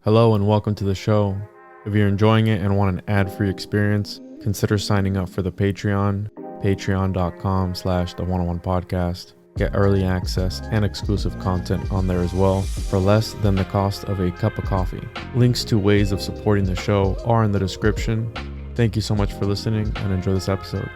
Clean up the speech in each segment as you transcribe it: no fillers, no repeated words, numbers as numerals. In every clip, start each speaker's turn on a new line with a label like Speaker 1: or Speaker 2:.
Speaker 1: Hello and welcome to the show. If you're enjoying it and want an ad-free experience, consider signing up for the Patreon, patreon.com/the101podcast. Get early access and exclusive content on there as well for less than the cost of a cup of coffee. Links to ways of supporting the show are in the description. Thank you so much for listening and enjoy this episode.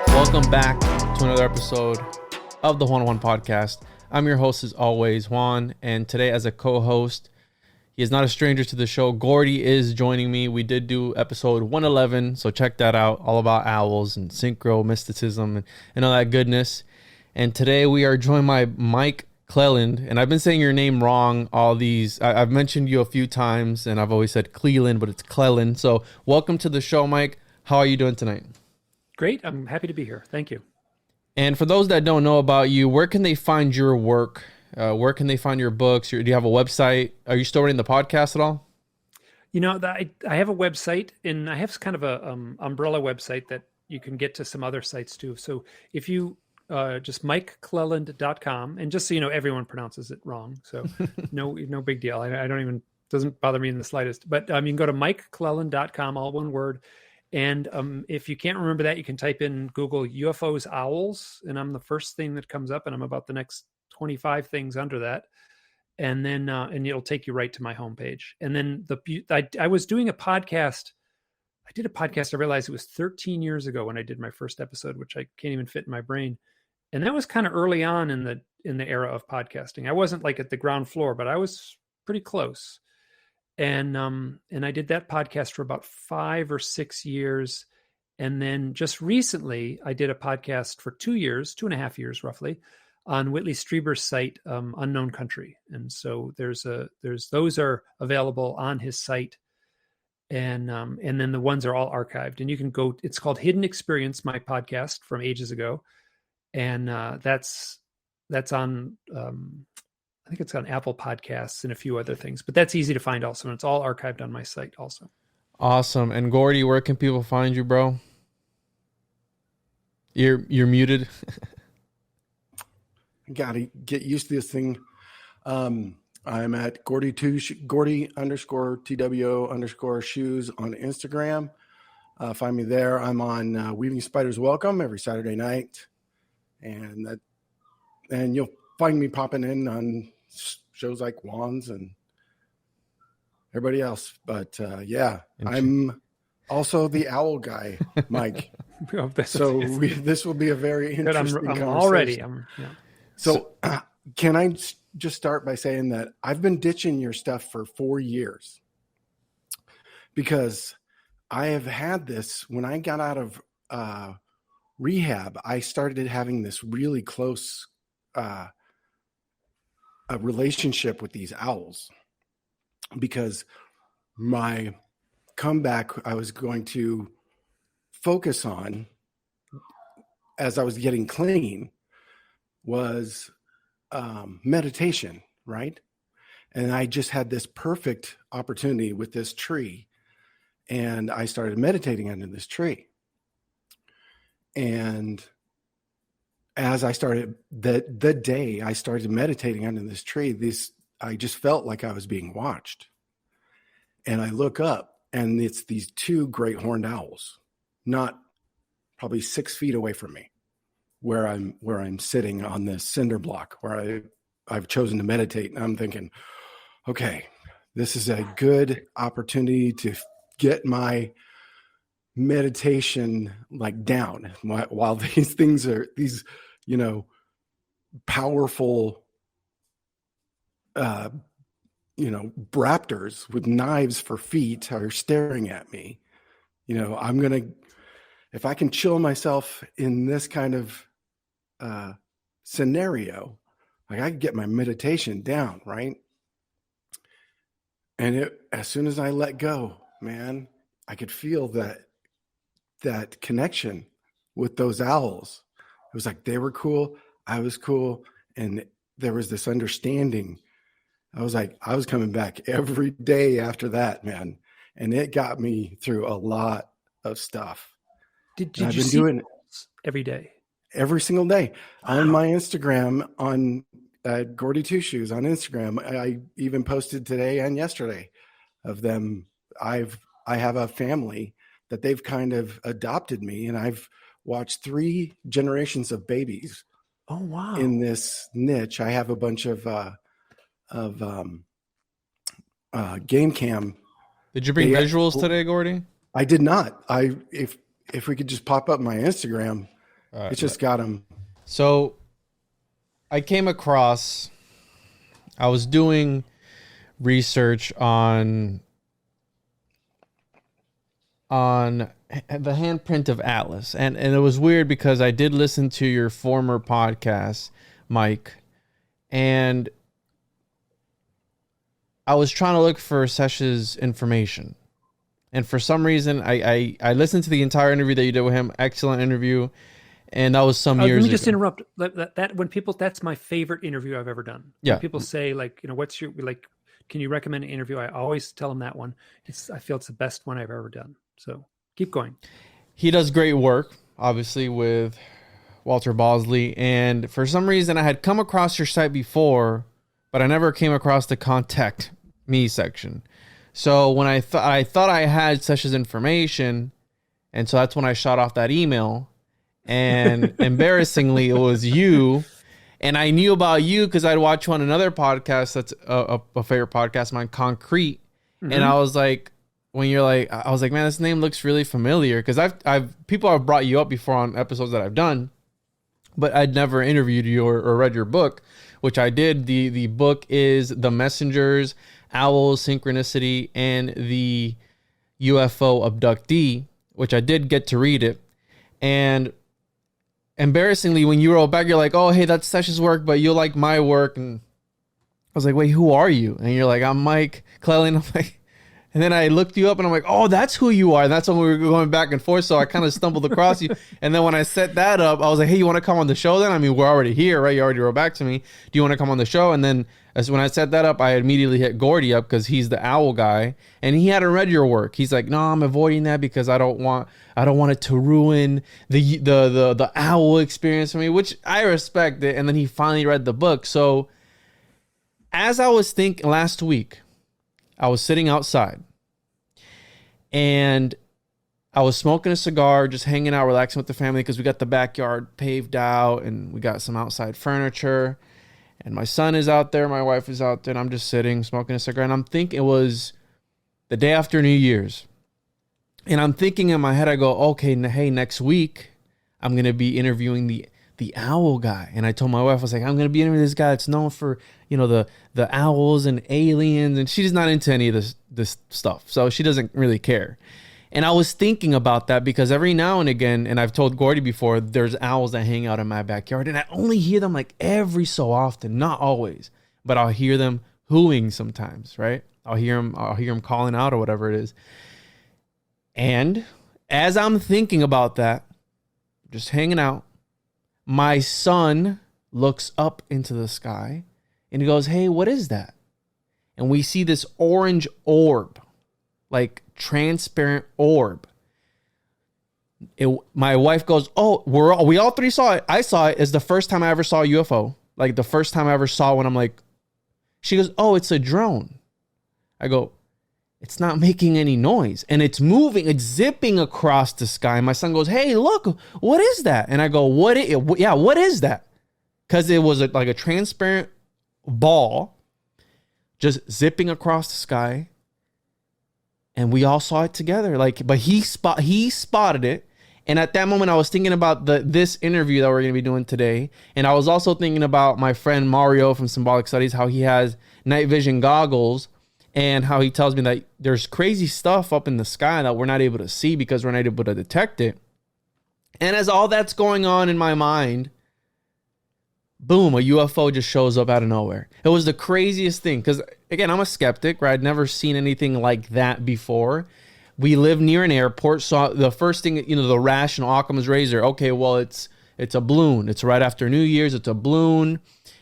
Speaker 1: Welcome back to another episode of the 101 podcast. I'm your host as always, Juan, and today as a co-host, he is not a stranger to the show. Gordy is joining me. We did do episode 111, so check that out, all about owls and synchro mysticism and all that goodness. And today we are joined by Mike Clelland, and I've been saying your name wrong all these. I've mentioned you a few times, and I've always said Cleland, but it's Clelland. So welcome to the show, Mike. How are you doing tonight?
Speaker 2: Great. I'm happy to be here. Thank you.
Speaker 1: And for those that don't know about you, where can they find your work? Where can they find your books? Do you have a website? Are you still running the podcast at all?
Speaker 2: You know, I have a website, and I have kind of a umbrella website that you can get to some other sites too. So if you just MikeClelland.com, and just so you know, everyone pronounces it wrong. So no big deal. I don't even, doesn't bother me in the slightest. But you can go to MikeClelland.com, all one word. And if you can't remember that, you can type in Google UFOs owls, and I'm the first thing that comes up, and I'm about the next 25 things under that. And then and it'll take you right to my homepage. And then I was doing a podcast. I did a podcast. I realized it was 13 years ago when I did my first episode, which I can't even fit in my brain. And that was kind of early on in the era of podcasting. I wasn't like at the ground floor, but I was pretty close. And I did that podcast for about 5 or 6 years. And then just recently, I did a podcast for 2 years, 2.5 years roughly, on Whitley Strieber's site, Unknown Country. And so those are available on his site. And then the ones are all archived. And you can go, it's called Hidden Experience, my podcast from ages ago. And that's on, I think it's on Apple Podcasts and a few other things, but that's easy to find also. And it's all archived on my site also.
Speaker 1: Awesome. And Gordy, where can people find you, bro? You're muted.
Speaker 3: Gotta get used to this thing. I'm at Gordy_TWO_shoes on Instagram. Find me there. I'm on Weaving Spiders Welcome every Saturday night. And you'll find me popping in on shows like Juan's and everybody else. But yeah, I'm also the owl guy, Mike. So this will be a very interesting conversation.
Speaker 2: I'm already.
Speaker 3: So can I just start by saying that I've been ditching your stuff for 4 years because I have had this when I got out of rehab, I started having this really close a relationship with these owls, because my comeback I was going to focus on as I was getting clean was meditation, right? And I just had this perfect opportunity with this tree, and I started meditating under this tree. And as I started the day I started meditating under this tree, I just felt like I was being watched. And I look up, and it's these two great horned owls, not probably 6 feet away from me, where I'm sitting on this cinder block where I've chosen to meditate. And I'm thinking, okay, this is a good opportunity to get my meditation like down while these things are these, powerful, raptors with knives for feet are staring at me. If I can chill myself in this kind of scenario, like I can get my meditation down, right? And as soon as I let go, man, I could feel that connection with those owls. It was like they were cool, I was cool, and there was this understanding. I was coming back every day after that, man, and it got me through a lot of stuff.
Speaker 2: Did you see doing it every day?
Speaker 3: Every single day. Wow. On my Instagram, on Gordy Two Shoes on Instagram, I even posted today and yesterday of them. I have a family that they've kind of adopted me, and I've watched 3 generations of babies.
Speaker 2: Oh wow!
Speaker 3: In this niche, I have a bunch of game cam.
Speaker 1: Did you bring visuals today, Gordy?
Speaker 3: I did not. If we could just pop up my Instagram, it's just got them.
Speaker 1: So I came across, I was doing research on the handprint of Atlas. And it was weird because I did listen to your former podcast, Mike, and I was trying to look for Sesh's information. And for some reason, I listened to the entire interview that you did with him. Excellent interview. And that was some years ago.
Speaker 2: Let me just interrupt. That's my favorite interview I've ever done.
Speaker 1: Yeah.
Speaker 2: When people say what's your, can you recommend an interview? I always tell them that one. I feel it's the best one I've ever done. So keep going.
Speaker 1: He does great work, obviously, with Walter Bosley. And for some reason, I had come across your site before, but I never came across the contact me section. So when I thought I had Sesh's information, and so that's when I shot off that email. And embarrassingly, it was you. And I knew about you because I'd watch you on another podcast that's a favorite podcast of mine, Concrete. Mm-hmm. And I was like, when you're like, I was like, man, this name looks really familiar, because people have brought you up before on episodes that I've done, but I'd never interviewed you or read your book, which I did. The book is The Messengers, Owls, Synchronicity, and the UFO Abductee, which I did get to read it. And embarrassingly, when you wrote back, you're like, oh, hey, that's Sesh's work, but you like my work. And I was like, wait, who are you? And you're like, I'm Mike Clelland. I'm like, and then I looked you up and I'm like, oh, that's who you are. And that's when we were going back and forth. So I kind of stumbled across you. And then when I set that up, I was like, hey, you want to come on the show then? I mean, we're already here, right? You already wrote back to me. Do you want to come on the show? And then when I set that up, I immediately hit Gordy up because he's the owl guy. And he hadn't read your work. He's like, no, I'm avoiding that because I don't want it to ruin the owl experience for me, which I respect it. And then he finally read the book. So as I was thinking last week, I was sitting outside and I was smoking a cigar, just hanging out, relaxing with the family because we got the backyard paved out and we got some outside furniture. And my son is out there, my wife is out there, and I'm just sitting, smoking a cigar. And I'm thinking, it was the day after New Year's. And I'm thinking in my head, I go, okay, hey, next week, I'm going to be interviewing the owl guy. And I told my wife, I was like, I'm going to be interviewing this guy that's known for, the owls and aliens. And she's not into any of this stuff. So she doesn't really care. And I was thinking about that because every now and again, and I've told Gordy before, there's owls that hang out in my backyard, and I only hear them like every so often, not always, but I'll hear them hooing sometimes, right? I'll hear them calling out or whatever it is. And as I'm thinking about that, just hanging out, my son looks up into the sky and he goes, "Hey, what is that?" And we see this orange orb, like transparent orb. My wife goes, "Oh, we all three saw it. I saw it. It's the first time I ever saw a UFO. Like the first time I ever saw one." I'm like, she goes, "Oh, it's a drone." I go, "It's not making any noise and it's moving. It's zipping across the sky." My son goes, "Hey, look, what is that?" And I go, what is that?" Because it was like a transparent ball just zipping across the sky. And we all saw it together. But he spotted it. And at that moment, I was thinking about this interview that we're going to be doing today. And I was also thinking about my friend Mario from Symbolic Studies, how he has night vision goggles, and how he tells me that there's crazy stuff up in the sky that we're not able to see because we're not able to detect it. And as all that's going on in my mind, boom, a UFO just shows up out of nowhere. It was the craziest thing because, again, I'm a skeptic, right? I'd never seen anything like that before. We live near an airport, so the first thing, the rational Occam's razor, okay, well, it's a balloon. It's right after New Year's. It's a balloon.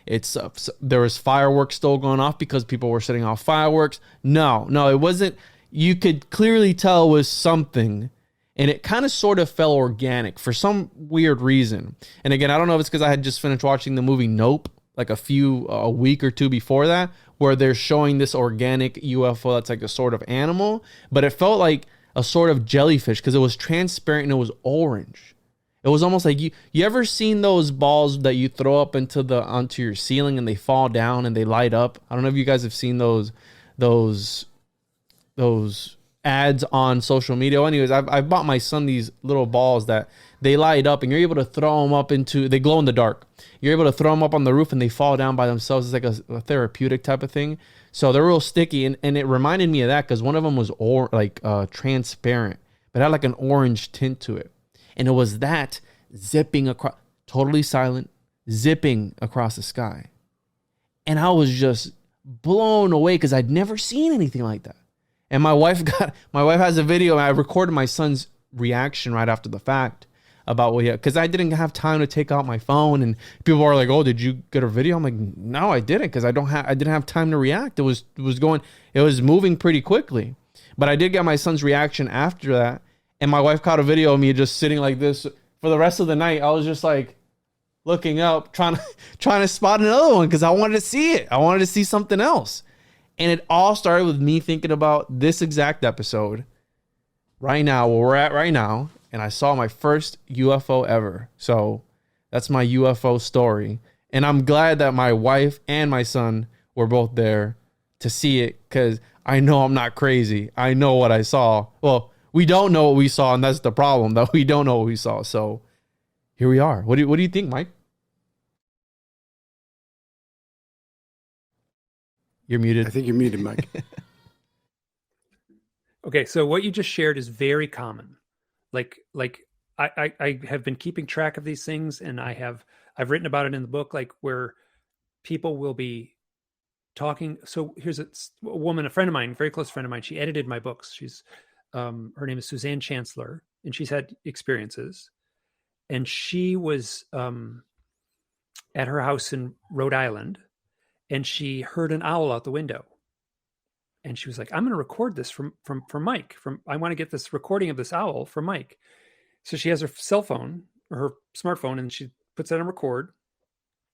Speaker 1: There was fireworks still going off because people were setting off fireworks. No, it wasn't. You could clearly tell it was something. And it kind of sort of felt organic for some weird reason. And again, I don't know if it's because I had just finished watching the movie Nope, like a week or two before that, where they're showing this organic UFO that's like a sort of animal. But it felt like a sort of jellyfish because it was transparent and it was orange. It was almost like you ever seen those balls that you throw up onto your ceiling and they fall down and they light up? I don't know if you guys have seen those ads on social media. Anyways, I've bought my son these little balls that they light up and you're able to throw them up they glow in the dark. You're able to throw them up on the roof and they fall down by themselves. It's like a therapeutic type of thing. So they're real sticky. And it reminded me of that because one of them was transparent, but it had like an orange tint to it. And it was that zipping across, totally silent, zipping across the sky. And I was just blown away because I'd never seen anything like that. And my wife has a video, and I recorded my son's reaction right after the fact about because I didn't have time to take out my phone, and people are like, "Oh, did you get a video?" I'm like, "No, I didn't, because I didn't have time to react. It was moving pretty quickly." But I did get my son's reaction after that, and my wife caught a video of me just sitting like this for the rest of the night. I was just like looking up, trying to spot another one because I wanted to see it. I wanted to see something else. And it all started with me thinking about this exact episode right now, where we're at right now. And I saw my first UFO ever. So that's my UFO story. And I'm glad that my wife and my son were both there to see it because I know I'm not crazy. I know what I saw. Well, we don't know what we saw, and that's the problem, that we don't know what we saw. So here we are. What do you think, Mike? You're muted.
Speaker 3: I think you're muted, Mike.
Speaker 2: Okay, so what you just shared is very common. Like I have been keeping track of these things, and I've written about it in the book, like where people will be talking. So here's a woman, a friend of mine, very close friend of mine. She edited my books. She's her name is Suzanne Chancellor, and she's had experiences. And she was at her house in Rhode Island, and she heard an owl out the window. And she was like, "I'm going to record this from Mike. I want to get this recording of this owl for Mike." So she has her cell phone or her smartphone, and she puts that on record.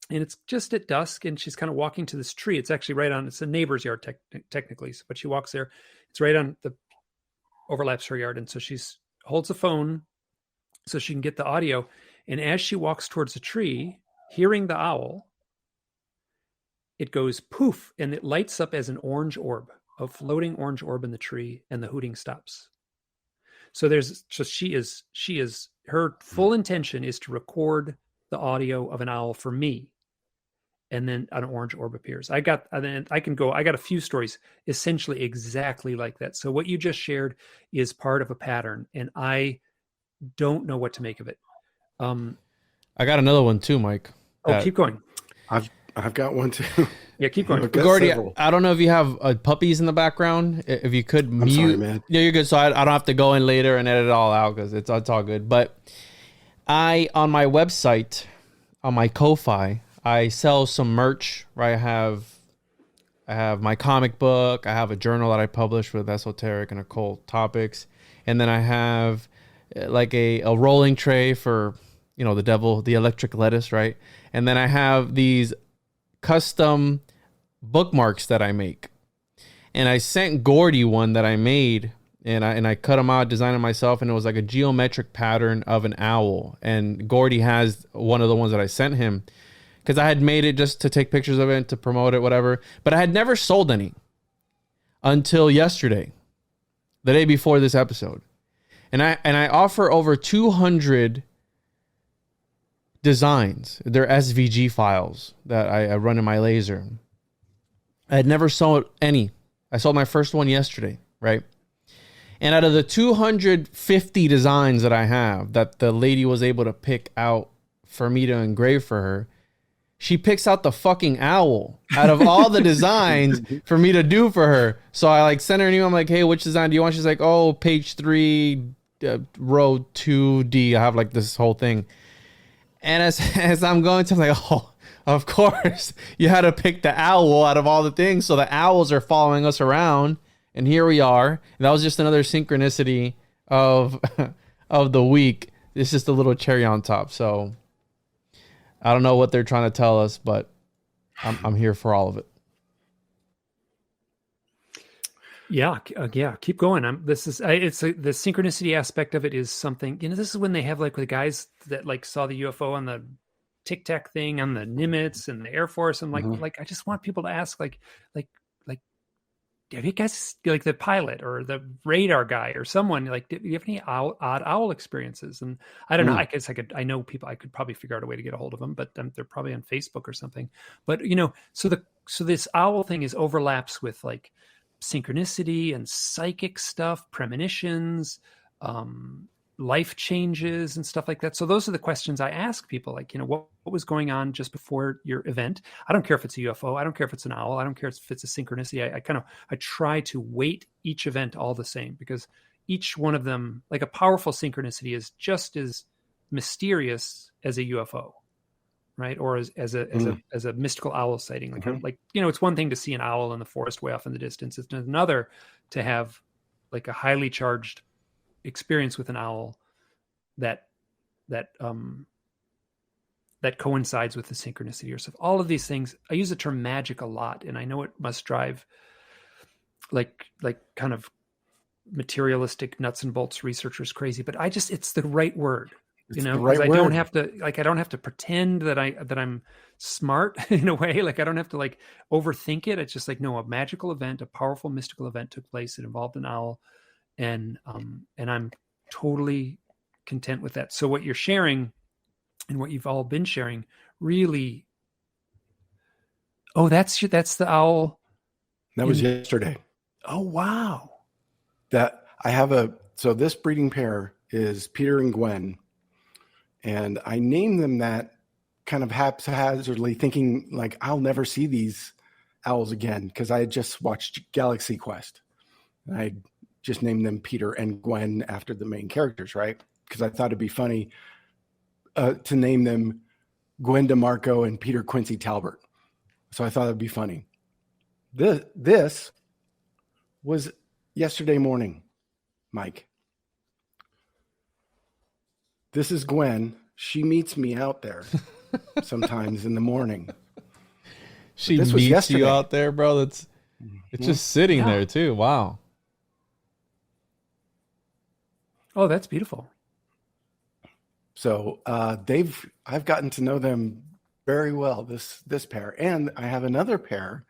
Speaker 2: And it's just at dusk, and she's kind of walking to this tree. It's actually it's a neighbor's yard technically, but she walks there. It's right on overlaps her yard. And so holds the phone so she can get the audio. And as she walks towards the tree, hearing the owl, it goes poof, and it lights up as an orange orb, a floating orange orb in the tree, and the hooting stops. So her full intention is to record the audio of an owl for me. and then an orange orb appears. I got a few stories essentially exactly like that. So what you just shared is part of a pattern, and I don't know what to make of it.
Speaker 1: I got another one too, Mike.
Speaker 2: Keep going.
Speaker 3: I've got one too.
Speaker 2: Yeah, keep going.
Speaker 1: Gordy, I don't know if you have puppies in the background. If you could mute.
Speaker 3: I'm sorry, man.
Speaker 1: Yeah, you're good. So I don't have to go in later and edit it all out because it's all good. But on my website, on my Ko-Fi, I sell some merch, right? I have my comic book. I have a journal that I publish with esoteric and occult topics. And then I have like a rolling tray for, the devil, the electric lettuce, right? And then I have these custom bookmarks that I make. And I sent Gordy one that I made, and I cut them out, designed it myself, and it was like a geometric pattern of an owl. And Gordy has one of the ones that I sent him because I had made it just to take pictures of it, to promote it, whatever. But I had never sold any until yesterday, the day before this episode. And I offer over 200 designs. They're SVG files that I run in my laser. I had never sold any. I sold my first one yesterday, right? And out of the 250 designs that I have that the lady was able to pick out for me to engrave for her, she picks out the fucking owl out of all the designs for me to do for her. So I sent her an email. I'm like, hey, which design do you want? She's like, oh, page 3, row 2D. I have this whole thing. And as I'm going to, I'm like, oh, of course, you had to pick the owl out of all the things. So the owls are following us around. And here we are. And that was just another synchronicity of the week. It's just a little cherry on top. So I don't know what they're trying to tell us, but I'm here for all of it.
Speaker 2: Yeah. Keep going. The synchronicity aspect of it is something, this is when they have the guys that saw the UFO on the Tic Tac thing on the Nimitz and the Air Force. And I just want people to ask, have you guys, the pilot or the radar guy or someone, do you have any odd owl experiences? And I don't know, I guess I know people, I could probably figure out a way to get a hold of them, but they're probably on Facebook or something. But, so this owl thing overlaps with synchronicity and psychic stuff, premonitions, life changes and stuff like that. So those are the questions I ask people, what was going on just before your event? I don't care if it's a UFO. I don't care if it's an owl. I don't care if it's a synchronicity. I try to weight each event all the same because each one of them, a powerful synchronicity is just as mysterious as a UFO, right? Or as a mystical owl sighting. It's one thing to see an owl in the forest way off in the distance. It's another to have a highly charged experience with an owl that coincides with the synchronicity or stuff. All of these things, I use the term magic a lot, and I know it must drive kind of materialistic nuts and bolts researchers crazy, but it's the right word. Because I don't have to pretend that I'm smart in a way. I don't have to overthink it. It's just no, a magical event, a powerful mystical event took place. It involved an owl, and I'm totally content with that. So what you're sharing and what you've all been sharing really, that's the owl.
Speaker 3: That was yesterday.
Speaker 2: Oh, wow.
Speaker 3: That I have so this breeding pair is Peter and Gwen. And I named them that kind of haphazardly, thinking I'll never see these owls again because I had just watched Galaxy Quest. And I just named them Peter and Gwen after the main characters, right? Because I thought it'd be funny to name them Gwen DeMarco and Peter Quincy Talbert. So I thought it'd be funny. This was yesterday morning, Mike. This is Gwen. She meets me out there sometimes in the morning.
Speaker 1: She meets you out there, bro. It's just sitting there too. Wow.
Speaker 2: Oh, that's beautiful.
Speaker 3: So I've gotten to know them very well, this pair. And I have another pair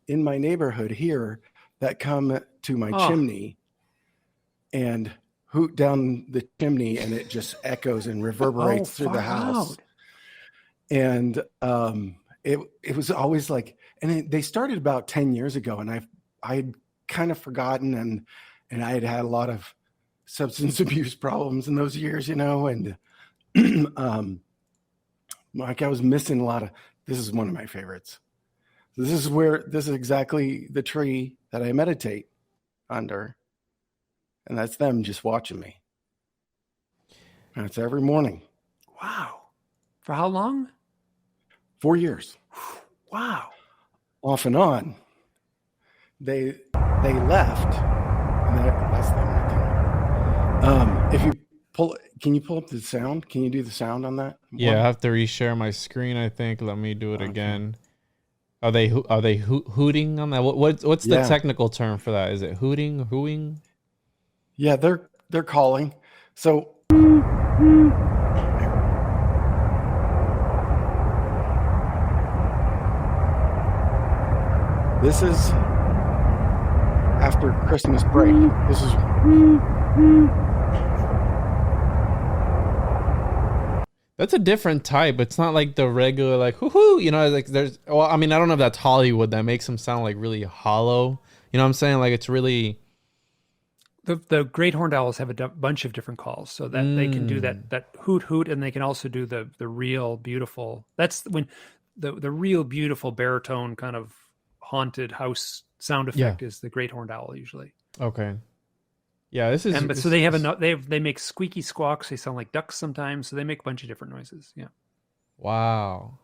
Speaker 3: in my neighborhood here that come to my chimney and hoot down the chimney, and it just echoes and reverberates through the house. Out. And it was always like, and they started about 10 years ago, and I had kind of forgotten, and I had a lot of substance abuse problems in those years, and like I was missing a lot of. This is one of my favorites. This is exactly the tree that I meditate under, and that's them just watching me. And it's every morning.
Speaker 2: Wow. For how long?
Speaker 3: 4 years.
Speaker 2: Wow.
Speaker 3: Off and on. They left. And that's them right there. If you can you pull up the sound? Can you do the sound on that?
Speaker 1: Yeah, I have to reshare my screen, I think. Let me do it again. Are they hooting on that? What's the technical term for that? Is it hooting?
Speaker 3: Yeah, they're calling. So this is after Christmas break. This is
Speaker 1: That's a different type. It's not like the regular, like, hoo-hoo, like there's, well, I mean, I don't know if that's Hollywood that makes them sound like really hollow. You know what I'm saying? Like it's really.
Speaker 2: The great horned owls have a bunch of different calls, so that they can do that hoot hoot, and they can also do the real beautiful. That's when the real beautiful baritone kind of haunted house sound effect is the great horned owl usually.
Speaker 1: Okay. Yeah, this is.
Speaker 2: So they have they make squeaky squawks. They sound like ducks sometimes. So they make a bunch of different noises. Yeah.
Speaker 1: Wow.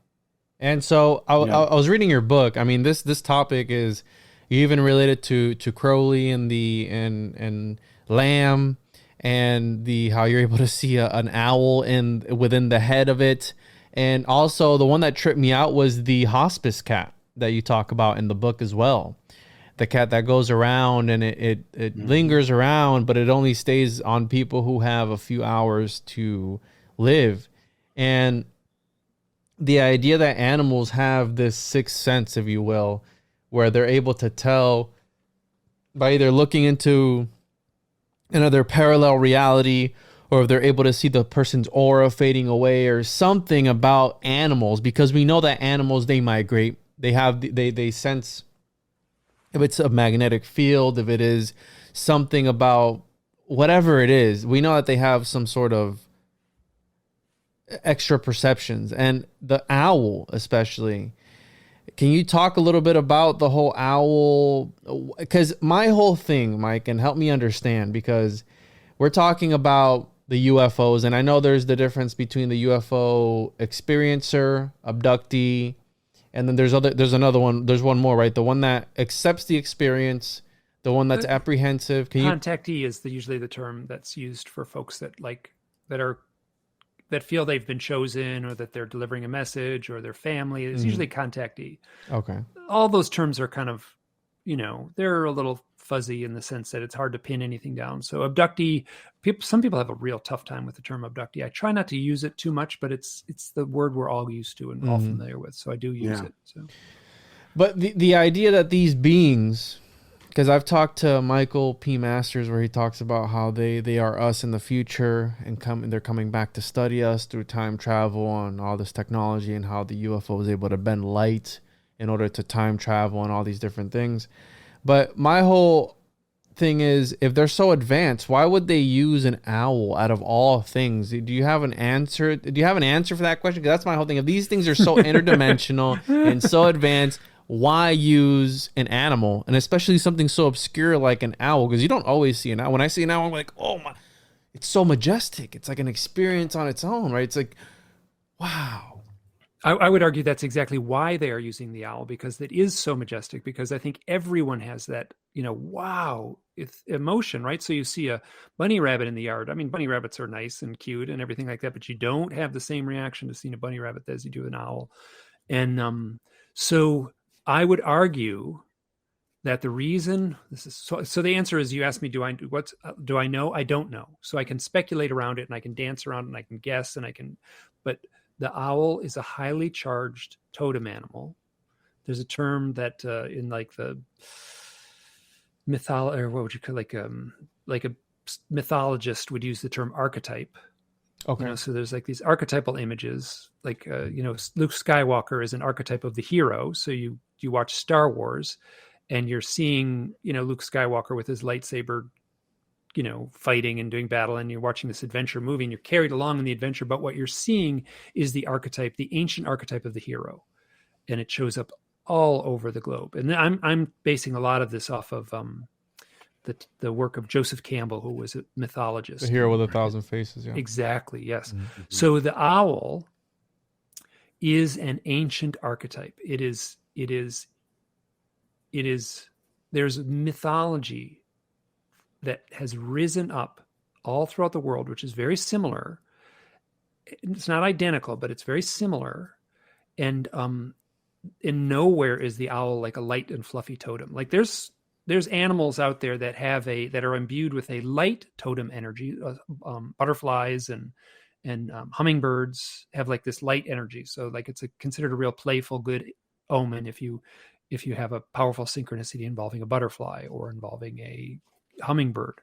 Speaker 1: And so I was reading your book. I mean, this topic is, you even related to Crowley and and Lamb, and how you're able to see an owl within the head of it, and also the one that tripped me out was the hospice cat that you talk about in the book as well. The cat that goes around and it lingers around, but it only stays on people who have a few hours to live. And the idea that animals have this sixth sense, if you will, where they're able to tell by either looking into another parallel reality, or if they're able to see the person's aura fading away or something about animals, because we know that animals, they migrate. They sense if it's a magnetic field, if it is something about whatever it is, we know that they have some sort of extra perceptions. And the owl, especially, can you talk a little bit about the whole owl? Because my whole thing, Mike, and help me understand, because we're talking about the UFOs, and I know there's the difference between the UFO experiencer, abductee, and then there's another one. There's one more, right? The one that accepts the experience, the one that's apprehensive.
Speaker 2: Contactee is usually the term that's used for folks that feel they've been chosen, or that they're delivering a message, or their family. It's usually contactee.
Speaker 1: Okay.
Speaker 2: All those terms are kind of, they're a little fuzzy in the sense that it's hard to pin anything down. So abductee, some people have a real tough time with the term abductee. I try not to use it too much, but it's the word we're all used to and all familiar with. So I do use it. So,
Speaker 1: but the idea that these beings, because I've talked to Michael P. Masters, where he talks about how they are us in the future, and they're coming back to study us through time travel and all this technology, and how the UFO is able to bend light in order to time travel and all these different things. But my whole thing is, if they're so advanced, why would they use an owl out of all things? Do you have an answer? Do you have an answer for that question? Because that's my whole thing. If these things are so interdimensional and so advanced, why use an animal, and especially something so obscure like an owl? Because you don't always see an owl. When I see an owl, I'm like, oh my, it's so majestic. It's like an experience on its own, right? It's like, wow.
Speaker 2: I would argue that's exactly why they are using the owl, because it is so majestic, because I think everyone has that, wow, it's emotion, right? So you see a bunny rabbit in the yard. I mean, bunny rabbits are nice and cute and everything like that, but you don't have the same reaction to seeing a bunny rabbit as you do an owl. And so I would argue that the reason this is so the answer is, you asked me, do I know? I don't know. So I can speculate around it, and I can dance around it, and I can guess, but the owl is a highly charged totem animal. There's a term that in like the mythology, or what would you call, like a mythologist would use the term archetype.
Speaker 1: Okay.
Speaker 2: So there's like these archetypal images, like Luke Skywalker is an archetype of the hero. So you watch Star Wars, and you're seeing Luke Skywalker with his lightsaber, fighting and doing battle, and you're watching this adventure movie, and you're carried along in the adventure. But what you're seeing is the archetype, the ancient archetype of the hero, and it shows up all over the globe. And I'm basing a lot of this off of the work of Joseph Campbell, who was a mythologist.
Speaker 1: The hero with 1,000 faces. Yeah.
Speaker 2: Exactly. Yes.
Speaker 3: Mm-hmm.
Speaker 2: So the owl is an ancient archetype. There's mythology that has risen up all throughout the world, which is very similar. It's not identical, but it's very similar. And in nowhere is the owl like a light and fluffy totem. Like there's animals out there that that are imbued with a light totem energy. Butterflies and hummingbirds have like this light energy. So like it's considered a real playful, good omen if you have a powerful synchronicity involving a butterfly or involving a hummingbird.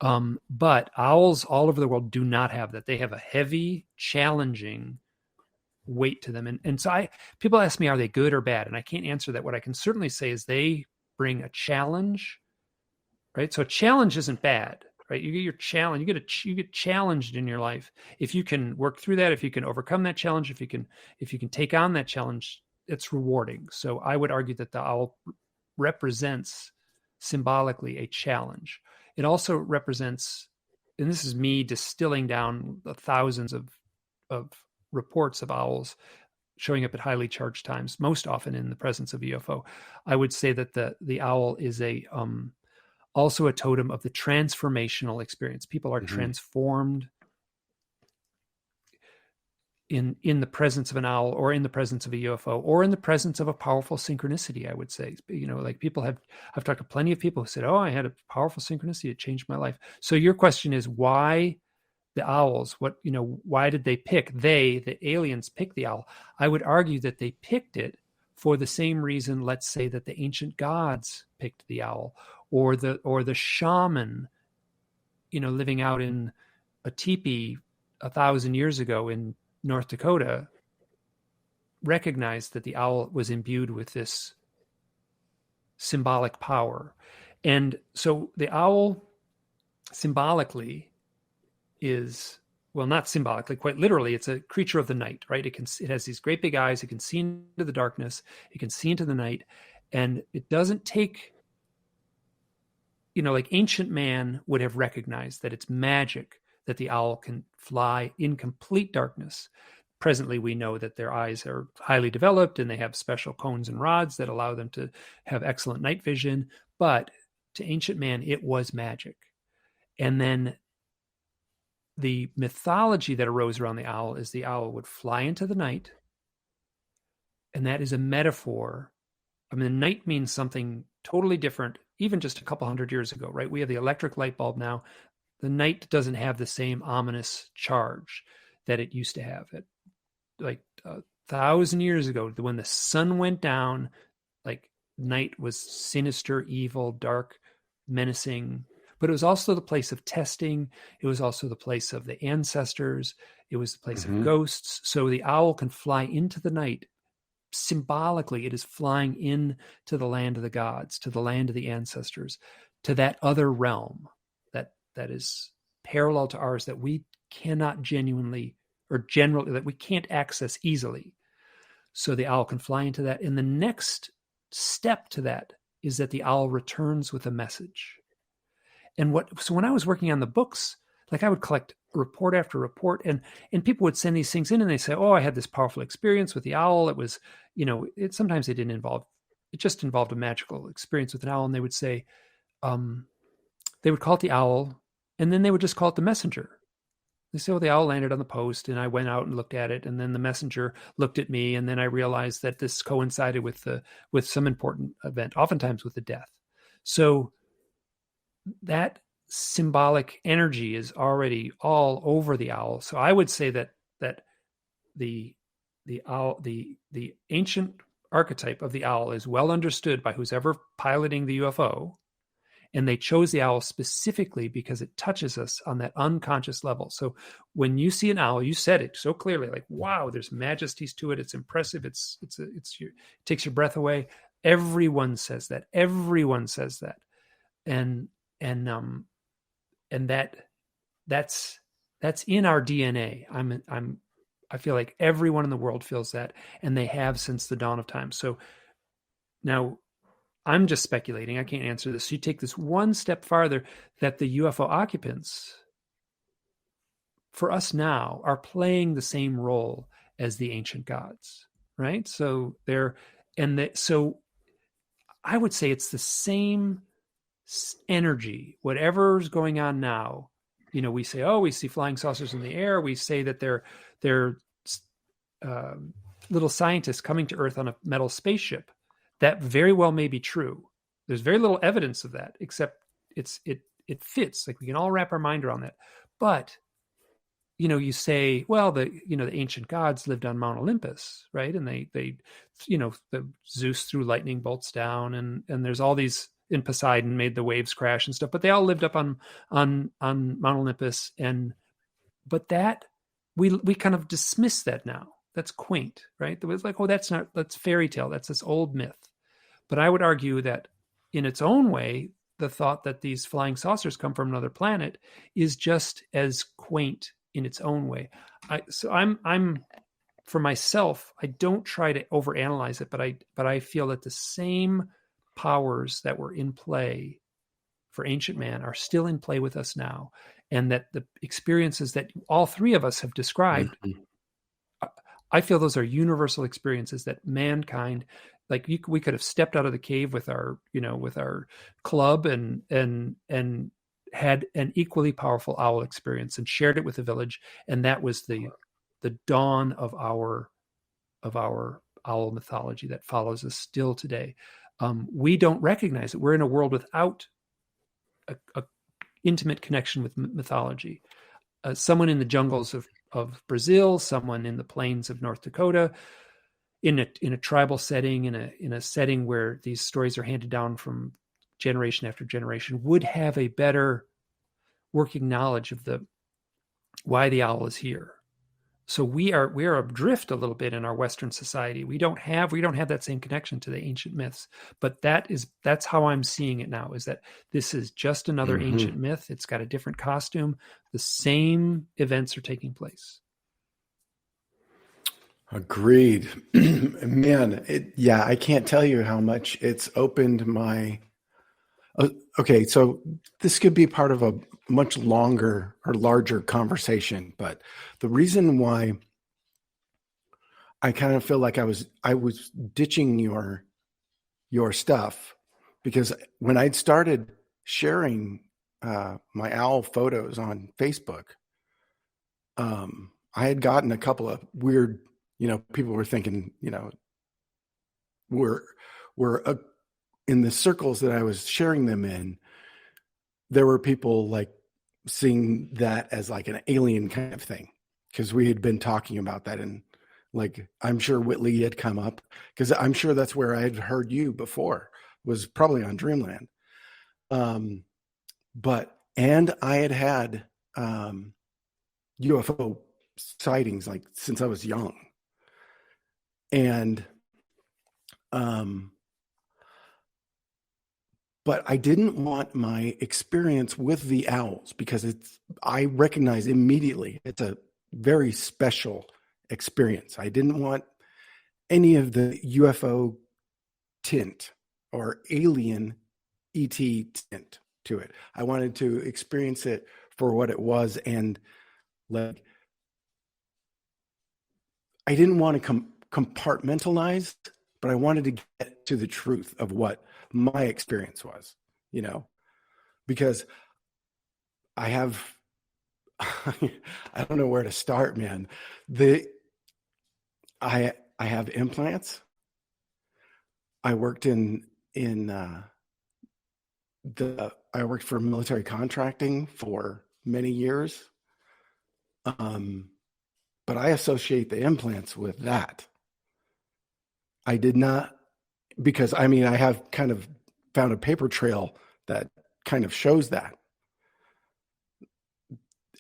Speaker 2: But owls all over the world do not have that. They have a heavy, challenging weight to them. And so people ask me, are they good or bad? And I can't answer that. What I can certainly say is they bring a challenge, right? So a challenge isn't bad, right? You get your challenge, you get challenged in your life. If you can work through that, if you can overcome that challenge, if you can take on that challenge, it's rewarding. So I would argue that the owl represents symbolically a challenge. It also represents, and this is me distilling down the thousands of reports of owls showing up at highly charged times, most often in the presence of UFO. I would say that the owl is also a totem of the transformational experience. People are transformed in the presence of an owl, or in the presence of a UFO, or in the presence of a powerful synchronicity. I would say, like I've talked to plenty of people who said, "Oh, I had a powerful synchronicity. It changed my life." So your question is why the owls? Why did they pick? The aliens picked the owl. I would argue that they picked it for the same reason. Let's say that the ancient gods picked the owl, or the shaman, living out in a teepee 1,000 years ago in North Dakota, recognized that the owl was imbued with this symbolic power. And so the owl symbolically is, well, not symbolically, quite literally, it's a creature of the night, right? It has these great big eyes. It can see into the darkness. It can see into the night. And it doesn't take, like ancient man would have recognized that it's magic that the owl can fly in complete darkness. Presently, we know that their eyes are highly developed and they have special cones and rods that allow them to have excellent night vision. But to ancient man, it was magic. And then the mythology that arose around the owl is the owl would fly into the night. And that is a metaphor. I mean, the night means something totally different, even just a couple hundred years ago, right? We have the electric light bulb now. The night doesn't have the same ominous charge that it used to have. Like 1,000 years ago, when the sun went down, like night was sinister, evil, dark, menacing. But it was also the place of testing. It was also the place of the ancestors. It was the place of ghosts. So the owl can fly into the night. Symbolically, it is flying into the land of the gods, to the land of the ancestors, to that other realm that is parallel to ours, that we cannot genuinely, or generally, that we can't access easily. So the owl can fly into that. And the next step to that is that the owl returns with a message. So when I was working on the books, like I would collect report after report, and people would send these things in and they say, "Oh, I had this powerful experience with the owl." It was, sometimes it just involved a magical experience with an owl. And they would say, they would call it the owl, and then they would just call it the messenger. They say, "Oh, the owl landed on the post, and I went out and looked at it, and then the messenger looked at me, and then I realized that this coincided with some important event, oftentimes with a death." So that symbolic energy is already all over the owl. So I would say that the owl, the ancient archetype of the owl is well understood by who's ever piloting the UFO, And they chose the owl specifically because it touches us on that unconscious level. So when you see an owl, you said it so clearly, like, wow, there's majesties to it. It's impressive. It takes your breath away. Everyone says that. Everyone says that. And that's in our DNA. I feel like everyone in the world feels that, and they have since the dawn of time. So now I'm just speculating. I can't answer this. So you take this one step farther, that the UFO occupants for us now are playing the same role as the ancient gods, right? So so I would say it's the same energy, whatever's going on now. We say, oh, we see flying saucers in the air. We say that they're little scientists coming to Earth on a metal spaceship. That very well may be true. There's very little evidence of that, except it fits. Like, we can all wrap our mind around that. But you say, well, the ancient gods lived on Mount Olympus, right? And they the Zeus threw lightning bolts down, and there's all these, in Poseidon made the waves crash and stuff, but they all lived up on Mount Olympus. But that we kind of dismiss that now. That's quaint, right? It was like, oh, that's fairy tale. That's this old myth. But I would argue that in its own way, the thought that these flying saucers come from another planet is just as quaint in its own way. I'm for myself, I don't try to overanalyze it, but I feel that the same powers that were in play for ancient man are still in play with us now, and that the experiences that all three of us have described, I feel those are universal experiences that mankind, like we could have stepped out of the cave with our club and had an equally powerful owl experience and shared it with the village, and that was the dawn of our owl mythology that follows us still today. We don't recognize it. We're in a world without a intimate connection with mythology. Someone in the jungles of Brazil, someone in the plains of North Dakota, in a tribal setting, in a setting where these stories are handed down from generation after generation, would have a better working knowledge of why the owl is here. So we are adrift a little bit in our Western society. We don't have that same connection to the ancient myths. But that's how I'm seeing it now, is that this is just another ancient myth. It's got a different costume. The same events are taking place.
Speaker 3: Agreed. Man, I can't tell you how much it's opened my... Okay, so this could be part of a much longer or larger conversation, but the reason why I kind of feel like I was ditching your stuff, because when I'd started sharing my owl photos on Facebook, I had gotten a couple of weird, people were thinking, we're in the circles that I was sharing them in, there were people like seeing that as like an alien kind of thing, because we had been talking about that, and like I'm sure Whitley had come up, because I'm sure that's where I had heard you before, was probably on Dreamland. And I had UFO sightings like since I was young, and but I didn't want my experience with the owls, because I recognize immediately it's a very special experience. I didn't want any of the UFO tint or alien ET tint to it. I wanted to experience it for what it was, and like I didn't want to compartmentalize, but I wanted to get to the truth of what my experience was, because I have, I don't know where to start, man. I have implants. I worked I worked for military contracting for many years. But I associate the implants with that. I did not, because I have kind of found a paper trail that kind of shows that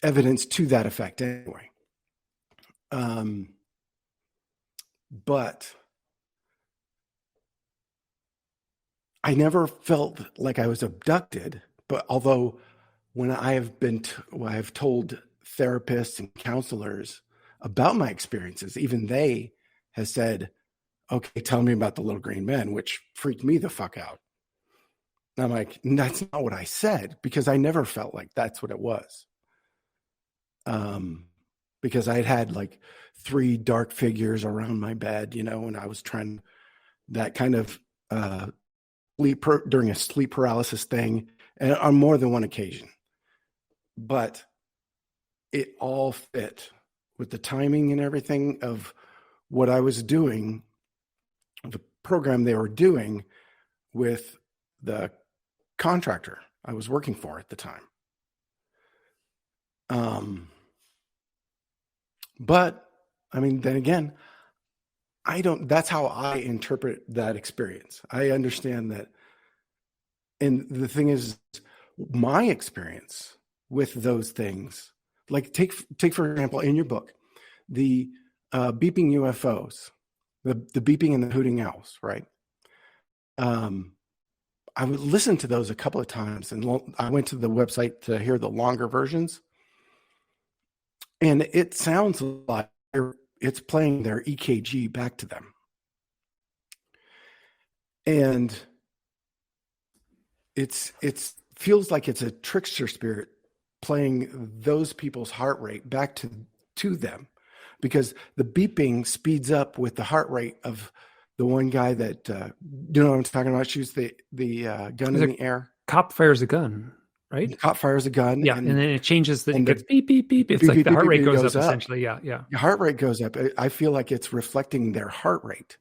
Speaker 3: evidence to that effect anyway. But I never felt like I was abducted. But although when I have told therapists and counselors about my experiences, even they have said, okay, tell me about the little green men, which freaked me the fuck out. And I'm like, that's not what I said, because I never felt like that's what it was. Because I'd had like 3 dark figures around my bed, and I was trying that kind of during a sleep paralysis thing, and on more than one occasion. But it all fit with the timing and everything of what I was doing, the program they were doing with the contractor I was working for at the time. But I mean, then again, that's how I interpret that experience. I understand that. And the thing is, my experience with those things, like take for example, in your book, the beeping UFOs, the beeping and the hooting owls, right? I would listen to those a couple of times, and I went to the website to hear the longer versions. And it sounds like it's playing their EKG back to them. And it feels like it's a trickster spirit playing those people's heart rate back to them, because the beeping speeds up with the heart rate of the one guy that, you know what I'm talking about, shoots the gun in the air.
Speaker 2: Cop fires a gun. Right?
Speaker 3: The cop fires a gun.
Speaker 2: Yeah, and then it changes. It gets beep, beep, beep. It's like the heart rate goes up, essentially. Yeah.
Speaker 3: The heart rate goes up. I feel like it's reflecting their heart rate.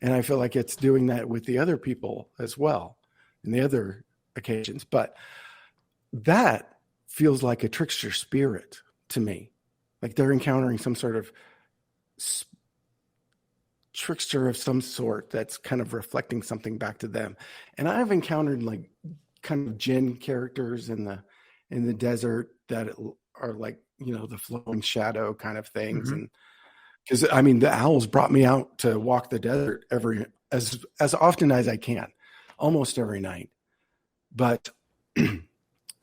Speaker 3: And I feel like it's doing that with the other people as well in the other occasions. But that feels like a trickster spirit to me. Like they're encountering some sort of trickster of some sort that's kind of reflecting something back to them. And I've encountered like kind of jinn characters in the desert that are like, the flowing shadow kind of things. Mm-hmm. And because I mean, the owls brought me out to walk the desert as often as I can, almost every night. But the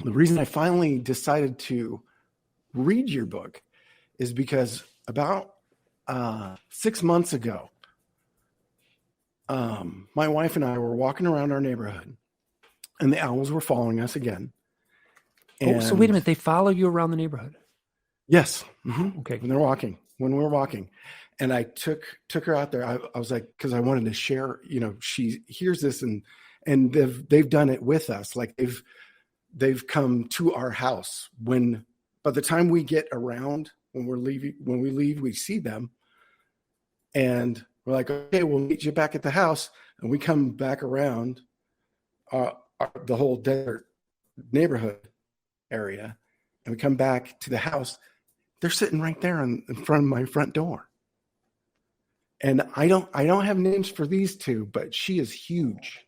Speaker 3: reason I finally decided to read your book is because about 6 months ago, my wife and I were walking around our neighborhood, and the owls were following us again.
Speaker 2: So wait a minute. They follow you around the neighborhood?
Speaker 3: Yes. Mm-hmm.
Speaker 2: Okay.
Speaker 3: When we're walking. And I took her out there. I was like, because I wanted to share, she hears this and they've done it with us. Like they've come to our house by the time we get around, when we leave, we see them. And we're like, okay, we'll meet you back at the house. And we come back around the whole desert neighborhood area, and we come back to the house. They're sitting right there in front of my front door. And I don't have names for these two, but she is huge.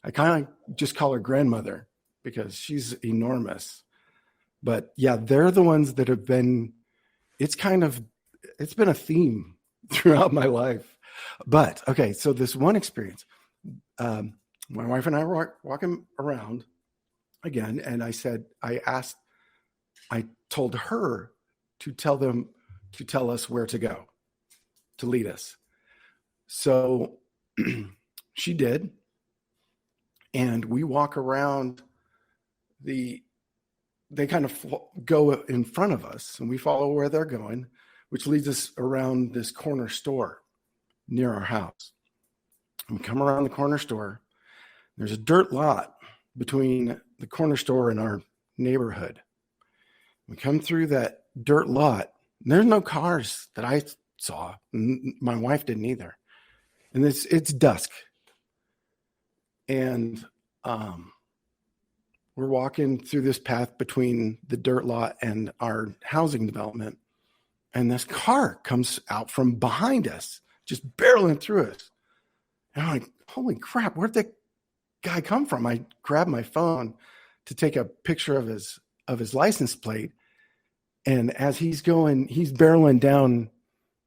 Speaker 3: I kind of just call her grandmother because she's enormous. But yeah, they're the ones that have been, it's been a theme throughout my life. But okay, so this one experience, my wife and I were walking around again, and I told her to tell us where to go, to lead us. So she did. And we walk around they kind of go in front of us, and we follow where they're going, which leads us around this corner store near our house. And we come around the corner store. There's a dirt lot between the corner store and our neighborhood. We come through that dirt lot. And there's no cars that I saw. My wife didn't either. And it's dusk. And we're walking through this path between the dirt lot and our housing development. And this car comes out from behind us, just barreling through us. And I'm like, holy crap, where'd they guy come from? I grabbed my phone to take a picture of his license plate. And as he's barreling down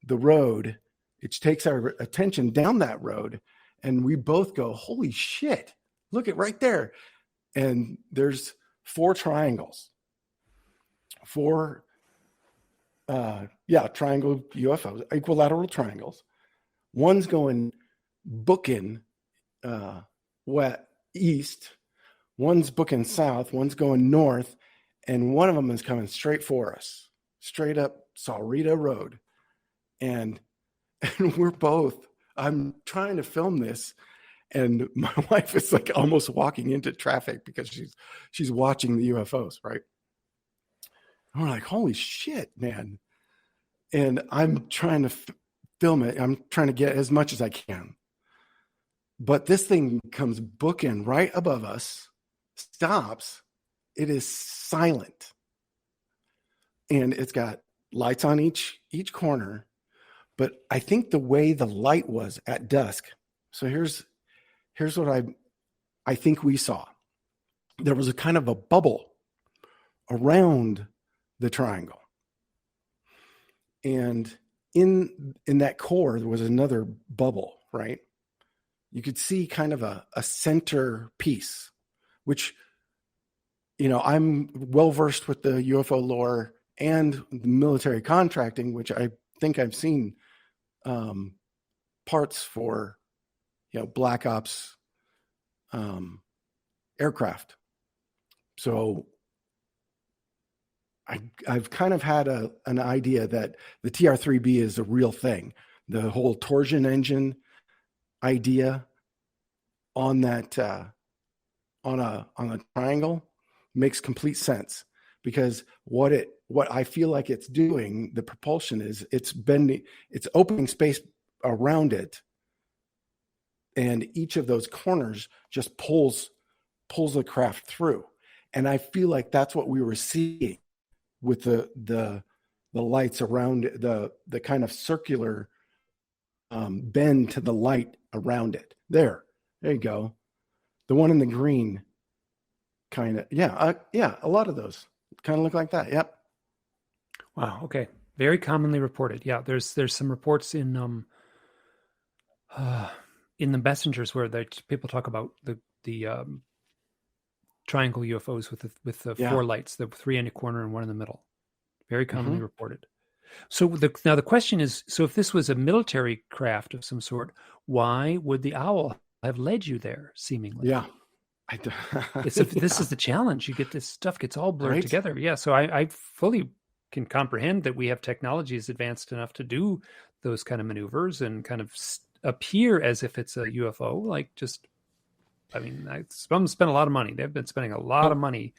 Speaker 3: the road, it takes our attention down that road. And we both go, holy shit, look at right there. And there's 4 triangles, 4 triangle UFOs, equilateral triangles. One's going booking east, one's booking south, one's going north, and one of them is coming straight for us, straight up Saurita Road. And we're both, I'm trying to film this, and my wife is like almost walking into traffic because she's watching the UFOs, right? And we're like, holy shit, man. And I'm trying to film it. I'm trying to get as much as I can. But this thing comes booking right above us, stops. It is silent. And it's got lights on each corner. But I think the way the light was at dusk. So here's what I think we saw. There was a kind of a bubble around the triangle. And in that core, there was another bubble, right? You could see kind of a center piece, which, I'm well-versed with the UFO lore and the military contracting, which I think I've seen parts for, Black Ops aircraft. So I've kind of had an idea that the TR-3B is a real thing. The whole torsion engine idea on that on a triangle makes complete sense, because what I feel like it's doing, the propulsion is it's opening space around it, and each of those corners just pulls the craft through. And I feel like that's what we were seeing with the lights around the kind of circular bend to the light around it. There you go. The one in the green kind of, a lot of those kind of look like that. Yep.
Speaker 2: Wow. Okay. Very commonly reported. Yeah. There's some reports in the messengers where people talk about the triangle UFOs with the 4 lights, the 3 in a corner and 1 in the middle. Very commonly reported. So now the question is, so if this was a military craft of some sort, why would the owl have led you there, seemingly?
Speaker 3: Yeah.
Speaker 2: This is the challenge. You get this stuff gets all blurred together. Yeah. So I fully can comprehend that we have technologies advanced enough to do those kind of maneuvers and kind of appear as if it's a UFO. Some spend a lot of money. They've been spending a lot of money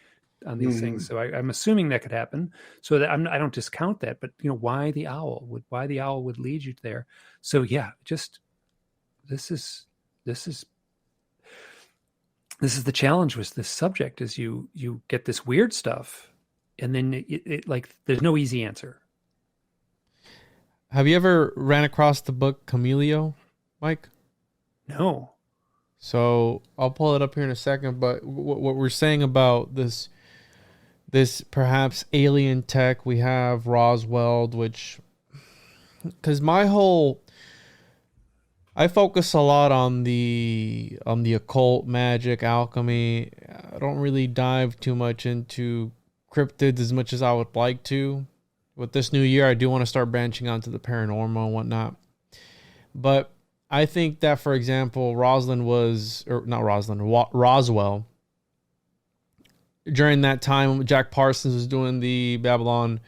Speaker 2: on these things. So I'm assuming that could happen. So that I don't discount that, but why the owl would lead you there. So yeah, just this is the challenge with this subject, is you get this weird stuff, and then it there's no easy answer.
Speaker 1: Have you ever ran across the book Camilio, Mike?
Speaker 2: No.
Speaker 1: So I'll pull it up here in a second, but what we're saying about this perhaps alien tech, we have Roswell, because I focus a lot on the occult, magic, alchemy. I don't really dive too much into cryptids as much as I would like to. With this new year, I do want to start branching out to the paranormal and whatnot. But I think that, for example, Roswell, during that time, Jack Parsons was doing the Babylon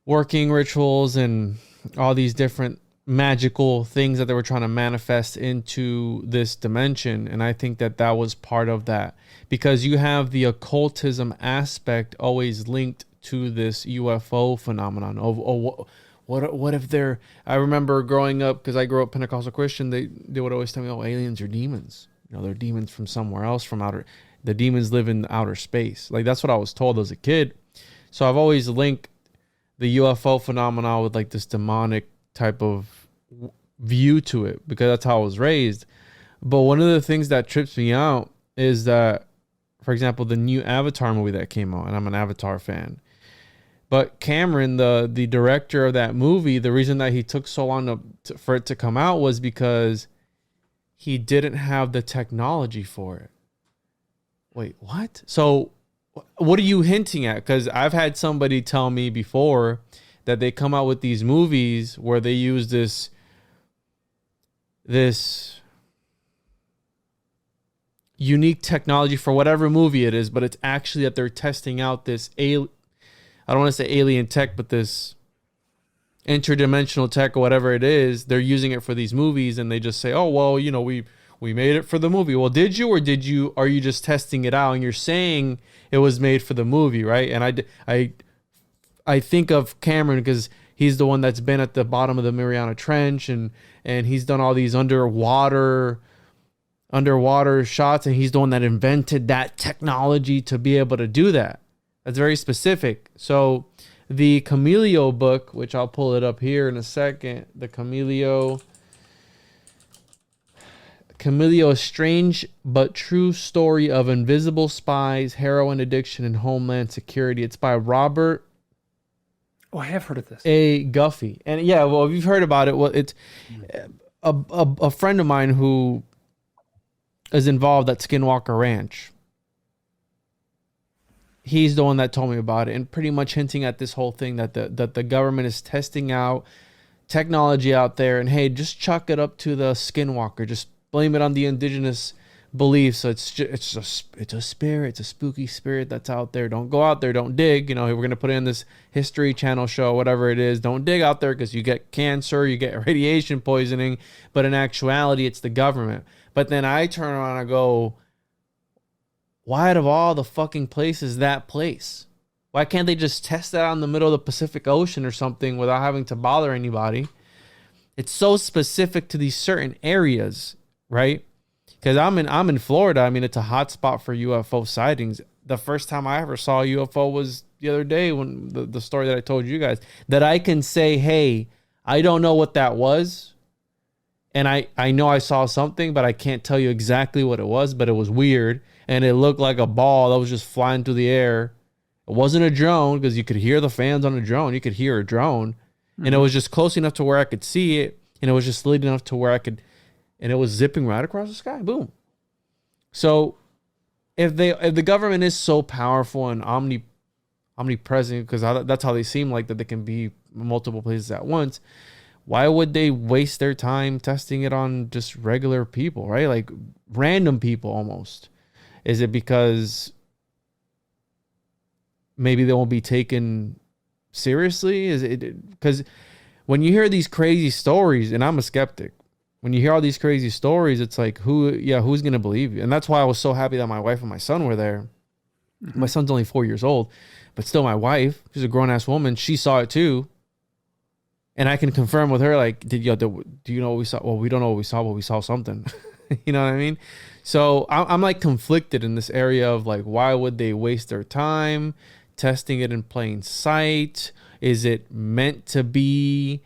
Speaker 1: working rituals and all these different magical things that they were trying to manifest into this dimension. And I think that was part of that, because you have the occultism aspect always linked to this UFO phenomenon of, what if they're, I remember growing up, because I grew up Pentecostal Christian, they would always tell me, aliens are demons. They're demons from somewhere else, the demons live in outer space. That's what I was told as a kid. So I've always linked the UFO phenomena with this demonic type of view to it, because that's how I was raised. But one of the things that trips me out is that, for example, the new Avatar movie that came out, and I'm an Avatar fan. But Cameron, the director of that movie, the reason that he took so long for it to come out was because he didn't have the technology for it. Wait, what? So what are you hinting at? Because I've had somebody tell me before that they come out with these movies where they use this unique technology for whatever movie it is, but it's actually that they're testing out this I don't want to say alien tech, but this interdimensional tech or whatever it is. They're using it for these movies, and they just say, "Oh, well, you know, we made it for the movie." Well, did you, or are you just testing it out? And you're saying it was made for the movie, right? And I think of Cameron because he's the one that's been at the bottom of the Mariana Trench, and he's done all these underwater shots, and he's the one that invented that technology to be able to do that. That's very specific. So the Camilio book, which I'll pull it up here in a second, the Camilio, A Strange But True Story of Invisible Spies, Heroin Addiction, and Homeland Security. It's by Robert
Speaker 2: I have heard of this.
Speaker 1: A. Guffey. And yeah, well, if you've heard about it, well, it's a friend of mine who is involved at Skinwalker Ranch. He's the one that told me about it, and pretty much hinting at this whole thing that the government is testing out technology out there, and hey, just chalk it up to the Skinwalker. Just blame it on the indigenous beliefs. So it's a spirit, it's a spooky spirit that's out there. Don't go out there, don't dig. You know, we're gonna put it in this History Channel show, whatever it is. Don't dig out there because you get cancer, you get radiation poisoning. But in actuality, it's the government. But then I turn around and go, why out of all the fucking places that place? Why can't they just test that out in the middle of the Pacific Ocean or something without having to bother anybody? It's so specific to these certain areas, right? Because I'm in Florida. I mean, it's a hot spot for UFO sightings. The first time I ever saw a UFO was the other day when the story that I told you guys, that I can say, hey, I don't know what that was. And I know I saw something, but I can't tell you exactly what it was, but it was weird. And it looked like a ball that was just flying through the air. It wasn't a drone because you could hear the fans on a drone. You could hear a drone. Mm-hmm. And it was just close enough to where I could see it. And it was just lit enough to where I could, and it was zipping right across the sky. Boom. So if the government is so powerful and omnipresent, because that's how they seem like that they can be multiple places at once, why would they waste their time testing it on just regular people, right? Like random people almost. Is it because maybe they won't be taken seriously? Is it because when you hear these crazy stories, and I'm a skeptic, when you hear all these crazy stories, it's like, who's going to believe you? And that's why I was so happy that my wife and my son were there. Mm-hmm. My son's only 4 years old, but still my wife, she's a grown ass woman. She saw it too. And I can confirm with her, like, do you know what we saw? Well, we don't know what we saw, but we saw something. You know what I mean? So I'm like conflicted in this area of like, why would they waste their time testing it in plain sight? Is it meant to be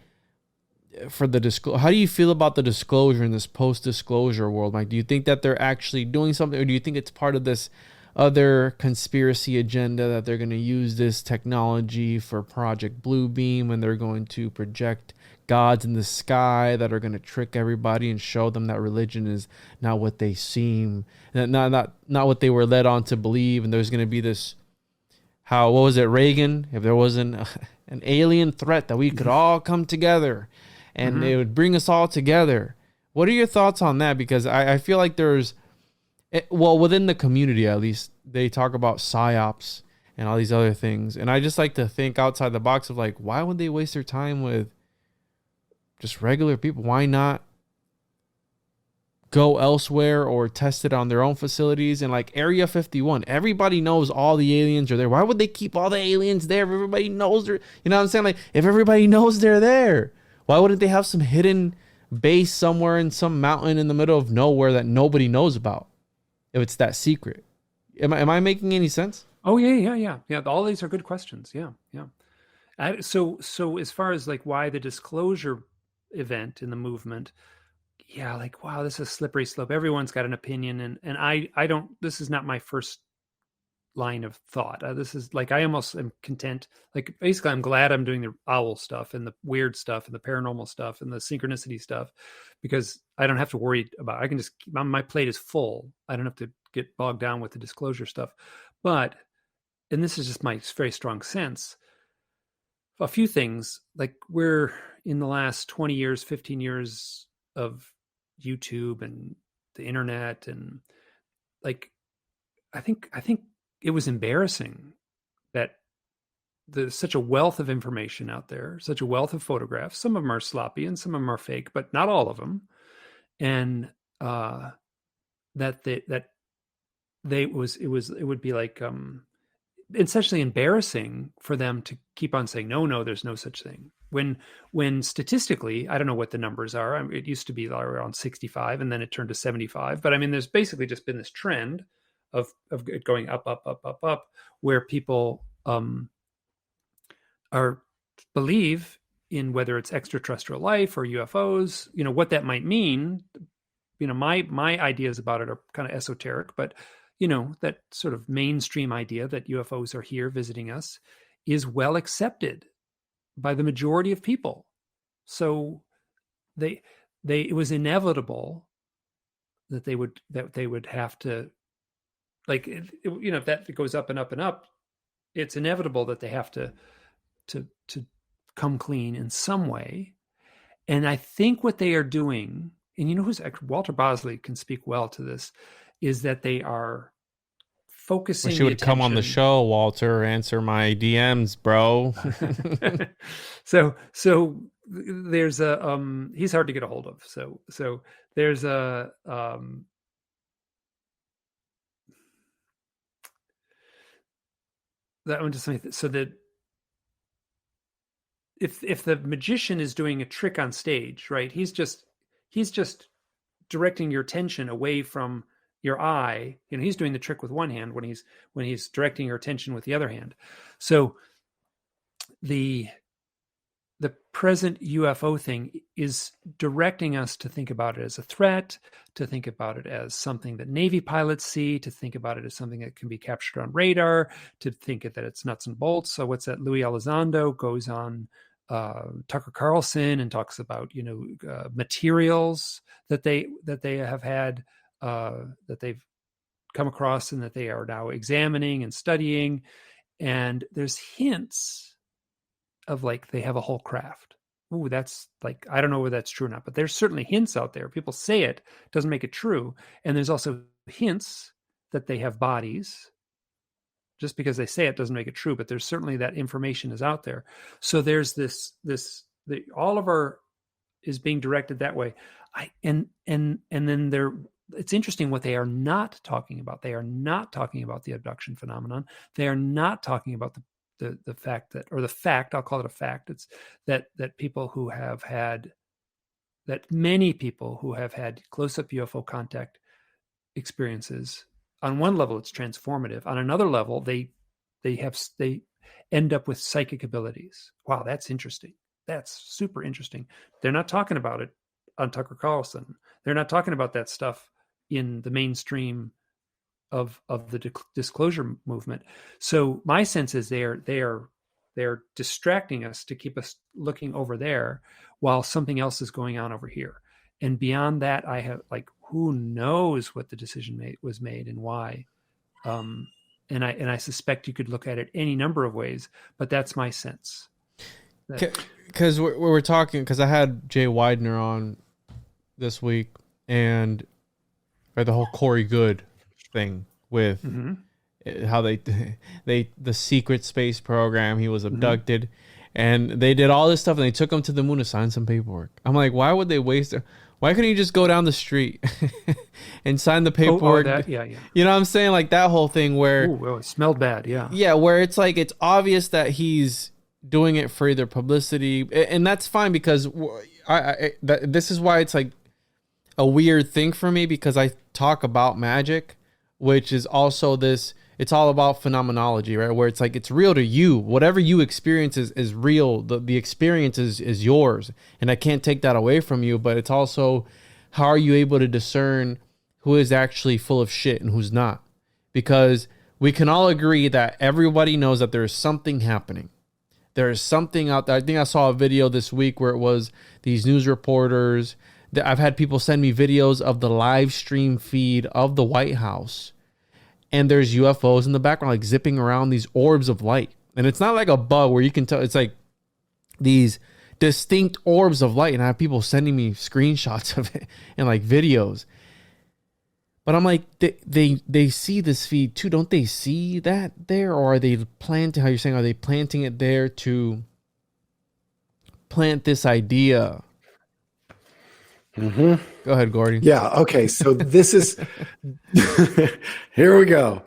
Speaker 1: for the disclosure? How do you feel about the disclosure in this post-disclosure world, Mike? Do you think that they're actually doing something, or do you think it's part of this other conspiracy agenda that they're going to use this technology for Project Bluebeam, and they're going to project gods in the sky that are going to trick everybody and show them that religion is not what they seem, not what they were led on to believe? And there's going to be this, what was it, Reagan? If there wasn't an alien threat, that we could all come together and it would bring us all together. What are your thoughts on that? Because I feel like there's, well, within the community at least, they talk about psyops and all these other things. And I just like to think outside the box of like, why would they waste their time with just regular people? Why not go elsewhere or test it on their own facilities? And like Area 51, everybody knows all the aliens are there. Why would they keep all the aliens there if everybody knows they're, you know what I'm saying? Like, if everybody knows they're there, why wouldn't they have some hidden base somewhere in some mountain in the middle of nowhere that nobody knows about, if it's that secret? Am I making any sense?
Speaker 2: Oh yeah. All these are good questions. Yeah. So as far as like why the disclosure event in the movement, yeah, like, wow, this is a slippery slope. Everyone's got an opinion. And I don't, this is not my first line of thought. This is like, I almost am content. Like, basically, I'm glad I'm doing the owl stuff and the weird stuff and the paranormal stuff and the synchronicity stuff, because I don't have to worry about, I can just, my plate is full. I don't have to get bogged down with the disclosure stuff. But, and this is just my very strong sense, a few things, like, we're in the last 20 years, 15 years of YouTube and the internet, and like, I think it was embarrassing that there's such a wealth of information out there, such a wealth of photographs. Some of them are sloppy and some of them are fake, but not all of them. And it would be like essentially embarrassing for them to keep on saying, no, there's no such thing. When statistically, I don't know what the numbers are. I mean, it used to be around 65 and then it turned to 75. But I mean, there's basically just been this trend of it going up, where people believe in whether it's extraterrestrial life or UFOs, what that might mean. My ideas about it are kind of esoteric, but that sort of mainstream idea that UFOs are here visiting us is well accepted by the majority of people. So it was inevitable that they would have to, like, if that goes up and up and up, it's inevitable that they have to come clean in some way. And I think what they are doing, and Walter Bosley can speak well to this, is that they are focusing.
Speaker 1: Wish you would come on the show, Walter. Answer my DMs, bro.
Speaker 2: So there's a he's hard to get a hold of. So there's a that one just so that if the magician is doing a trick on stage, right? He's just directing your attention away from your eye. He's doing the trick with one hand when he's directing your attention with the other hand. So the present UFO thing is directing us to think about it as a threat, to think about it as something that Navy pilots see, to think about it as something that can be captured on radar, to think that it's nuts and bolts. So what's that? Louis Elizondo goes on Tucker Carlson and talks about materials that they have had, that they've come across and that they are now examining and studying. And there's hints of, like, they have a whole craft. Ooh, that's, like, I don't know whether that's true or not, but there's certainly hints out there. People say it doesn't make it true. And there's also hints that they have bodies. Just because they say it doesn't make it true, but there's certainly that information is out there. So there's Oliver is being directed that way. And then it's interesting what they are not talking about. They are not talking about the abduction phenomenon. They are not talking about the fact that, or the fact, I'll call it a fact, it's that people who have had, that many people who have had close-up UFO contact experiences, on one level it's transformative. On another level, they end up with psychic abilities. Wow, that's interesting. That's super interesting. They're not talking about it on Tucker Carlson. They're not talking about that stuff in the mainstream of the disclosure movement. So my sense is they are distracting us to keep us looking over there while something else is going on over here. And beyond that, I have, like, who knows what the decision was made and why. And I suspect you could look at it any number of ways, but that's my sense.
Speaker 1: Because we're talking, because I had Jay Widener on this week, and the whole Corey Good thing with how the secret space program, he was abducted, and they did all this stuff, and they took him to the moon to sign some paperwork. I'm like, why would they waste it? Why couldn't you just go down the street and sign the paperwork?
Speaker 2: Yeah.
Speaker 1: You know what I'm saying? Like that whole thing where...
Speaker 2: Ooh, it smelled bad, yeah.
Speaker 1: Yeah, where it's like, it's obvious that he's doing it for either publicity, and that's fine, because this is why it's like a weird thing for me, because I talk about magic, which is also this, it's all about phenomenology, right? Where it's like, it's real to you. Whatever you experience is real. The experience is yours, and I can't take that away from you, but it's also how are you able to discern who is actually full of shit and who's not? Because we can all agree that everybody knows that there is something happening. There is something out there. I think I saw a video this week where it was these news reporters. I've had people send me videos of the live stream feed of the White House, and there's UFOs in the background, like zipping around, these orbs of light. And it's not like a bug where you can tell. It's like these distinct orbs of light, and I have people sending me screenshots of it and like videos. But I'm like, they see this feed too. Don't they see that there? Or are they planting, how you're saying, are they planting it there to plant this idea?
Speaker 3: Mm-hmm.
Speaker 1: Go ahead, Gordy.
Speaker 3: Yeah. Okay. So this is, here we go.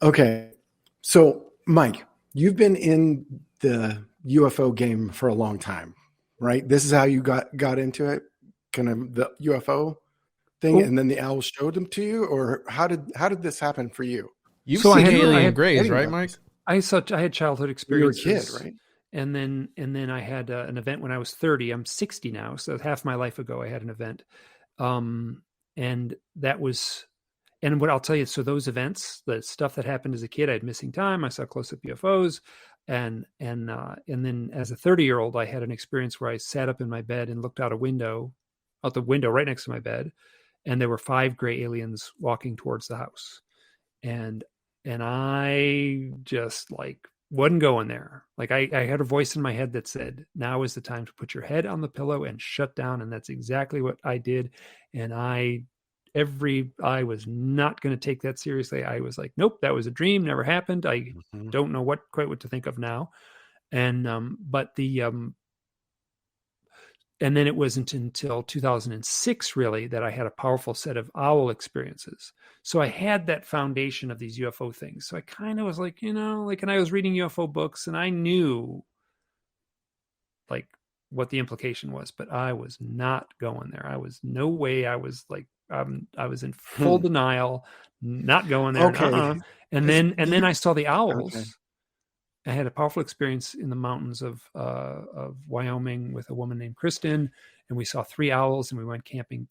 Speaker 3: Okay. So Mike, you've been in the UFO game for a long time, right? This is how you got into it, kind of the UFO thing, and then the owls showed them to you, or how did this happen for you?
Speaker 1: You've seen alien grays, right, Mike?
Speaker 2: I had childhood experiences.
Speaker 3: You were a kid, right?
Speaker 2: And then I had an event when I was 30. I'm 60 now, so half my life ago I had an event, and that was, and what I'll tell you. So those events, the stuff that happened as a kid, I had missing time. I saw close-up UFOs, and then as a 30-year-old, I had an experience where I sat up in my bed and looked out the window right next to my bed. And there were 5 gray aliens walking towards the house. And I just like wasn't going there. Like I had a voice in my head that said, now is the time to put your head on the pillow and shut down. And that's exactly what I did. And I was not going to take that seriously. I was like, nope, that was a dream, never happened. I don't know quite what to think of now. And, and then it wasn't until 2006, really, that I had a powerful set of owl experiences. So I had that foundation of these UFO things. So I kind of was like, and I was reading UFO books, and I knew like what the implication was, but I was not going there. I was no way. I was like, I was in full denial, not going there.
Speaker 3: Okay.
Speaker 2: And then I saw the owls.
Speaker 3: Okay.
Speaker 2: I had a powerful experience in the mountains of Wyoming with a woman named Kristen, and we saw 3 owls, and we went camping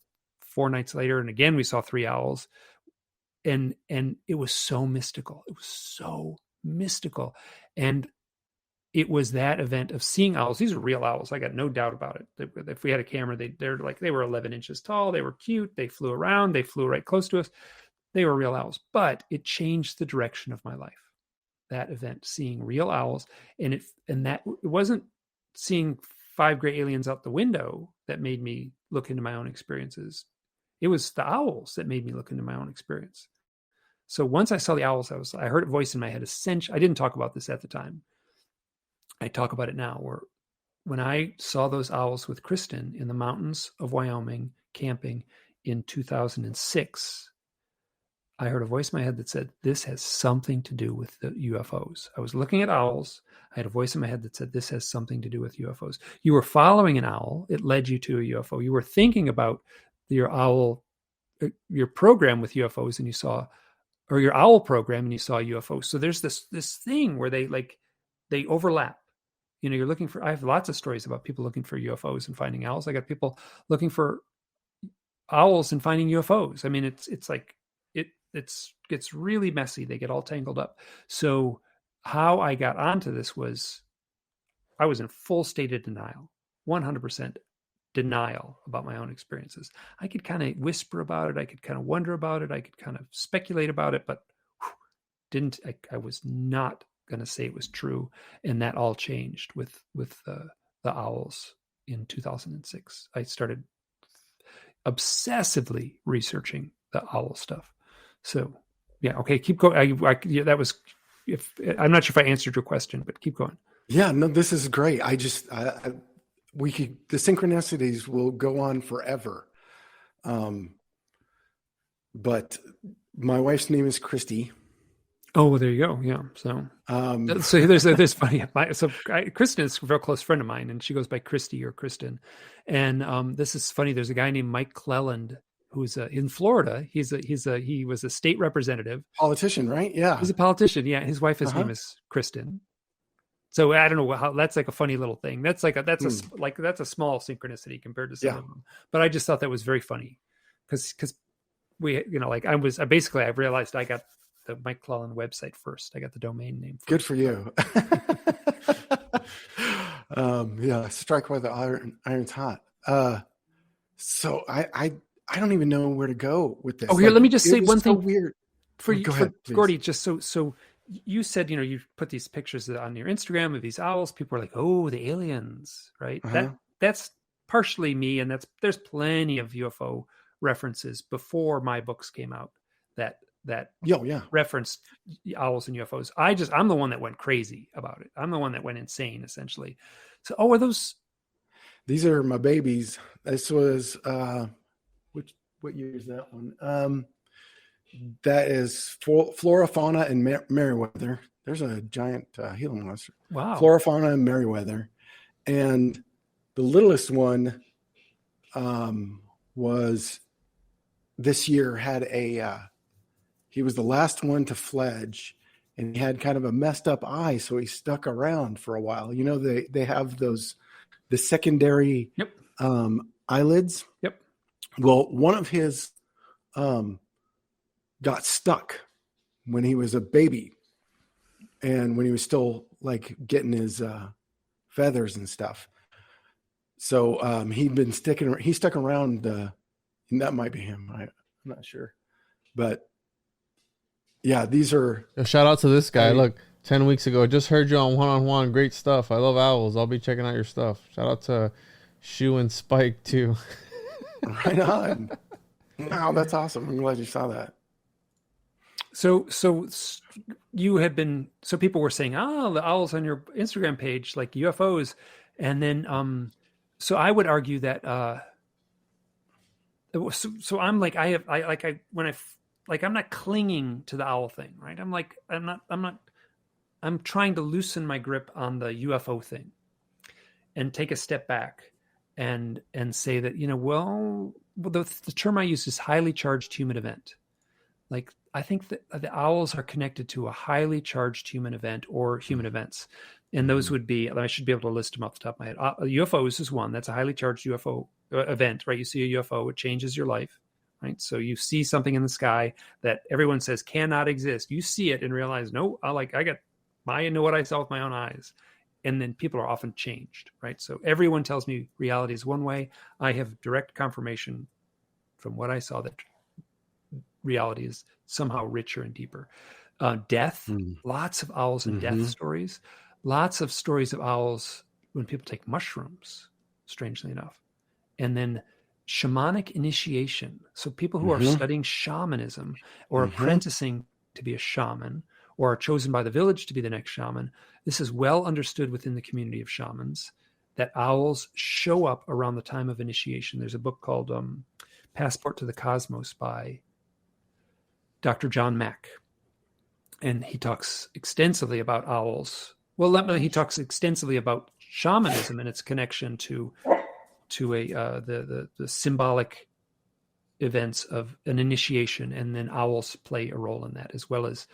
Speaker 2: 4 nights later, and again we saw 3 owls, and it was so mystical. It was so mystical, and it was that event of seeing owls. These are real owls. I got no doubt about it. If we had a camera, they were 11 inches tall. They were cute. They flew around. They flew right close to us. They were real owls, but it changed the direction of my life. That event, seeing real owls, and it wasn't seeing 5 gray aliens out the window that made me look into my own experiences. It was the owls that made me look into my own experience. So once I saw the owls, I heard a voice in my head. I didn't talk about this at the time. I talk about it now. Where when I saw those owls with Kristen in the mountains of Wyoming camping in 2006. I heard a voice in my head that said, this has something to do with the UFOs. I was looking at owls. I had a voice in my head that said, this has something to do with UFOs. You were following an owl. It led you to a UFO. You were thinking about your program with UFOs, and you saw, or your owl program, and you saw UFOs. So there's this thing where they overlap. You're looking for, I have lots of stories about people looking for UFOs and finding owls. I got people looking for owls and finding UFOs. I mean, it's like, it gets really messy. They get all tangled up. So how I got onto this was I was in full state of denial, 100% denial about my own experiences. I could kind of whisper about it. I could kind of wonder about it. I could kind of speculate about it, but I was not going to say it was true. And that all changed with the owls in 2006. I started obsessively researching the owl stuff. So, yeah, okay, keep going. That was. I'm not sure if I answered your question, but keep going.
Speaker 3: Yeah, no, this is great. The synchronicities will go on forever. But my wife's name is Christy.
Speaker 2: Oh, well, there you go. Yeah. So there's funny. Kristen is a real close friend of mine, and she goes by Christy or Kristen. And this is funny. There's a guy named Mike Clelland who's in Florida. He was a state representative,
Speaker 3: politician, right? Yeah,
Speaker 2: he's a politician. Yeah, his wife, name is Kristen. So I don't know how that's like a funny little thing. That's like that's a small synchronicity compared to some of them. But I just thought that was very funny because we, like I realized I got the Mike Clelland website first. I got the domain name first.
Speaker 3: Good for you. Strike while the iron's hot. So I don't even know where to go with this.
Speaker 2: Oh, here, let me just say one thing.
Speaker 3: Weird.
Speaker 2: For
Speaker 3: go ahead, please.
Speaker 2: Gordy, just so you said, you put these pictures on your Instagram of these owls. People are like, oh, the aliens, right? That's partially me, and there's plenty of UFO references before my books came out that referenced owls and UFOs. I'm the one that went crazy about it. I'm the one that went insane, essentially. So, are those?
Speaker 3: These are my babies. This was what year is that one? That is Flora, Fauna, and Merriweather. There's a giant Gila monster.
Speaker 2: Wow.
Speaker 3: Flora, Fauna, and Merriweather. And the littlest one was this year he was the last one to fledge, and he had kind of a messed up eye, so he stuck around for a while. They have the secondary eyelids.
Speaker 2: Yep.
Speaker 3: Well, one of his got stuck when he was a baby, and when he was still like getting his feathers and stuff. So he stuck around. And that might be him. I'm not sure, but yeah, these are.
Speaker 1: Shout out to this guy. Look, 10 weeks ago, just heard you on One-on-One. Great stuff. I love owls. I'll be checking out your stuff. Shout out to Shu and Spike too.
Speaker 3: Right on. Wow, that's awesome. I'm glad you saw that.
Speaker 2: So you had been, so people were saying, the owls on your Instagram page, like UFOs. And then, so I would argue that, so I'm like, I'm not clinging to the owl thing, right? I'm trying to loosen my grip on the UFO thing and take a step back and say that, the term I use is highly charged human event. Like, I think that the owls are connected to a highly charged human event or human events. And those would be, I should be able to list them off the top of my head. UFOs is one. That's a highly charged UFO event, right? You see a UFO, it changes your life, right? So you see something in the sky that everyone says cannot exist. You see it and realize, no, I know what I saw with my own eyes. And then people are often changed, right? So everyone tells me reality is one way. I have direct confirmation from what I saw that reality is somehow richer and deeper. Death, lots of owls and death stories. Lots of stories of owls when people take mushrooms, strangely enough. And then shamanic initiation. So people who are studying shamanism or apprenticing to be a shaman or are chosen by the village to be the next shaman, this is well understood within the community of shamans that owls show up around the time of initiation. There's a book called Passport to the Cosmos by Dr. John Mack. And he talks extensively about owls. Well, he talks extensively about shamanism and its connection to the symbolic events of an initiation, and then owls play a role in that, as well as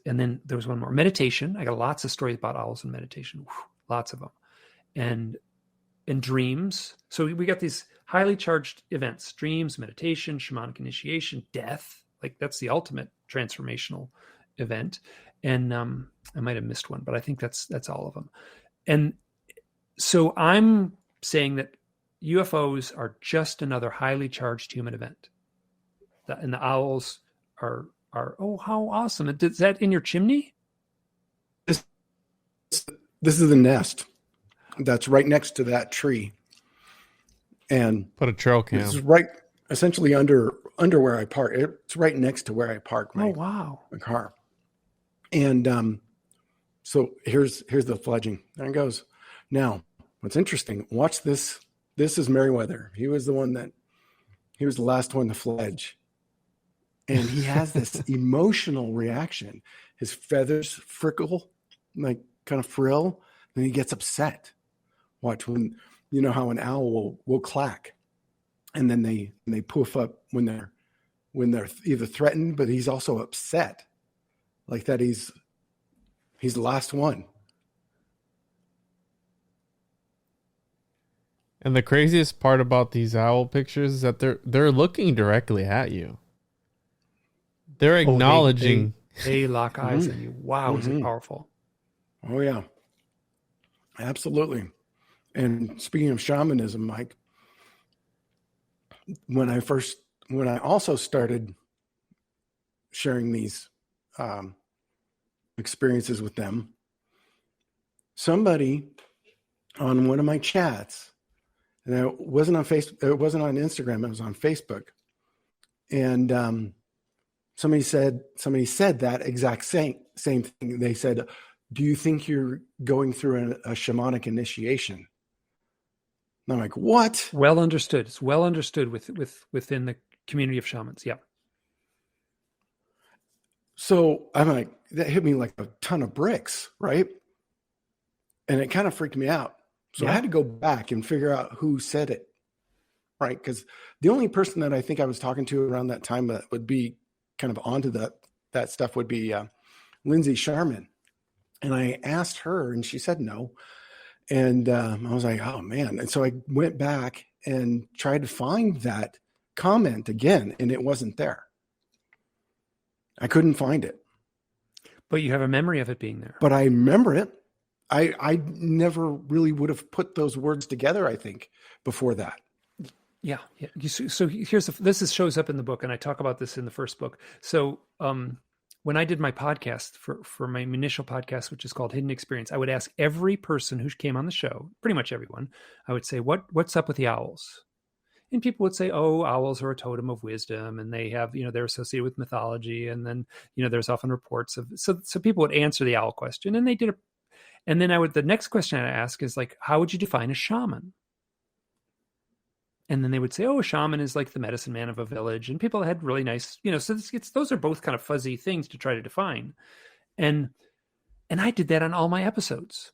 Speaker 2: and then there was one more, meditation. I got lots of stories about owls and meditation, lots of them, and dreams. So we got these highly charged events: dreams, meditation, shamanic initiation, death. Like that's the ultimate transformational event. And I might have missed one, but I think that's all of them. And so I'm saying that UFOs are just another highly charged human event. And the owls are how awesome. Is that in your chimney?
Speaker 3: This is the nest that's right next to that tree. And
Speaker 1: put a trail cam.
Speaker 3: It's right essentially under where I park. It's right next to where I park my car. And so here's the fledging. There it goes. Now, what's interesting, watch this. This is Merriweather. He was the last one to fledge. And he has this emotional reaction. His feathers frickle, like kind of frill. Then he gets upset. Watch when, how an owl will clack. And then they poof up when they're either threatened, but he's also upset. Like that he's the last one.
Speaker 1: And the craziest part about these owl pictures is that they're looking directly at you. They're acknowledging.
Speaker 2: They lock eyes on you. Wow, is it powerful?
Speaker 3: Oh yeah, absolutely. And speaking of shamanism, Mike, when I also started sharing these experiences with them, somebody on one of my chats, and it wasn't on Facebook, it wasn't on Instagram, it was on Facebook, and somebody said that exact same thing. They said, "Do you think you're going through a shamanic initiation?" And I'm like, "What?"
Speaker 2: Well understood. It's well understood within the community of shamans. Yeah.
Speaker 3: So I'm like, that hit me like a ton of bricks, right? And it kind of freaked me out. So I had to go back and figure out who said it, right? Because the only person that I think I was talking to around that time that would be kind of onto that stuff would be Lindsay Sharman. And I asked her and she said no. And I was like, oh man. And so I went back and tried to find that comment again, and it wasn't there. I couldn't find it.
Speaker 2: But you have a memory of it being there.
Speaker 3: But I remember it. I never really would have put those words together, I think, before that.
Speaker 2: Yeah. So this shows up in the book, and I talk about this in the first book. So when I did my podcast for my initial podcast, which is called Hidden Experience, I would ask every person who came on the show, pretty much everyone, I would say, what's up with the owls? And people would say, oh, owls are a totem of wisdom, and they have, they're associated with mythology. And then, there's often reports of, so people would answer the owl question, and they did and then the next question I'd ask is like, how would you define a shaman? And then they would say, oh, a shaman is like the medicine man of a village. And people had really nice, so those are both kind of fuzzy things to try to define. And I did that on all my episodes.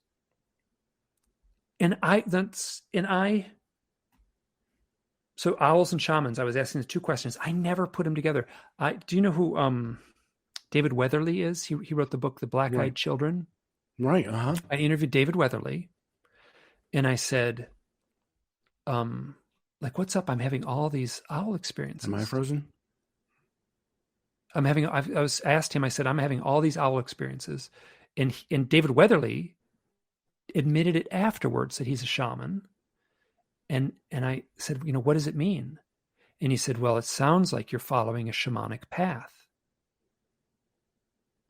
Speaker 2: So owls and shamans, I was asking the two questions. I never put them together. Do you know who David Weatherly is? He wrote the book, The Black-Eyed Children.
Speaker 3: Right. Uh-huh.
Speaker 2: I interviewed David Weatherly, and I said, what's up? I'm having all these owl experiences.
Speaker 3: Am I frozen?
Speaker 2: I asked him, I said, I'm having all these owl experiences. And David Weatherly admitted it afterwards that he's a shaman. And I said, what does it mean? And he said, well, it sounds like you're following a shamanic path.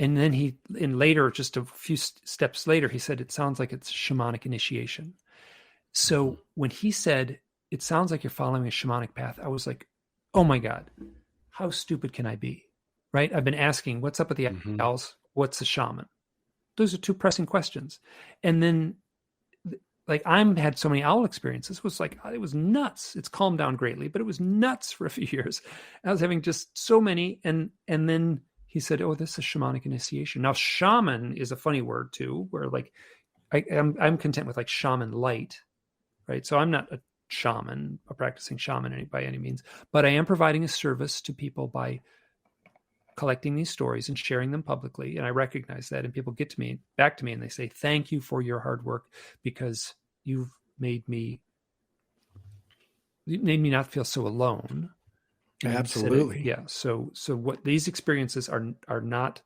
Speaker 2: And then later, just a few steps later, he said, it sounds like it's shamanic initiation. So when he said, it sounds like you're following a shamanic path, I was like, oh my God, how stupid can I be? Right? I've been asking, what's up with the owls? What's a shaman? Those are two pressing questions. And then had so many owl experiences, it was nuts. It's calmed down greatly, but it was nuts for a few years. I was having just so many. And then he said, oh, this is shamanic initiation. Now, shaman is a funny word too, where I'm content with shaman light, right? So I'm not a shaman, a practicing shaman by any means, but I am providing a service to people by collecting these stories and sharing them publicly. And I recognize that. And people get back to me and they say, thank you for your hard work, because you've made me not feel so alone.
Speaker 3: Absolutely.
Speaker 2: Yeah. So what these experiences are not,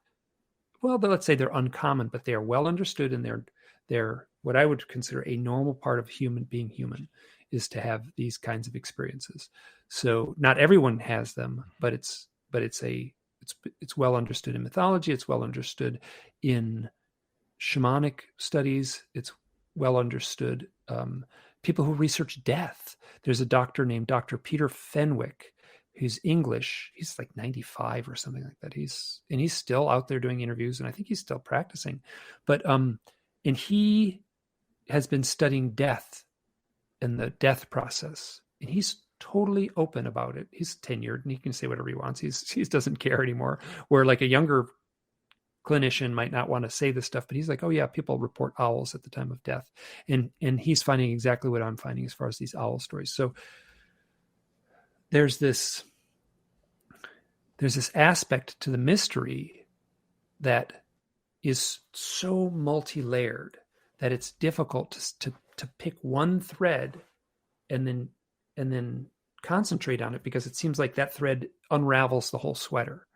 Speaker 2: well, let's say they're uncommon, but they are well understood, and they're what I would consider a normal part of being human is to have these kinds of experiences. So not everyone has them, but it's well understood in mythology. It's well understood in shamanic studies. It's well understood. People who research death. There's a doctor named Dr. Peter Fenwick, who's English. He's like 95 or something like that. He's still out there doing interviews, and I think he's still practicing. But and he has been studying death and the death process, and he's totally open about it. He's tenured and he can say whatever he wants. He doesn't care anymore. Where a younger clinician might not want to say this stuff, but he's like, oh yeah, people report owls at the time of death. And he's finding exactly what I'm finding as far as these owl stories. So there's this aspect to the mystery that is so multi-layered that it's difficult to pick one thread and then concentrate on it, because it seems like that thread unravels the whole sweater,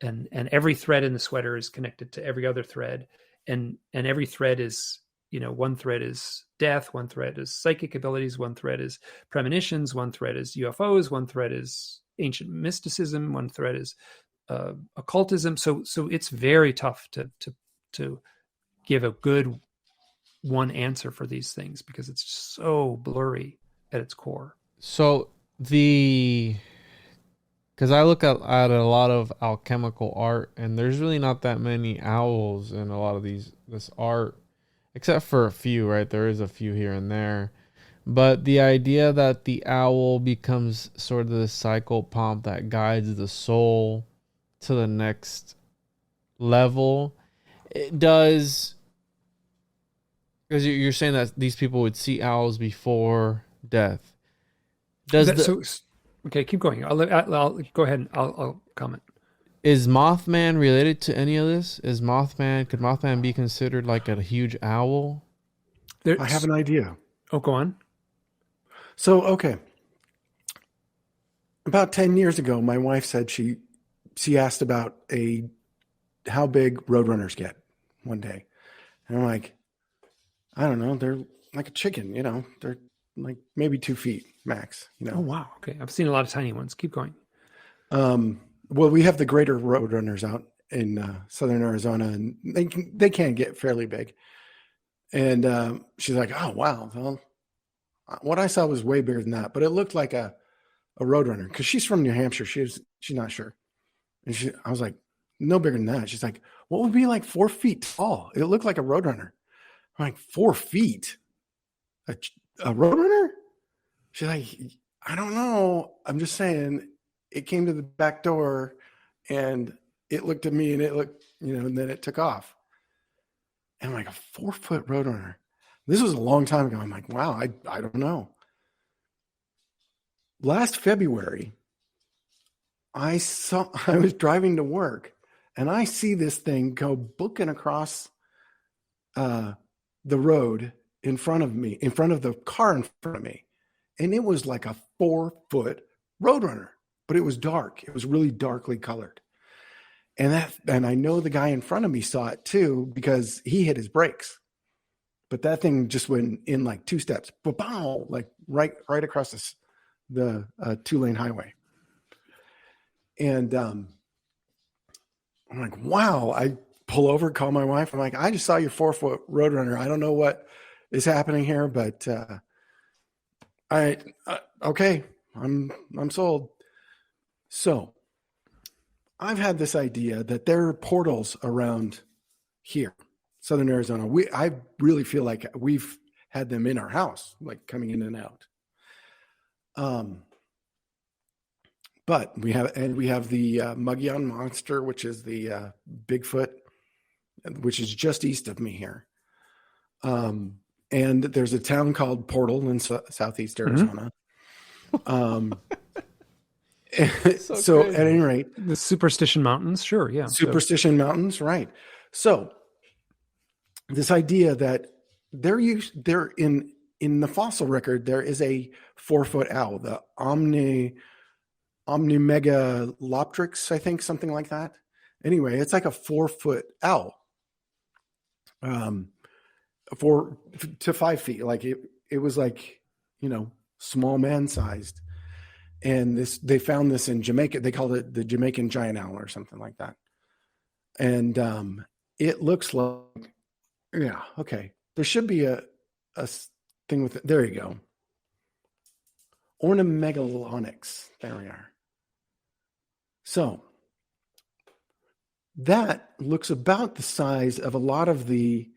Speaker 2: and every thread in the sweater is connected to every other thread, and every thread is, one thread is death, one thread is psychic abilities, one thread is premonitions, one thread is UFOs, one thread is ancient mysticism, one thread is occultism. So it's very tough to give a good one answer for these things, because it's so blurry at its core.
Speaker 1: So because I look at a lot of alchemical art, and there's really not that many owls in a lot of this art, except for a few, right? There is a few here and there. But the idea that the owl becomes sort of the psychopomp that guides the soul to the next level, it does, because you're saying that these people would see owls before death.
Speaker 2: Okay, keep going. I'll go ahead and I'll comment.
Speaker 1: Is Mothman related to any of this? Could Mothman be considered like a huge owl?
Speaker 3: I have an idea.
Speaker 2: Oh, go on.
Speaker 3: So, okay. About 10 years ago, my wife said she asked about how big roadrunners get one day. And I'm like, I don't know. They're like a chicken, they're like maybe 2 feet max,
Speaker 2: Oh, wow. Okay. I've seen a lot of tiny ones. Keep going.
Speaker 3: Well, we have the greater roadrunners out in southern Arizona, and they can get fairly big. And she's like, oh, wow. Well, what I saw was way bigger than that, but it looked like a roadrunner, because she's from New Hampshire. She's not sure. And I was like, no bigger than that. She's like, what would be like 4 feet tall? It looked like a roadrunner. I'm like, 4 feet? A roadrunner? She's like, I don't know. I'm just saying, it came to the back door and it looked at me and it looked, and then it took off. And I'm like, a 4-foot roadrunner. This was a long time ago. I'm like, wow, I don't know. Last February, I was driving to work and I see this thing go booking across the road in front of the car in front of me. And it was like a 4-foot roadrunner, but it was dark. It was really darkly colored. And I know the guy in front of me saw it too, because he hit his brakes. But that thing just went in like 2 steps, ba-bow, like right across the 2-lane highway. And I'm like, wow. I pull over, call my wife. I'm like, I just saw your 4-foot roadrunner. I don't know what is happening here, but okay, I'm sold. So I've had this idea that there are portals around here, southern Arizona. I really feel like we've had them in our house, like coming in and out. But we have the Muggion monster, which is the Bigfoot, which is just east of me here. And there's a town called Portal in southeast Arizona. So at any rate,
Speaker 2: the Superstition Mountains, sure, yeah.
Speaker 3: Superstition Mountains, right. So this idea that they're in the fossil record, there is a 4-foot owl, the Omnimegaloptrix, I think, something like that. Anyway, it's like a 4-foot owl. 4 to 5 feet. Like it was like, small man sized. And they found this in Jamaica. They called it the Jamaican giant owl or something like that. And it looks like, yeah, okay. There should be a thing with it. There you go. Ornamentalonyx. There we are. So that looks about the size of a lot of the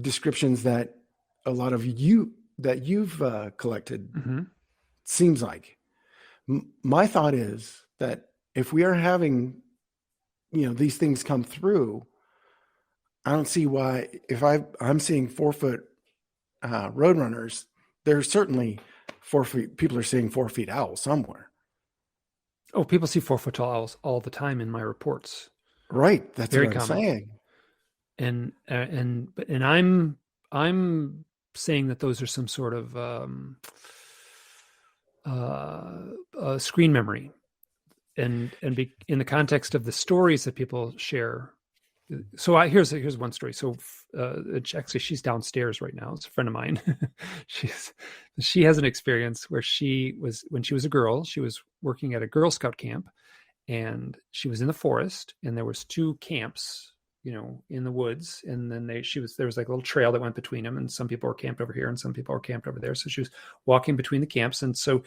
Speaker 3: descriptions that a lot of you've collected.
Speaker 2: Mm-hmm.
Speaker 3: Seems like. My thought is that if we are having, these things come through, I don't see why, if I'm seeing 4-foot roadrunners, there's certainly 4 feet. People are seeing 4-foot owls somewhere.
Speaker 2: Oh, people see 4-foot tall owls all the time in my reports.
Speaker 3: Right. That's
Speaker 2: very
Speaker 3: what I'm
Speaker 2: common.
Speaker 3: saying.
Speaker 2: And I'm saying that those are some sort of screen memory, and in the context of the stories that people share. So here's one story. So actually, she's downstairs right now. It's a friend of mine. She has an experience where when she was a girl, she was working at a Girl Scout camp, and she was in the forest, and there was 2 camps, in the woods, and then there was like a little trail that went between them, and some people were camped over here, and some people were camped over there. So she was walking between the camps, and so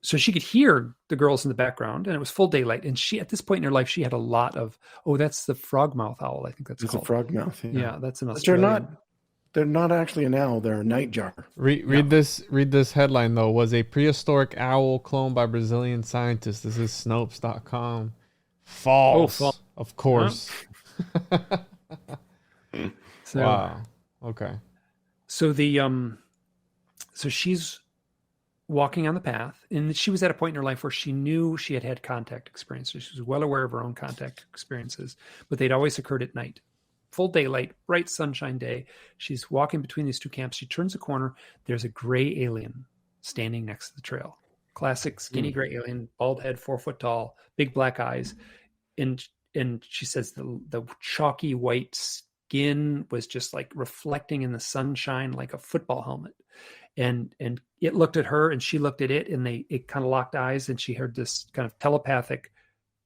Speaker 2: she could hear the girls in the background, and it was full daylight. And she, at this point in her life, she had a lot of, that's the frogmouth owl. I think that's called.
Speaker 3: A frogmouth.
Speaker 2: Yeah, that's an Australian.
Speaker 3: They're not actually an owl. They're a nightjar.
Speaker 1: Read this headline, though. Was a prehistoric owl cloned by Brazilian scientists. This is Snopes.com. False.
Speaker 2: Oh,
Speaker 1: of course.
Speaker 2: So,
Speaker 1: wow. Okay.
Speaker 2: So so she's walking on the path, and she was at a point in her life where she knew she had contact experiences. She was well aware of her own contact experiences, but they'd always occurred at night. Full daylight, bright sunshine day. She's walking between these 2 camps. She turns a corner. There's a gray alien standing next to the trail. Classic skinny gray alien, bald head, 4 foot tall, big black eyes. And she says the chalky white skin was just like reflecting in the sunshine like a football helmet. And it looked at her, and she looked at it, and it kind of locked eyes, and she heard this kind of telepathic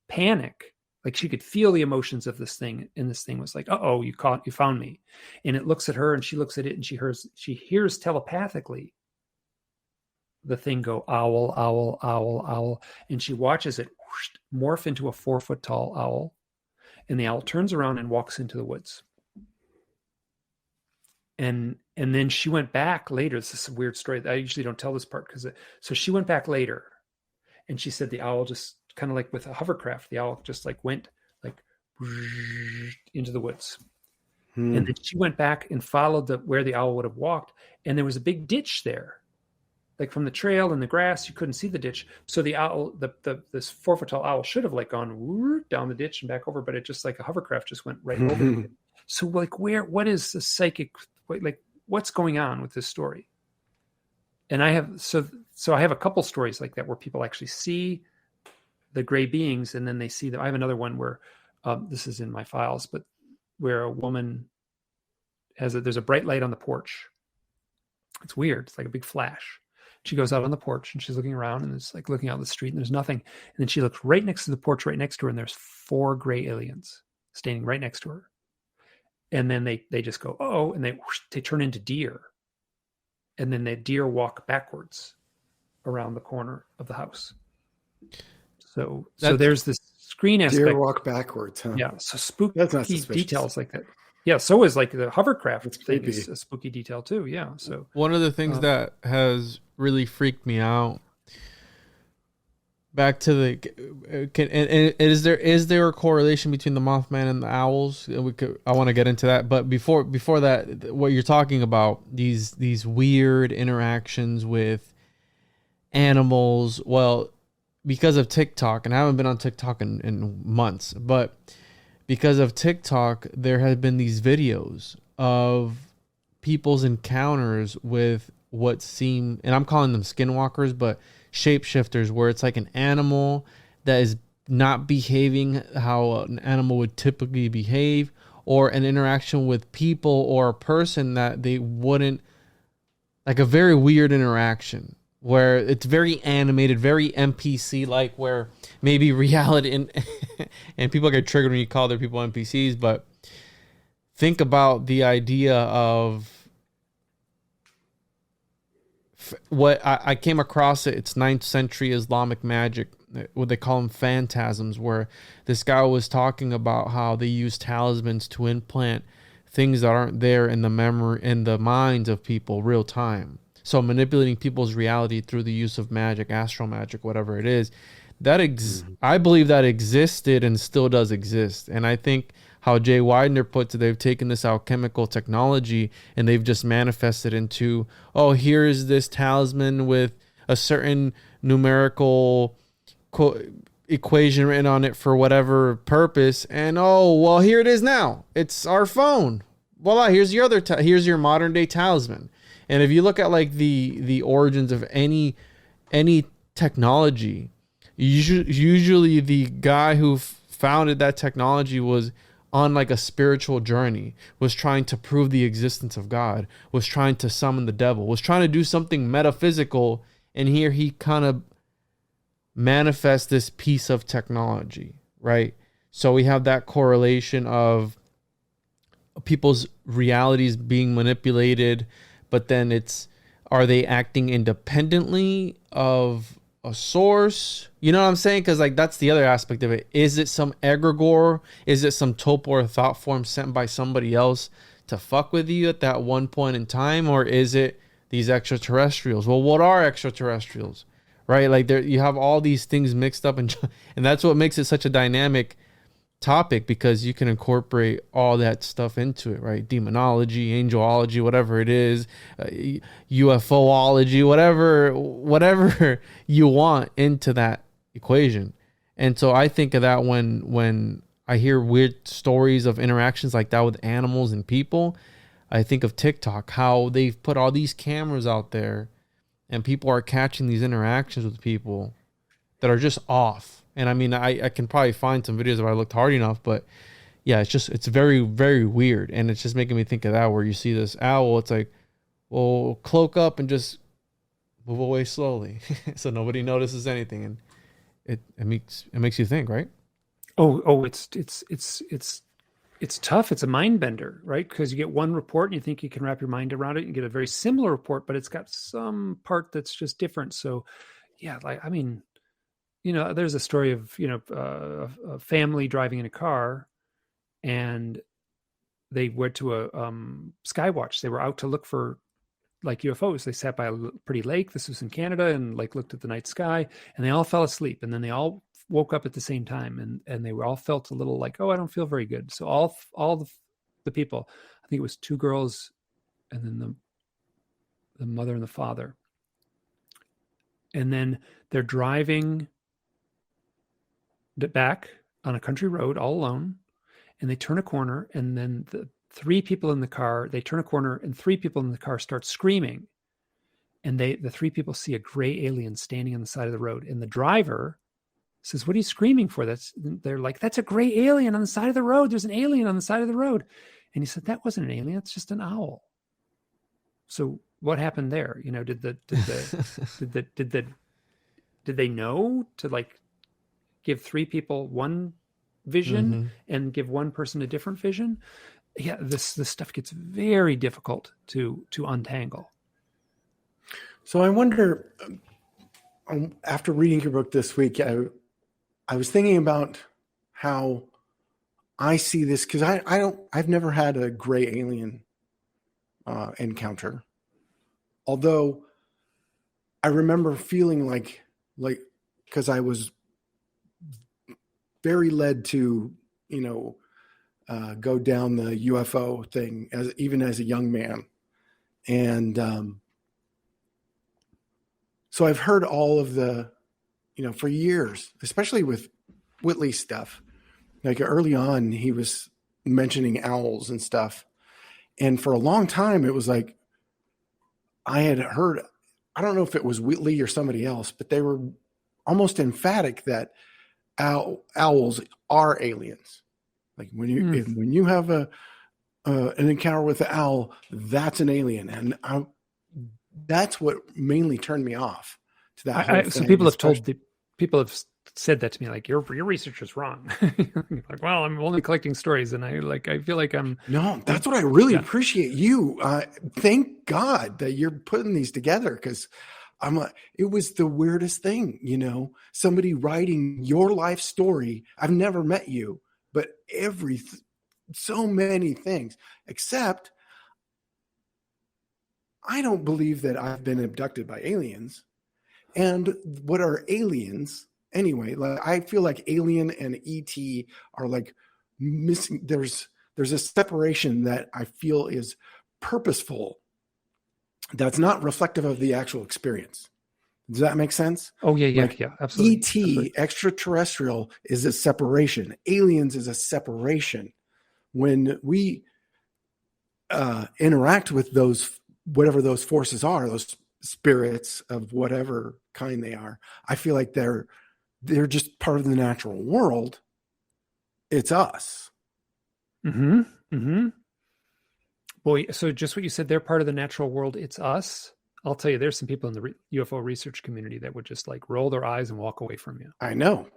Speaker 2: panic. Like she could feel the emotions of this thing, and this thing was like, "Uh-oh, you found me." And it looks at her, and she looks at it, and she hears telepathically the thing go, "Owl, owl, owl, owl," and she watches it morph into a 4 foot tall owl, and the owl turns around and walks into the woods. And then she went back later. This is a weird story. I usually don't tell this part so she went back later, and she said the owl just kind of like with a hovercraft, the owl just like went like into the woods. And then she went back and followed where the owl would have walked. And there was a big ditch there, like from the trail and the grass, you couldn't see the ditch. So the owl, this 4 foot tall owl should have like gone down the ditch and back over, but it just like a hovercraft just went right over it. So like what is the psychic, like what's going on with this story? And I have, so I have a couple stories like that where people actually see the gray beings, and then they see them. I have another one where this is in my files, but where a woman there's a bright light on the porch. It's weird. It's like a big flash. She goes out on the porch, and she's looking around, and it's like looking out the street, and there's nothing. And then she looks right next to the porch, right next to her, and there's 4 gray aliens standing right next to her. And then they just go, "Oh," and they turn into deer. And then the deer walk backwards around the corner of the house. So there's this screen aspect.
Speaker 3: Deer walk backwards, huh?
Speaker 2: Yeah. So spooky
Speaker 3: That's not suspicious.
Speaker 2: details like that. Yeah. So is like the hovercraft
Speaker 3: It's
Speaker 2: thing
Speaker 3: creepy.
Speaker 2: is a spooky detail too. Yeah. So
Speaker 1: One of the things that has really freaked me out, back to is there a correlation between the Mothman and the owls? I want to get into that, but before that, what you're talking about, these weird interactions with animals. Well, because of TikTok, and I haven't been on TikTok in months, but because of TikTok, there have been these videos of people's encounters with what seem, and I'm calling them skinwalkers, but shapeshifters, where it's like an animal that is not behaving how an animal would typically behave, or an interaction with people or a person that they wouldn't, like a very weird interaction where it's very animated, very NPC like, where maybe reality and people get triggered when you call their people NPCs, but think about the idea of what I came across it's 9th century Islamic magic, what they call them phantasms, where this guy was talking about how they use talismans to implant things that aren't there in the memory, in the minds of people real time. So manipulating people's reality through the use of magic, astral magic, whatever it is. I believe that existed and still does exist. And I think how Jay Widener puts it, they've taken this alchemical technology and they've just manifested into, oh, here's this talisman with a certain numerical equation written on it for whatever purpose. And oh, well, here it is now. It's our phone. voila, here's your here's your modern day talisman. And if you look at like the origins of any technology, usually the guy who founded that technology was on like a spiritual journey, was trying to prove the existence of God, was trying to summon the devil, was trying to do something metaphysical. And here he kind of manifests this piece of technology, right? So we have that correlation of people's realities being manipulated, but then are they acting independently of a source? You know what I'm saying? Because like that's the other aspect of it. Is it some egregore? Is it some topo or thought form sent by somebody else to fuck with you at that one point in time? Or is it these extraterrestrials? Well, what are extraterrestrials? Right? Like you have all these things mixed up, and that's what makes it such a dynamic topic, because you can incorporate all that stuff into it, right? Demonology, angelology, whatever it is, UFOology, whatever you want into that equation. And so I think of that when I hear weird stories of interactions like that with animals and people. I think of TikTok, how they've put all these cameras out there and people are catching these interactions with people that are just off. And I mean, I can probably find some videos if I looked hard enough, but yeah, it's very, very weird. And it's just making me think of that, where you see this owl, it's like, well, cloak up and just move away slowly so nobody notices anything. And it makes you think, right?
Speaker 2: Oh, it's tough. It's a mind bender, right? Because you get one report and you think you can wrap your mind around it. You get a very similar report, but it's got some part that's just different. So yeah, like, I mean, you know, there's a story of, you know, a family driving in a car, and they went to a Skywatch. They were out to look for like UFOs. They sat by a pretty lake. This was in Canada, and like looked at the night sky, and they all fell asleep. And then they all woke up at the same time, and they were all felt a little like, oh, I don't feel very good. So all the people, I think it was two girls, and then the mother and the father, and then they're driving back on a country road all alone, and they turn a corner, and then the three people in the car, they turn a corner, and three people in the car start screaming, and the three people see a gray alien standing on the side of the road, and the driver says, what are you screaming for? They're like, that's a gray alien on the side of the road. There's an alien on the side of the road. And he said, that wasn't an alien. It's just an owl. So what happened there? You know, did they know to like give three people one vision and give one person a different vision? Yeah, this stuff gets very difficult to untangle.
Speaker 3: So I wonder, after reading your book this week, I was thinking about how I see this, because I've never had a gray alien encounter. Although I remember feeling like, because I was very led to, you know, go down the UFO thing even as a young man. And so I've heard all of the, you know, for years, especially with Whitley's stuff, like early on, he was mentioning owls and stuff. And for a long time, it was like, I had heard, I don't know if it was Whitley or somebody else, but they were almost emphatic that owls are aliens. Like when you have an encounter with an owl, that's an alien. And that's what mainly turned me off to that whole thing.
Speaker 2: So people have said that to me, like, your research is wrong. Like, well, I'm only collecting stories, and I feel like I'm.
Speaker 3: No, that's what I really appreciate you. Thank God that you're putting these together, because it was the weirdest thing, you know, somebody writing your life story. I've never met you, but so many things, except I don't believe that I've been abducted by aliens. And what are aliens anyway? Like, I feel like Alien and ET are like missing. There's a separation that I feel is purposeful, that's not reflective of the actual experience. Does that make sense?
Speaker 2: Oh, yeah,
Speaker 3: like,
Speaker 2: yeah, absolutely.
Speaker 3: ET, absolutely. Extraterrestrial, is a separation. Aliens is a separation. When interact with those, whatever those forces are, those spirits of whatever kind they are. I feel like they're just part of the natural world. It's us.
Speaker 2: Mm-hmm. Mm-hmm. Boy, so just what you said, they're part of the natural world. It's us. I'll tell you, there's some people in the UFO research community that would just like roll their eyes and walk away from you.
Speaker 3: I know.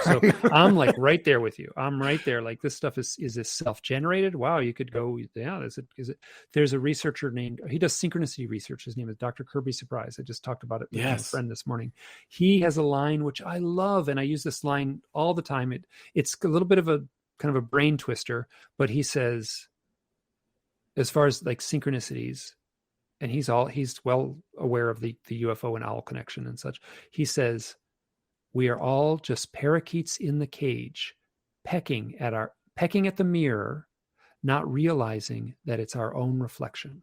Speaker 2: So I'm like right there with you. I'm right there. Like, this stuff is this self-generated? Wow. You could go, yeah. Is it, there's a researcher named, he does synchronicity research. His name is Dr. Kirby Surprise. I just talked about it with a friend this morning. He has a line, which I love. And I use this line all the time. It's a little bit of a kind of a brain twister, but he says, as far as like synchronicities, and he's well aware of the UFO and owl connection and such. He says, we are all just parakeets in the cage, pecking at the mirror, not realizing that it's our own reflection.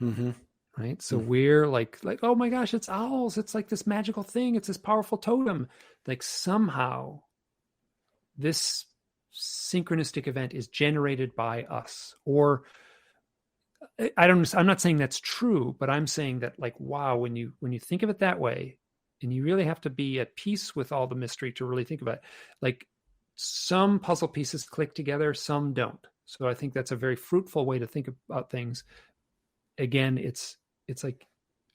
Speaker 3: Mm-hmm.
Speaker 2: Right. So we're like, oh my gosh, it's owls. It's like this magical thing. It's this powerful totem. Like, somehow this synchronistic event is generated by us. Or I'm not saying that's true, but I'm saying that, like, wow, when you think of it that way, and you really have to be at peace with all the mystery to really think about it, like, some puzzle pieces click together, some don't. So I think that's a very fruitful way to think about things. Again, it's like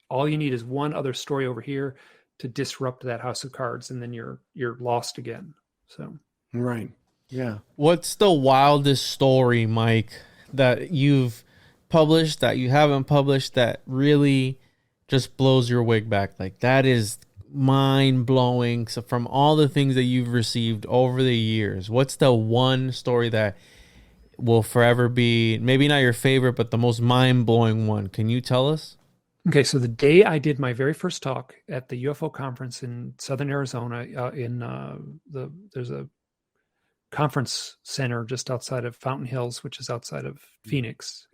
Speaker 2: all you need is one other story over here to disrupt that house of cards, and then you're lost again. So
Speaker 3: right. Yeah.
Speaker 1: What's the wildest story, Mike, that you've published, that you haven't published, that really just blows your wig back? Like, that is mind blowing. So from all the things that you've received over the years, what's the one story that will forever be, maybe not your favorite, but the most mind blowing one? Can you tell us?
Speaker 2: Okay, so the day I did my very first talk at the UFO conference in Southern Arizona, there's a conference center just outside of Fountain Hills, which is outside of Phoenix.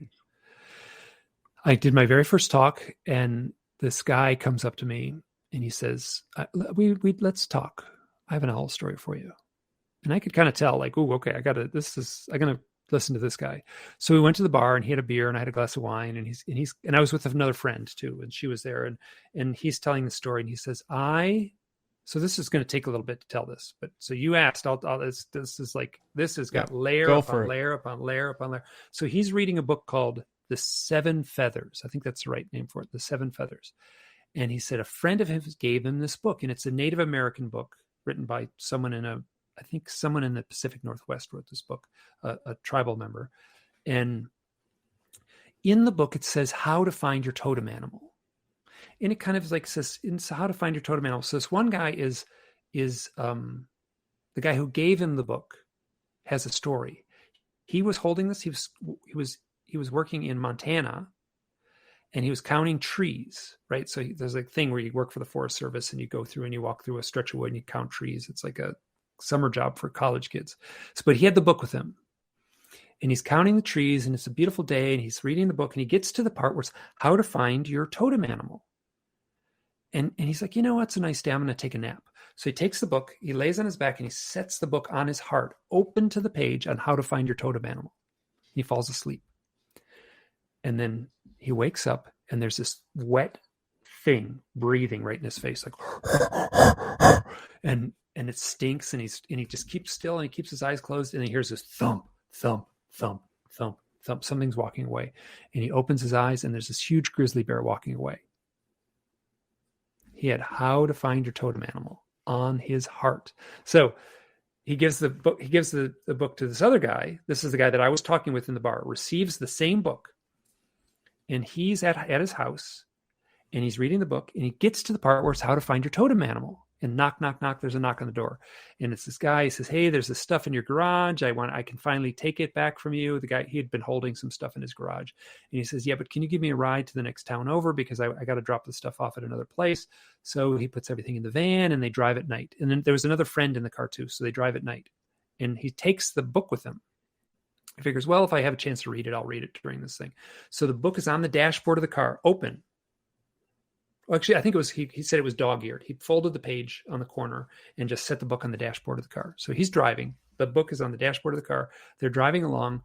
Speaker 2: I did my very first talk, and this guy comes up to me and he says, let's talk. I have an owl story for you. And I could kind of tell, like, oh, okay, I'm going to listen to this guy. So we went to the bar, and he had a beer and I had a glass of wine, and I was with another friend too. And she was there, and he's telling the story, and he says, so this is going to take a little bit to tell this, but so you asked, this has got layer upon layer upon layer upon layer. So he's reading a book called The Seven Feathers. I think that's the right name for it. The Seven Feathers. And he said a friend of his gave him this book, and it's a Native American book written by someone in the Pacific Northwest wrote this book, a tribal member. And in the book, it says how to find your totem animal. And it kind of like says how to find your totem animal. So this one guy is the guy who gave him the book has a story. He was holding this. He was working in Montana, and he was counting trees, right? So there's a thing where you work for the Forest Service, and you go through and you walk through a stretch of wood and you count trees. It's like a summer job for college kids. But he had the book with him, and he's counting the trees, and it's a beautiful day, and he's reading the book, and he gets to the part where it's how to find your totem animal. And he's like, you know what? It's a nice day. I'm going to take a nap. So he takes the book, he lays on his back, and he sets the book on his heart, open to the page on how to find your totem animal. He falls asleep. And then he wakes up, and there's this wet thing breathing right in his face, like, and it stinks, and he just keeps still, and he keeps his eyes closed, and he hears this thump, thump, thump, thump, thump. Something's walking away. And he opens his eyes, and there's this huge grizzly bear walking away. He had how to find your totem animal on his heart. So he gives the book to this other guy. This is the guy that I was talking with in the bar, receives the same book. And he's at his house, and he's reading the book, and he gets to the part where it's how to find your totem animal. And knock, knock, knock, there's a knock on the door. And it's this guy. He says, hey, there's this stuff in your garage. I can finally take it back from you. The guy, he had been holding some stuff in his garage. And he says, yeah, but can you give me a ride to the next town over? Because I got to drop the stuff off at another place. So he puts everything in the van, and they drive at night. And then there was another friend in the car too. So they drive at night. And he takes the book with him. He figures, well, if I have a chance to read it, I'll read it during this thing. So the book is on the dashboard of the car, open. Well, actually, I think it was, he said it was dog-eared. He folded the page on the corner and just set the book on the dashboard of the car. So he's driving. The book is on the dashboard of the car. They're driving along,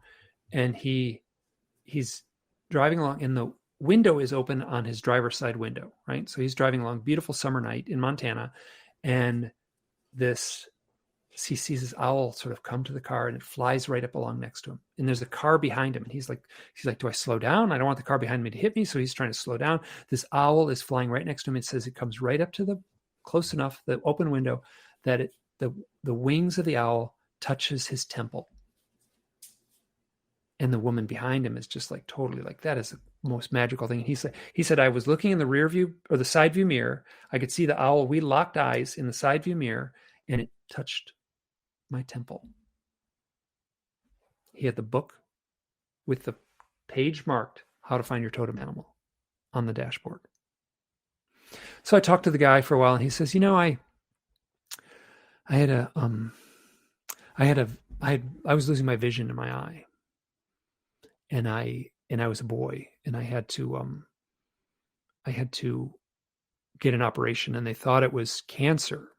Speaker 2: and he's driving along, and the window is open on his driver's side window, right? So he's driving along, beautiful summer night in Montana, and he sees this owl sort of come to the car, and it flies right up along next to him. And there's a car behind him, and he's like, do I slow down? I don't want the car behind me to hit me. So he's trying to slow down. This owl is flying right next to him. It says it comes right up to close enough, the open window, that the wings of the owl touches his temple. And the woman behind him is just like totally like, that is the most magical thing. And he said, I was looking in the rear view or the side view mirror. I could see the owl. We locked eyes in the side view mirror, and it touched my temple. He had the book with the page marked How to Find Your Totem Animal on the dashboard. So I talked to the guy for a while, and he says, I was losing my vision in my eye. And I was a boy, and I had to get an operation, and they thought it was cancer.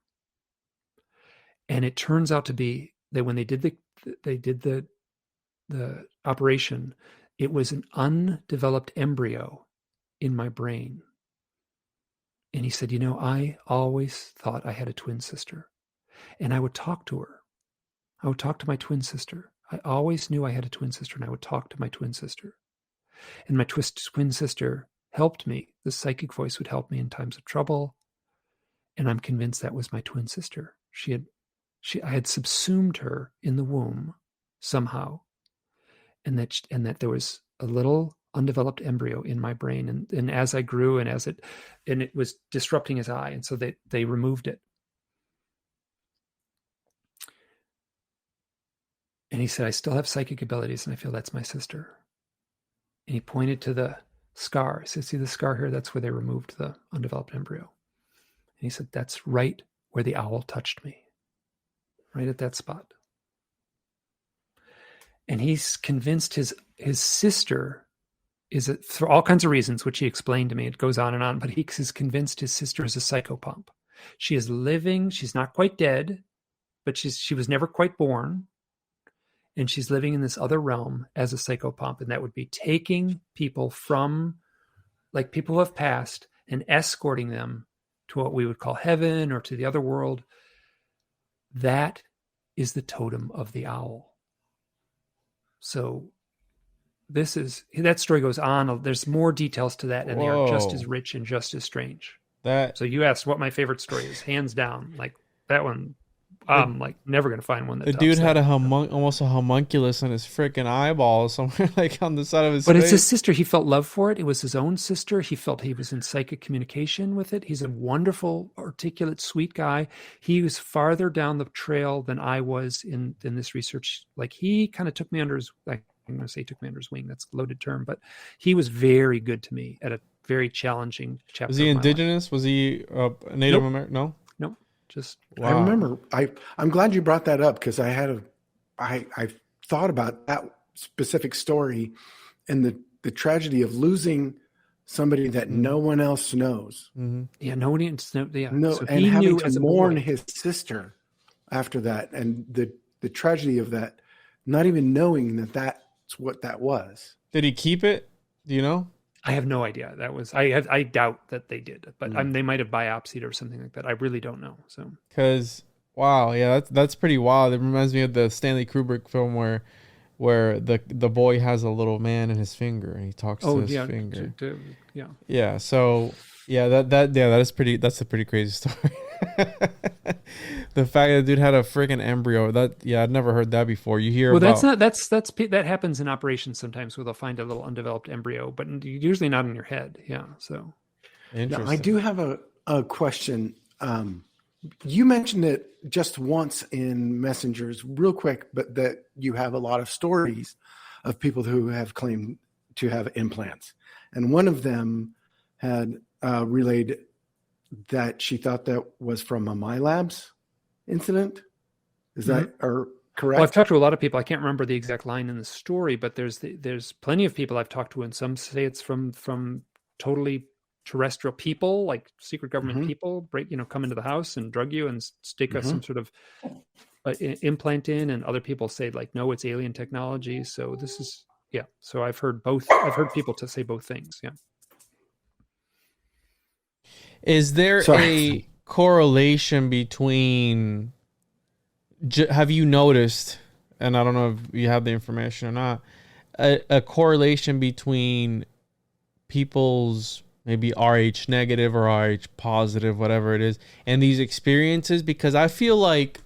Speaker 2: And it turns out to be that when they did the operation, it was an undeveloped embryo in my brain. And he said, I always thought I had a twin sister, and I would talk to her. I would talk to my twin sister. I always knew I had a twin sister, and I would talk to my twin sister. And my twin sister helped me. The psychic voice would help me in times of trouble. And I'm convinced that was my twin sister. I had subsumed her in the womb somehow. And that there was a little undeveloped embryo in my brain. And as I grew, and it was disrupting his eye. And so they removed it. And he said, I still have psychic abilities, and I feel that's my sister. And he pointed to the scar. He said, see the scar here? That's where they removed the undeveloped embryo. And he said, that's right where the owl touched me. Right at that spot. And he's convinced his sister is, for all kinds of reasons, which he explained to me, it goes on and on, but he's convinced his sister is a psychopomp. She is living, she's not quite dead, but she was never quite born. And she's living in this other realm as a psychopomp. And that would be taking people from, like, people who have passed, and escorting them to what we would call heaven or to the other world. That is the totem of the owl. So that story goes on. There's more details to that, and they are just as rich and just as strange. So you asked what my favorite story is. Hands down, like that one. I'm like never gonna find one that.
Speaker 1: The dude had almost a homunculus on his freaking eyeball somewhere, like on the side of his face.
Speaker 2: But it's his sister. He felt love for it. It was his own sister. He felt he was in psychic communication with it. He's a wonderful, articulate, sweet guy. He was farther down the trail than I was in this research. Like, he kind of took me under his, like, I'm going to say took me under his wing. That's a loaded term, but he was very good to me at a very challenging chapter.
Speaker 1: Was he indigenous? Was he a Native American? No.
Speaker 2: Just
Speaker 3: wow. I remember. I'm glad you brought that up, because I thought about that specific story and the tragedy of losing somebody that no one else knows.
Speaker 2: Mm-hmm. Yeah, no one else. Yeah,
Speaker 3: no, so and having to mourn his sister after that, and the tragedy of that, not even knowing that that's what that was.
Speaker 1: Did he keep it? Do you know?
Speaker 2: I have no idea. That was I doubt that they did, but they might have biopsied or something like that. I really don't know. So,
Speaker 1: because wow, yeah, that's pretty wild. It reminds me of the Stanley Kubrick film where the boy has a little man in his finger and he talks to his finger. Yeah. So that's a pretty crazy story. The fact that the dude had a freaking embryo, I'd never heard that before. You hear
Speaker 2: that happens in operations sometimes, where they'll find a little undeveloped embryo, but usually not in your head. Yeah. So
Speaker 3: interesting. Now, I do have a question. You mentioned it just once in Messengers real quick, but that you have a lot of stories of people who have claimed to have implants. And one of them had relayed that she thought that was from a MyLabs incident. Is that correct?
Speaker 2: Well, I've talked to a lot of people. I can't remember the exact line in the story, but there's plenty of people I've talked to, and some say it's from totally terrestrial people, like secret government people, come into the house and drug you and stick us some sort of implant in, and other people say like, no, it's alien technology. So this is, yeah. So I've heard both. I've heard people to say both things. Yeah.
Speaker 1: Is there a correlation between, have you noticed, and I don't know if you have the information or not, a correlation between people's maybe RH negative or RH positive, whatever it is, and these experiences? Because I feel like,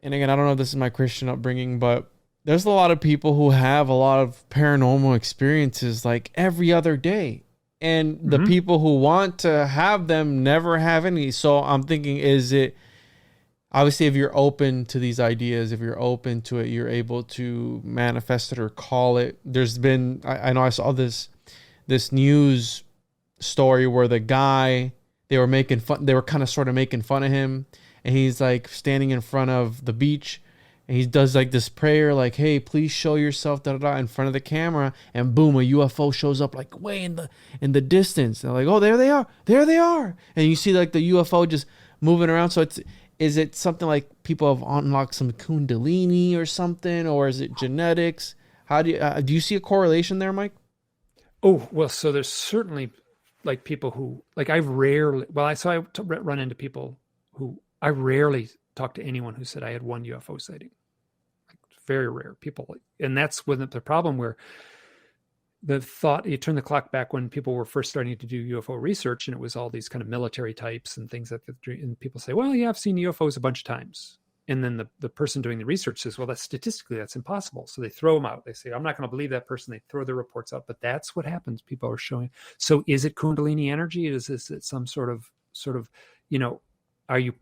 Speaker 1: and again, I don't know if this is my Christian upbringing, but there's a lot of people who have a lot of paranormal experiences like every other day. And the people who want to have them never have any. So I'm thinking, is it, obviously, if you're open to these ideas, if you're open to it, you're able to manifest it or call it. There's been, I know I saw this news story where the guy, they were kind of sort of making fun of him. And he's like standing in front of the beach. And he does like this prayer, like, hey, please show yourself in front of the camera. And boom, a UFO shows up like way in the distance. And they're like, oh, there they are. And you see like the UFO just moving around. So is it something like people have unlocked some Kundalini or something? Or is it genetics? How do you see a correlation there, Mike?
Speaker 2: Oh, well, so there's certainly like people who, like I rarely run into people who, I rarely talk to anyone who said I had one UFO sighting. Like, very rare people. And that's when the problem where the thought, you turn the clock back when people were first starting to do UFO research, and it was all these kind of military types and things and people say, well, yeah, I've seen UFOs a bunch of times. And then the person doing the research says, well, that's impossible. So they throw them out. They say, I'm not going to believe that person. They throw their reports out, but that's what happens. People are showing. So is it Kundalini energy? Is it some sort of, are you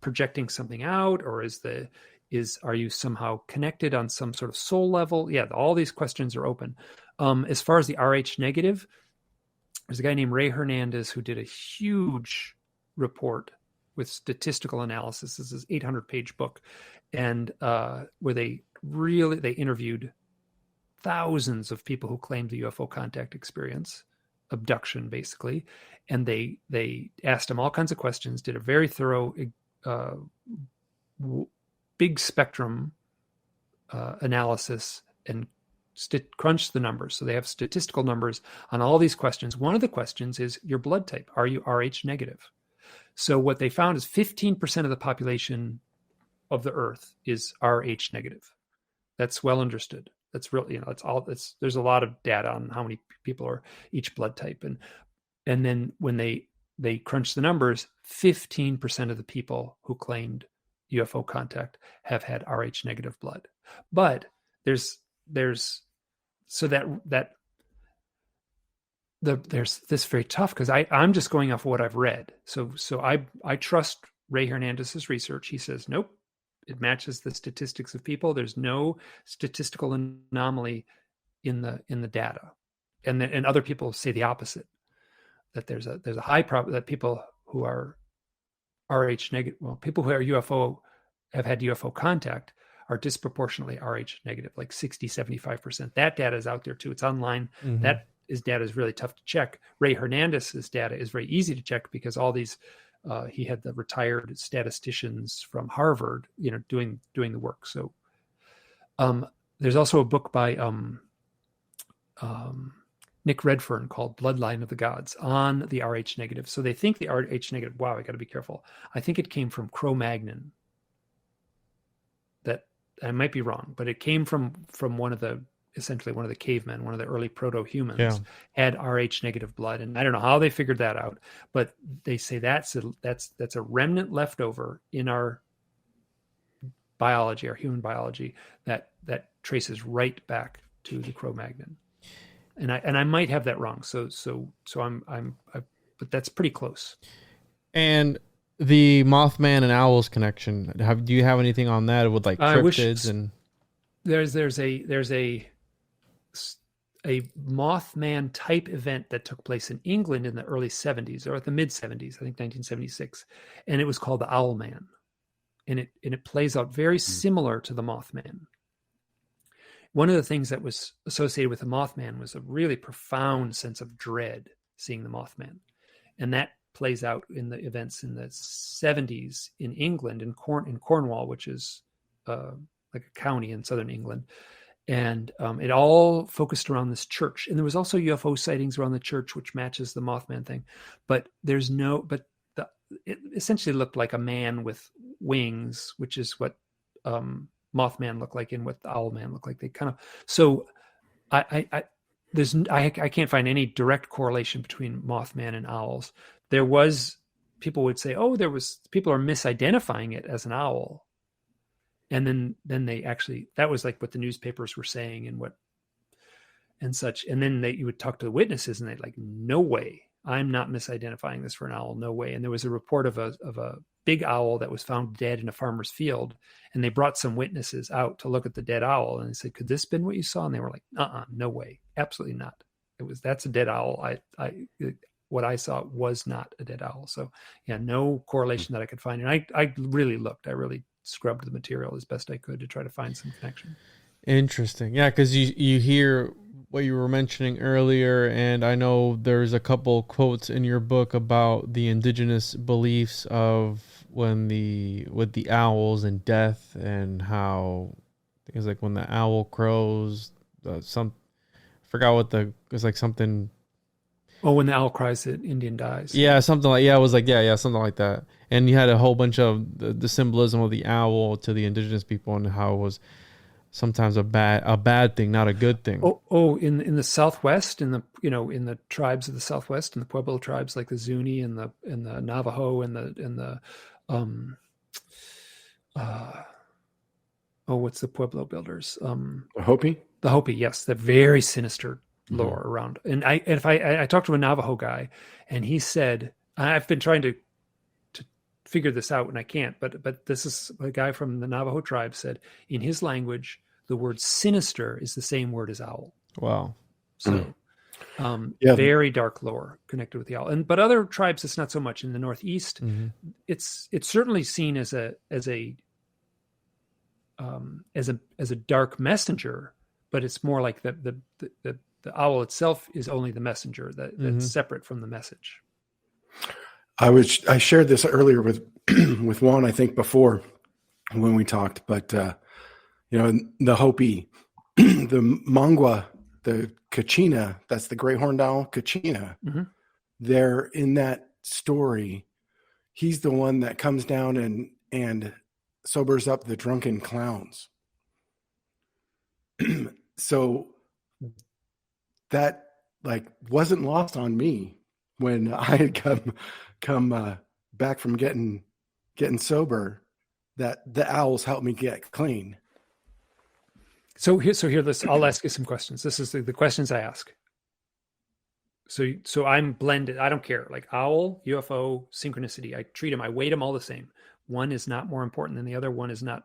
Speaker 2: projecting something out, or are you somehow connected on some sort of soul level? Yeah, all these questions are open. As far as the RH negative, there's a guy named Ray Hernandez who did a huge report with statistical analysis. This is an 800-page book, and where they interviewed thousands of people who claimed the UFO contact experience, abduction basically, and they asked them all kinds of questions, did a very thorough big spectrum analysis, and crunched the numbers. So they have statistical numbers on all these questions. One of the questions is your blood type. Are you RH negative? So what they found is 15% of the population of the Earth is RH negative. That's well understood. That's real. There's a lot of data on how many people are each blood type, and then when they crunched the numbers, 15% of the people who claimed UFO contact have had RH negative blood. But there's this very tough, because I'm just going off what I've read. So I trust Ray Hernandez's research. He says, nope, it matches the statistics of people. There's no statistical anomaly in the data. And other people say the opposite, that there's a high probability that people who are RH negative, people who are UFO, have had UFO contact, are disproportionately RH negative, like 60-75%. That data is out there too. It's online. That data is really tough to check. Ray Hernandez's data is very easy to check, because all these he had the retired statisticians from Harvard, doing the work. So there's also a book by Nick Redfern called Bloodline of the Gods on the RH negative. So they think the RH negative, wow, I got to be careful. I think it came from Cro-Magnon. That I might be wrong, but it came from essentially one of the cavemen, one of the early proto-humans, had RH negative blood. And I don't know how they figured that out, but they say that's a remnant left over in our biology, our human biology, that traces right back to the Cro-Magnon. And I might have that wrong. So but that's pretty close.
Speaker 1: And the Mothman and owls connection, do you have anything on that with like cryptids? And
Speaker 2: there's a Mothman type event that took place in England in the early 70s, or at the mid 70s, I think 1976, and it was called the Owl Man, and it plays out very similar to the Mothman. One of the things that was associated with the Mothman was a really profound sense of dread seeing the Mothman. And that plays out in the events in the 70s in England, in Cornwall, which is like a county in southern England. And it all focused around this church. And there was also UFO sightings around the church, which matches the Mothman thing. But it essentially looked like a man with wings, which is what Mothman looked like and what the Owl Man looked like. They kind of, so I can't find any direct correlation between Mothman and owls. There was, people would say, people are misidentifying it as an owl. And then they actually, that was like what the newspapers were saying and such. And then you would talk to the witnesses and they'd like, no way, I'm not misidentifying this for an owl. No way. And there was a report of a big owl that was found dead in a farmer's field. And they brought some witnesses out to look at the dead owl. And they said, could this have been what you saw? And they were like, no way. Absolutely not. That's a dead owl. What I saw was not a dead owl. So yeah, no correlation that I could find. And I really looked, I really scrubbed the material as best I could to try to find some connection.
Speaker 1: Interesting. Yeah, because you hear what you were mentioning earlier, and I know there's a couple quotes in your book about the indigenous beliefs of with the owls and death, and how it's like when the owl crows, it's like something.
Speaker 2: Oh, when the owl cries, the Indian dies.
Speaker 1: Yeah, something like, it was like, something like that. And you had a whole bunch of the symbolism of the owl to the indigenous people and how it was sometimes a bad thing, not a good thing.
Speaker 2: In the Southwest, in the tribes of the Southwest and the Pueblo tribes like the Zuni and the Navajo and the what's the Pueblo builders?
Speaker 3: The Hopi?
Speaker 2: The Hopi, yes, the very sinister lore around. And I talked to a Navajo guy, and he said, I've been trying to figure this out and I can't, but this is a guy from the Navajo tribe said in his language, the word sinister is the same word as owl.
Speaker 1: Wow.
Speaker 2: So very dark lore connected with the owl. But other tribes, it's not so much. In the Northeast, it's certainly seen as a dark messenger, but it's more like the owl itself is only the messenger that's separate from the message.
Speaker 3: I shared this earlier with Juan, I think before when we talked, but the Hopi, the Mangwa, the Kachina, that's the great horned owl, Kachina. They're in that story. He's the one that comes down and sobers up the drunken clowns. So that wasn't lost on me when I had come back from getting sober, that the owls helped me get clean.
Speaker 2: So here, I'll ask you some questions. This is the questions I ask. So I'm blended. I don't care. Like owl, UFO, synchronicity. I treat them. I weight them all the same. One is not more important than the other. One is not.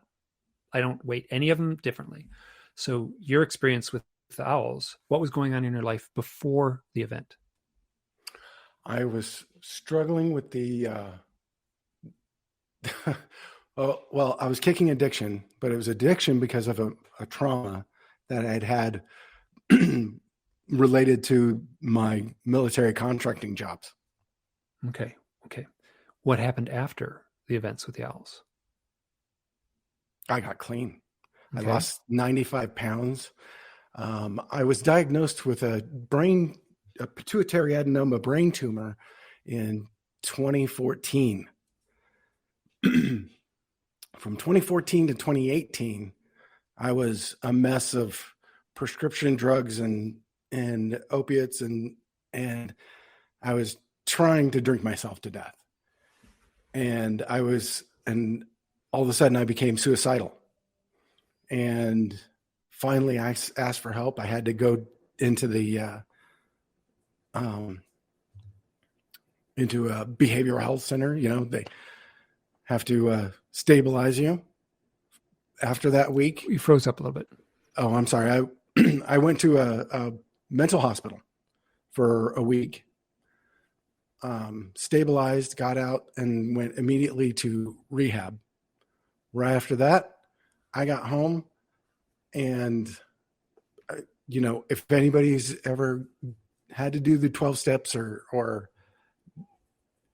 Speaker 2: I don't weight any of them differently. So your experience with the owls, what was going on in your life before the event?
Speaker 3: I was struggling with the, I was kicking addiction, but it was addiction because of a trauma that I had related to my military contracting jobs.
Speaker 2: Okay. What happened after the events with the owls?
Speaker 3: I got clean.
Speaker 2: Okay.
Speaker 3: I lost 95 pounds. I was diagnosed with a pituitary adenoma brain tumor in 2014. From 2014 to 2018, I was a mess of prescription drugs and opiates, and I was trying to drink myself to death. And all of a sudden I became suicidal. And finally I asked for help. I had to go into into a behavioral health center. They have to stabilize you. After that week,
Speaker 2: You froze up a little bit.
Speaker 3: Oh, I'm sorry. I went to a mental hospital for a week. Stabilized, got out, and went immediately to rehab. Right after that, I got home, and if anybody's ever had to do the 12 steps or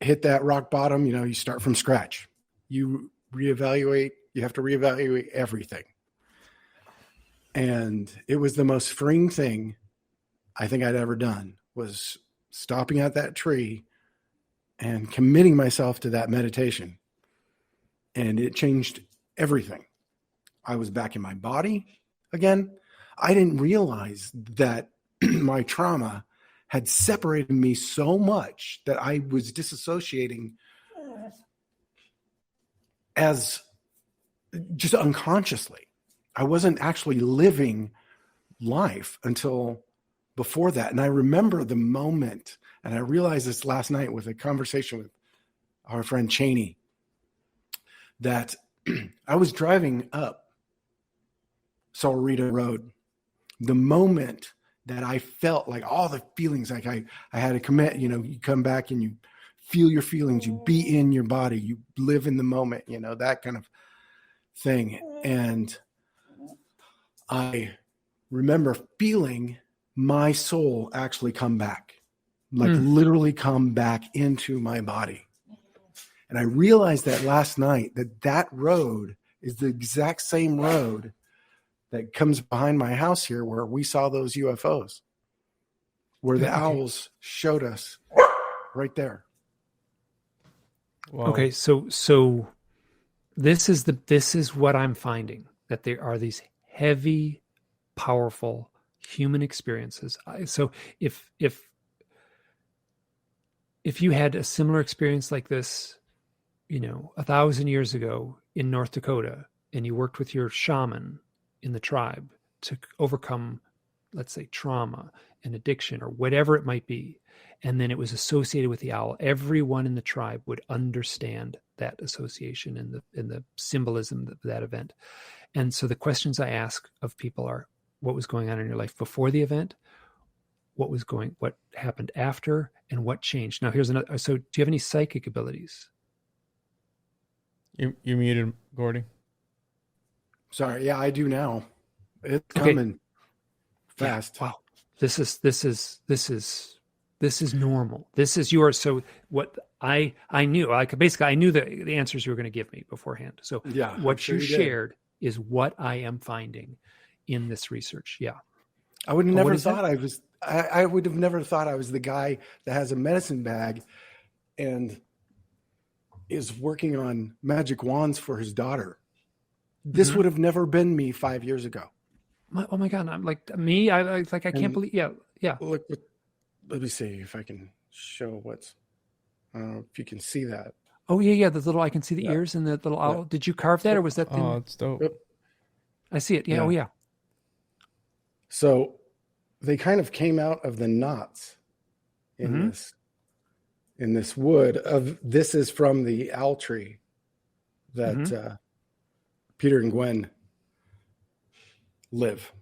Speaker 3: hit that rock bottom, you start from scratch. You reevaluate. You have to reevaluate everything. And it was the most freeing thing I think I'd ever done, was stopping at that tree and committing myself to that meditation. And it changed everything. I was back in my body again. I didn't realize that my trauma had separated me so much that I was disassociating as just unconsciously. I wasn't actually living life until before that. And I remember the moment, and I realized this last night with a conversation with our friend Cheney, that I was driving up Sahuarita Road. The moment that I felt like all the feelings, like I had to commit, you come back and you feel your feelings, you be in your body, you live in the moment, that kind of thing. And I remember feeling my soul actually come back, like literally come back into my body. And I realized that last night, that road is the exact same road that comes behind my house here, where we saw those UFOs, where the owls showed us right there.
Speaker 2: Wow. Okay. So this is what I'm finding, that there are these heavy, powerful human experiences. So if you had a similar experience like this, 1,000 years ago in North Dakota, and you worked with your shaman in the tribe to overcome, let's say, trauma and addiction or whatever it might be, and then it was associated with the owl, everyone in the tribe would understand that association and the symbolism of that event. And so the questions I ask of people are, what was going on in your life before the event? What happened after, and what changed? Now here's another. So do you have any psychic abilities?
Speaker 1: You muted, Gordy.
Speaker 3: Sorry. Yeah, I do now. It's coming fast.
Speaker 2: Yeah. Wow. This is normal. This is yours. So what I knew, I knew the answers you were going to give me beforehand. So what you shared is what I am finding in this research. Yeah.
Speaker 3: I would have never thought I would have never thought I was the guy that has a medicine bag and is working on magic wands for his daughter. This would have never been me 5 years ago.
Speaker 2: Oh my God. I'm like me. I can't believe. Yeah. Yeah.
Speaker 3: Look, let me see if I can show I don't know if you can see that.
Speaker 2: Oh yeah. I can see the ears and the little owl. Did you carve that, or was that?
Speaker 1: It's dope. Yep.
Speaker 2: I see it. Yeah. Oh yeah.
Speaker 3: So they kind of came out of the knots in this wood. This is from the owl tree that Peter and Gwen live.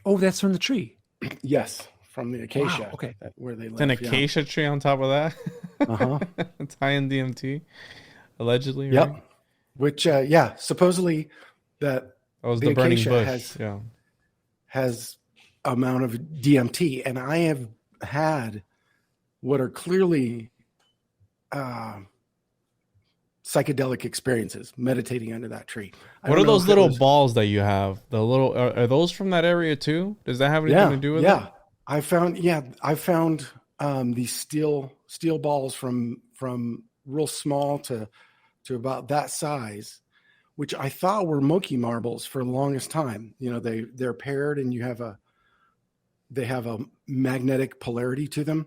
Speaker 3: Oh,
Speaker 2: that's from the tree.
Speaker 3: Yes, from the acacia.
Speaker 2: Wow, okay,
Speaker 3: where they live.
Speaker 1: It's an acacia tree on top of that. It's high in DMT, allegedly. Right?
Speaker 3: Yep. Which, supposedly that
Speaker 1: was the burning bush.
Speaker 3: Has amount of DMT, and I have had what are clearly psychedelic experiences meditating under that tree.
Speaker 1: What are those little balls that you have? Are those from that area too? Does that have anything to do with it?
Speaker 3: Yeah, I found these steel balls from real small to about that size, which I thought were monkey marbles for the longest time. They're paired, and they have a magnetic polarity to them.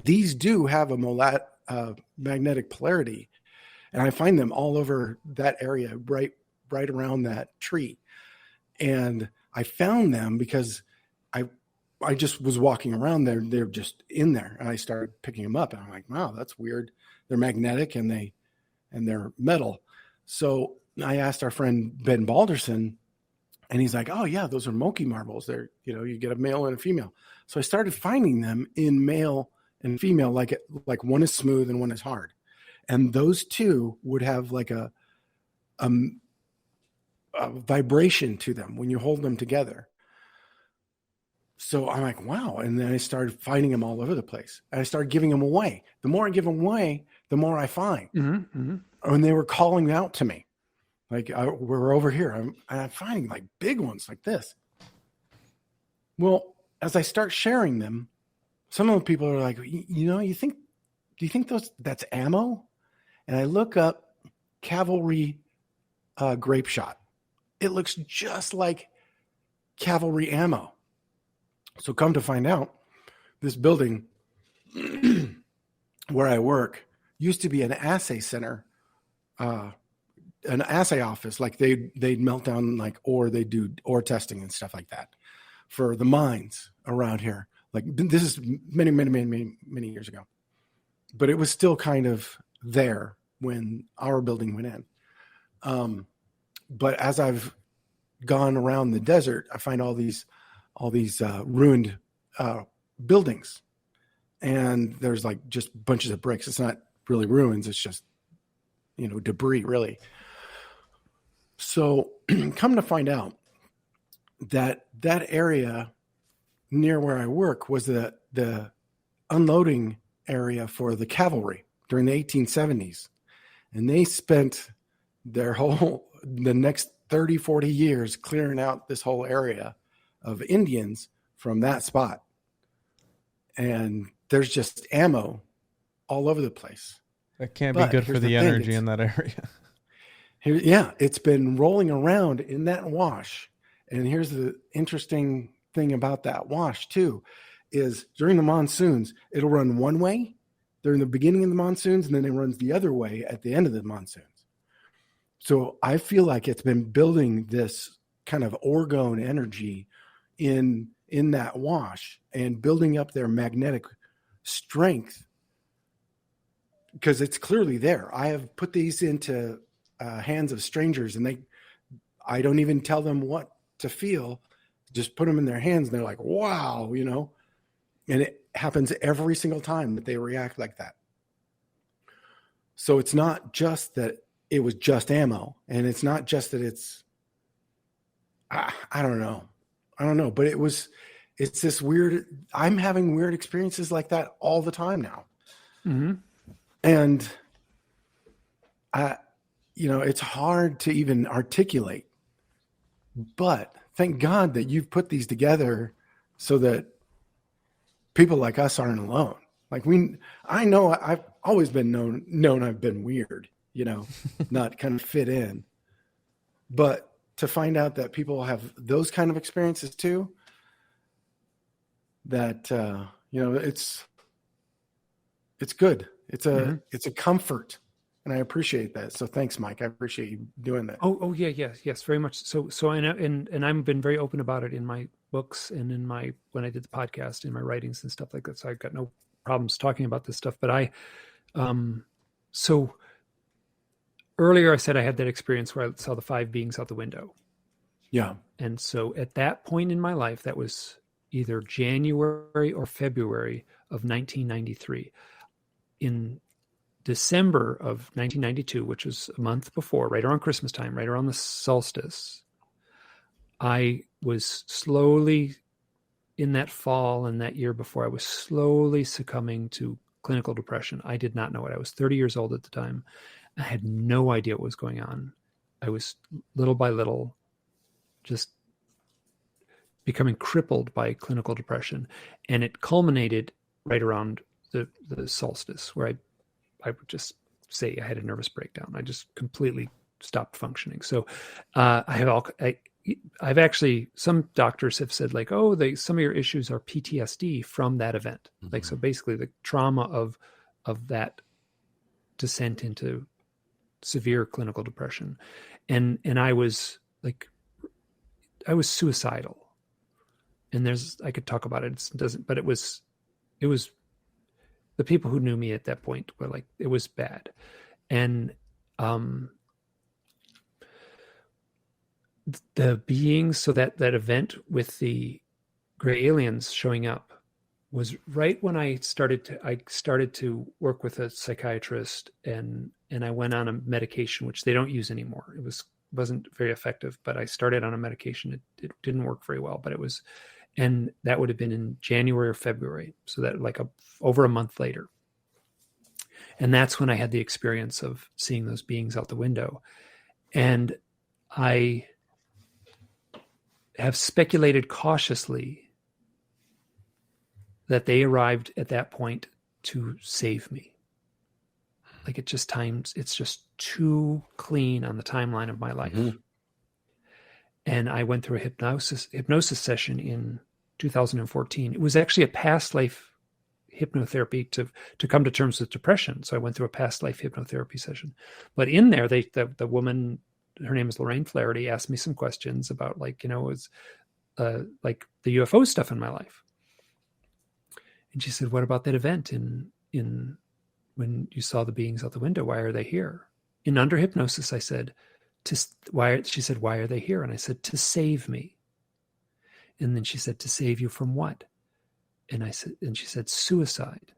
Speaker 3: These do have a magnetic polarity, and I find them all over that area, right around that tree. And I found them because I just was walking around there. They're just in there, and I started picking them up, and I'm like, wow, that's weird. They're magnetic and they're metal. So I asked our friend Ben Balderson, and he's like, oh yeah, those are monkey marbles. They're, you get a male and a female. So I started finding them in male and female, like one is smooth and one is hard. And those two would have like a vibration to them when you hold them together. So I'm like, wow. And then I started finding them all over the place. And I started giving them away. The more I give them away, the more I find.
Speaker 2: Mm-hmm. Mm-hmm.
Speaker 3: And they were calling out to me. Like, we're over here. I'm finding like big ones like this. Well, as I start sharing them, some of the people are like, do you think that's ammo? And I look up cavalry grape shot. It looks just like cavalry ammo. So come to find out, this building where I work used to be an assay center, an assay office. Like they'd melt down like ore, they do ore testing and stuff like that for the mines around here. Like this is many years ago, but it was still kind of there when our building went in. But as I've gone around the desert, I find all these ruined buildings, and there's like just bunches of bricks. It's not really ruins. It's just, debris really. So come to find out that area near where I work was the unloading area for the cavalry during the 1870s. And they spent the next 30, 40 years clearing out this whole area of Indians from that spot. And there's just ammo all over the place.
Speaker 1: That can't be good for the energy in that area.
Speaker 3: It's been rolling around in that wash. And here's the interesting thing about that wash too, is during the monsoons, it'll run one way during the beginning of the monsoons, and then it runs the other way at the end of the monsoons. So I feel like it's been building this kind of orgone energy in that wash and building up their magnetic strength, because it's clearly there. I have put these into hands of strangers, and I don't even tell them what to feel, just put them in their hands, and they're like, wow, and it happens every single time that they react like that. So it's not just that it was just ammo, and it's not just that it's, I don't know, but it's this weird, I'm having weird experiences like that all the time now.
Speaker 2: Mm-hmm.
Speaker 3: And it's hard to even articulate, but thank God that you've put these together so that people like us aren't alone. Like I know I've always been known I've been weird, not kind of fit in, but to find out that people have those kind of experiences too, that, it's good. It's a comfort, and I appreciate that. So thanks, Mike. I appreciate you doing that.
Speaker 2: Oh yeah. Yes, very much. So I know, and I've been very open about it in my books and when I did the podcast, in my writings and stuff like that. So I've got no problems talking about this stuff, but so earlier I said I had that experience where I saw the 5 beings out the window.
Speaker 3: Yeah.
Speaker 2: And so at that point in my life, that was either January or February of 1993. In December of 1992, which was a month before, right around Christmas time, right around the solstice, I was slowly, in that fall and that year before, I was slowly succumbing to clinical depression. I did not know it. I was 30 years old at the time. I had no idea what was going on. I was little by little just becoming crippled by clinical depression. And it culminated right around the solstice, where I would just say I had a nervous breakdown. I just completely stopped functioning. So I've actually, some doctors have said like, some of your issues are PTSD from that event. Mm-hmm. Like, so basically the trauma of that descent into severe clinical depression. And I was like, I was suicidal. And I could talk about it. But it was the people who knew me at that point were like, it was bad. And, the beings, so that event with the gray aliens showing up was right when I started to work with a psychiatrist, and I went on a medication, which they don't use anymore. It wasn't very effective, but I started on a medication. It didn't work very well, but and that would have been in January or February. So that over a month later. And that's when I had the experience of seeing those beings out the window. And I have speculated cautiously that they arrived at that point to save me. Like it's just too clean on the timeline of my life. Mm-hmm. And I went through a hypnosis session in 2014. It was actually a past life hypnotherapy to come to terms with depression. So I went through a past life hypnotherapy session. But in there, the woman, her name is Lorraine Flaherty, asked me some questions about like the UFO stuff in my life. And she said, "What about that event in when you saw the beings out the window? Why are they here?" And under hypnosis, I said, she said, "Why are they here?" And I said, "To save me." And then she said, "To save you from what?" And she said, "Suicide."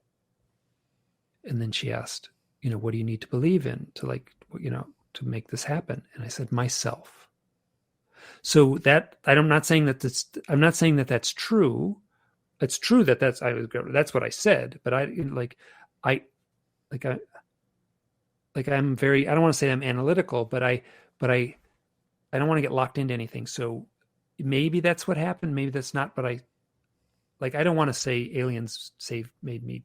Speaker 2: And then she asked, "What do you need to believe in to to make this happen?" And I said, "Myself." So that I'm not saying that that's true. It's true that's what I said, but I'm very, I don't want to say I'm analytical, but I don't want to get locked into anything. So maybe that's what happened. Maybe that's not, but I don't want to say aliens made me,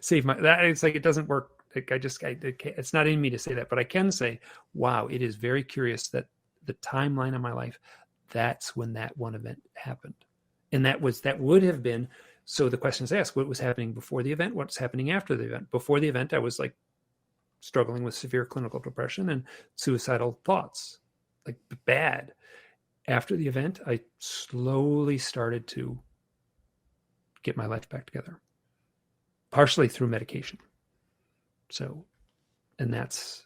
Speaker 2: save my, that it's like, it doesn't work. Like it's not in me to say that, but I can say, wow, it is very curious that the timeline of my life, that's when that one event happened. And that would have been, so the question is asked, what was happening before the event? What's happening after the event? Before the event, I was like struggling with severe clinical depression and suicidal thoughts, like bad. After the event, I slowly started to get my life back together, partially through medication. So, and that's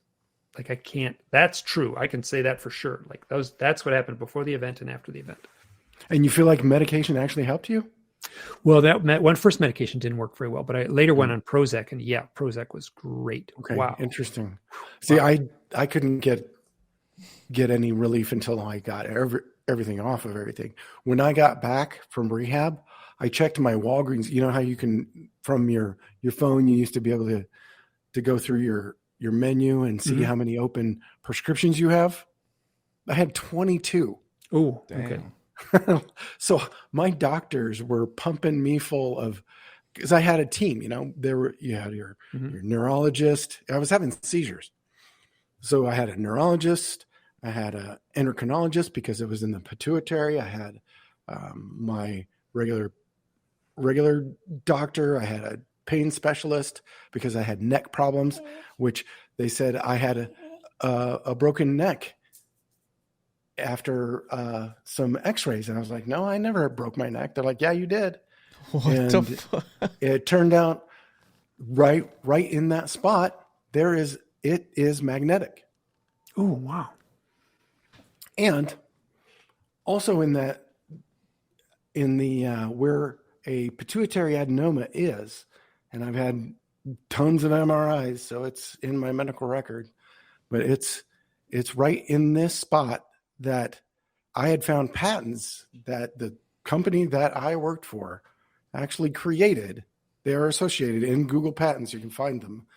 Speaker 2: like, that's true. I can say that for sure. Like that's what happened before the event and after the event.
Speaker 3: And you feel like medication actually helped you?
Speaker 2: Well, that first medication didn't work very well, but I later went on Prozac, and yeah, Prozac was great.
Speaker 3: Okay,
Speaker 2: wow,
Speaker 3: interesting. See, wow. I couldn't get any relief until I got everything off of everything. When I got back from rehab, I checked my Walgreens. You know how you can, from your phone, you used to be able to go through your menu and see how many open prescriptions you have. I had 22.
Speaker 2: Oh, okay.
Speaker 3: So my doctors were pumping me full of, because I had a team, you had your neurologist. I was having seizures. So I had a neurologist, I had an endocrinologist because it was in the pituitary. I had my regular doctor. I had a pain specialist because I had neck problems, which they said I had a broken neck after some x-rays. And I was like, "No, I never broke my neck." They're like, "Yeah, you did."
Speaker 1: What the fuck?
Speaker 3: It turned out right in that spot, it is magnetic.
Speaker 2: Oh, wow.
Speaker 3: And also in the where a pituitary adenoma is, and I've had tons of MRIs, so it's in my medical record, but it's right in this spot that I had found patents that the company that I worked for actually created. They are associated in Google Patents. You can find them.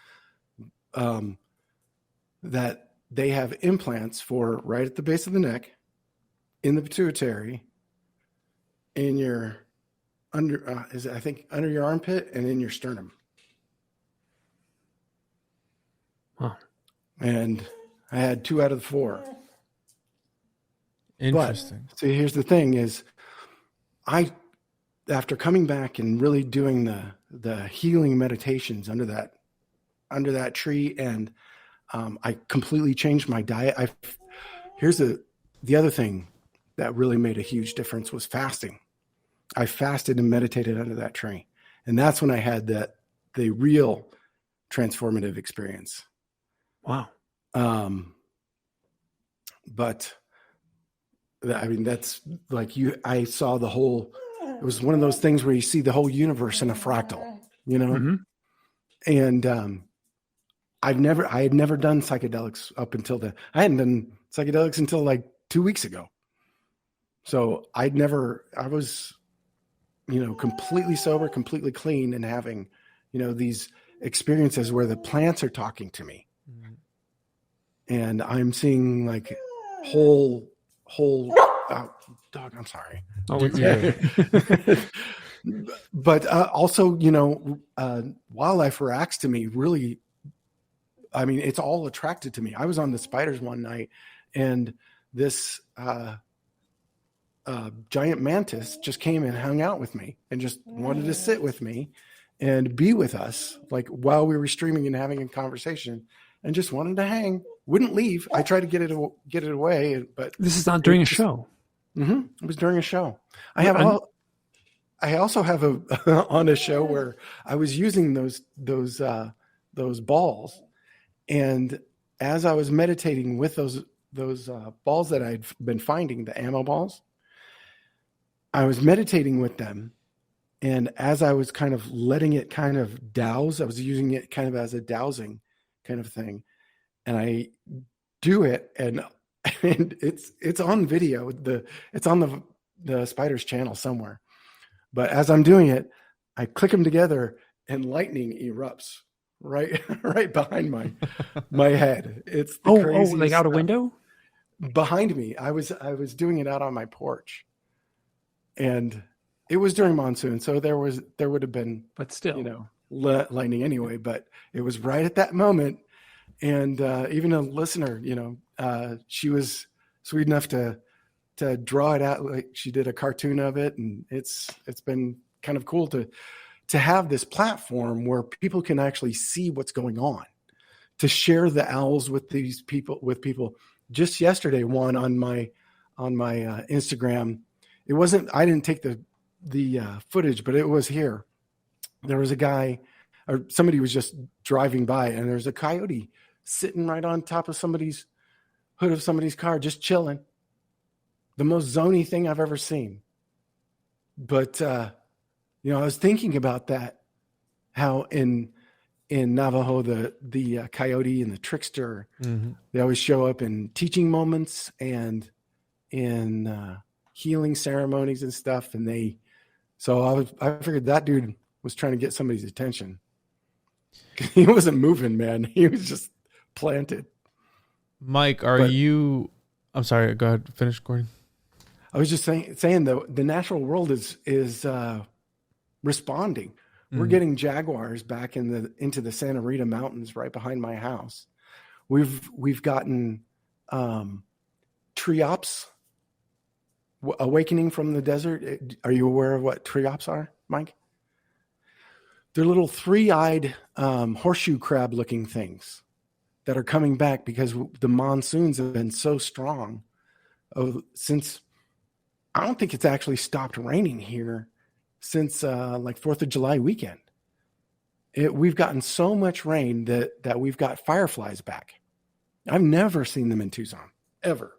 Speaker 3: That they have implants for right at the base of the neck, in the pituitary, in your under your armpit, and in your sternum.
Speaker 2: Wow.
Speaker 3: And I had 2 out of the 4.
Speaker 1: Interesting.
Speaker 3: But, see, here's the thing is, after coming back and really doing the healing meditations under that tree, and I completely changed my diet. Here's the other thing that really made a huge difference was fasting. I fasted and meditated under that tree. And that's when I had the real transformative experience.
Speaker 2: Wow.
Speaker 3: But I mean, that's like I saw the whole, it was one of those things where you see the whole universe in a fractal, and I had never done psychedelics up until then. I hadn't done psychedelics until like 2 weeks ago. So I was, completely sober, completely clean, and having, these experiences where the plants are talking to me. And I'm seeing like whole dog, I'm sorry.
Speaker 2: Oh, it's
Speaker 3: But also, wildlife reacts to me really. I mean, it's all attracted to me. I was on the spiders one night, and this giant mantis just came and hung out with me and just wanted to sit with me and be with us, like while we were streaming and having a conversation, and just wanted to hang. Wouldn't leave. I tried to get it away, but
Speaker 2: this is not during a show.
Speaker 3: Mm-hmm, it was during a show. I also have on a show where I was using those balls, and as I was meditating with those balls that I'd been finding, the ammo balls, I was meditating with them, and as I was kind of letting it kind of douse, I was using it kind of as a dowsing kind of thing, and I do it, and it's on video. It's on the Spiders channel somewhere. But as I'm doing it, I click them together, and lightning erupts right behind my head. It's the craziest
Speaker 2: like out a
Speaker 3: stuff.
Speaker 2: window
Speaker 3: Behind me. I was doing it out on my porch, and it was during monsoon, so there would have been,
Speaker 2: but still,
Speaker 3: lightning anyway. But it was right at that moment, and even a listener, she was sweet enough to draw it out. Like she did a cartoon of it, and it's been kind of cool to have this platform where people can actually see what's going on, to share the owls with people. Just yesterday, one on my Instagram, it wasn't, I didn't take the footage, but it was here. There was a guy, or somebody was just driving by, and there's a coyote sitting right on top of somebody's hood of somebody's car, just chilling. The most zony thing I've ever seen. But I was thinking about that, how in Navajo the coyote and the trickster, they always show up in teaching moments and in healing ceremonies and stuff. And I figured that dude was trying to get somebody's attention. He wasn't moving, man. He was just planted.
Speaker 1: Mike, I'm sorry, go ahead, finish, Gordy.
Speaker 3: I was just saying the natural world is responding. We're getting jaguars back into the Santa Rita Mountains right behind my house. We've gotten triops awakening from the desert. Are you aware of what triops are, Mike? They're little three-eyed horseshoe crab looking things that are coming back because the monsoons have been so strong since. I don't think it's actually stopped raining here since like 4th of July weekend. We've gotten so much rain that we've got fireflies back. I've never seen them in Tucson, ever.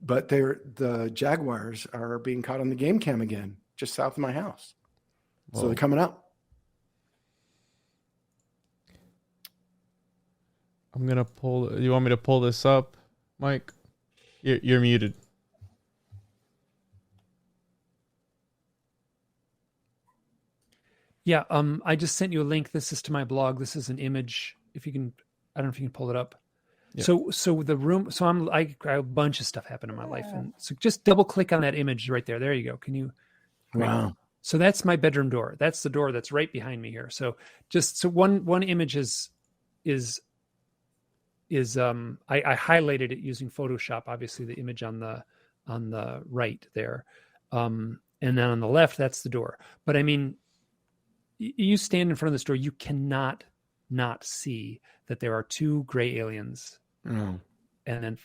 Speaker 3: But the jaguars are being caught on the game cam again, just south of my house. Whoa. So they're coming up.
Speaker 1: I'm going to you want me to pull this up, Mike? You're muted.
Speaker 2: Yeah, I just sent you a link. This is to my blog. This is an image. If you can, I don't know if you can pull it up. Yep. So the room. So I a bunch of stuff happened in my life, and so just double click on that image right there. There you go. Can you?
Speaker 3: Wow.
Speaker 2: So that's my bedroom door. That's the door that's right behind me here. So one image is I highlighted it using Photoshop. Obviously, the image on the right there, and then on the left, that's the door. But I mean, you stand in front of this door, you cannot not see that there are two gray aliens. And then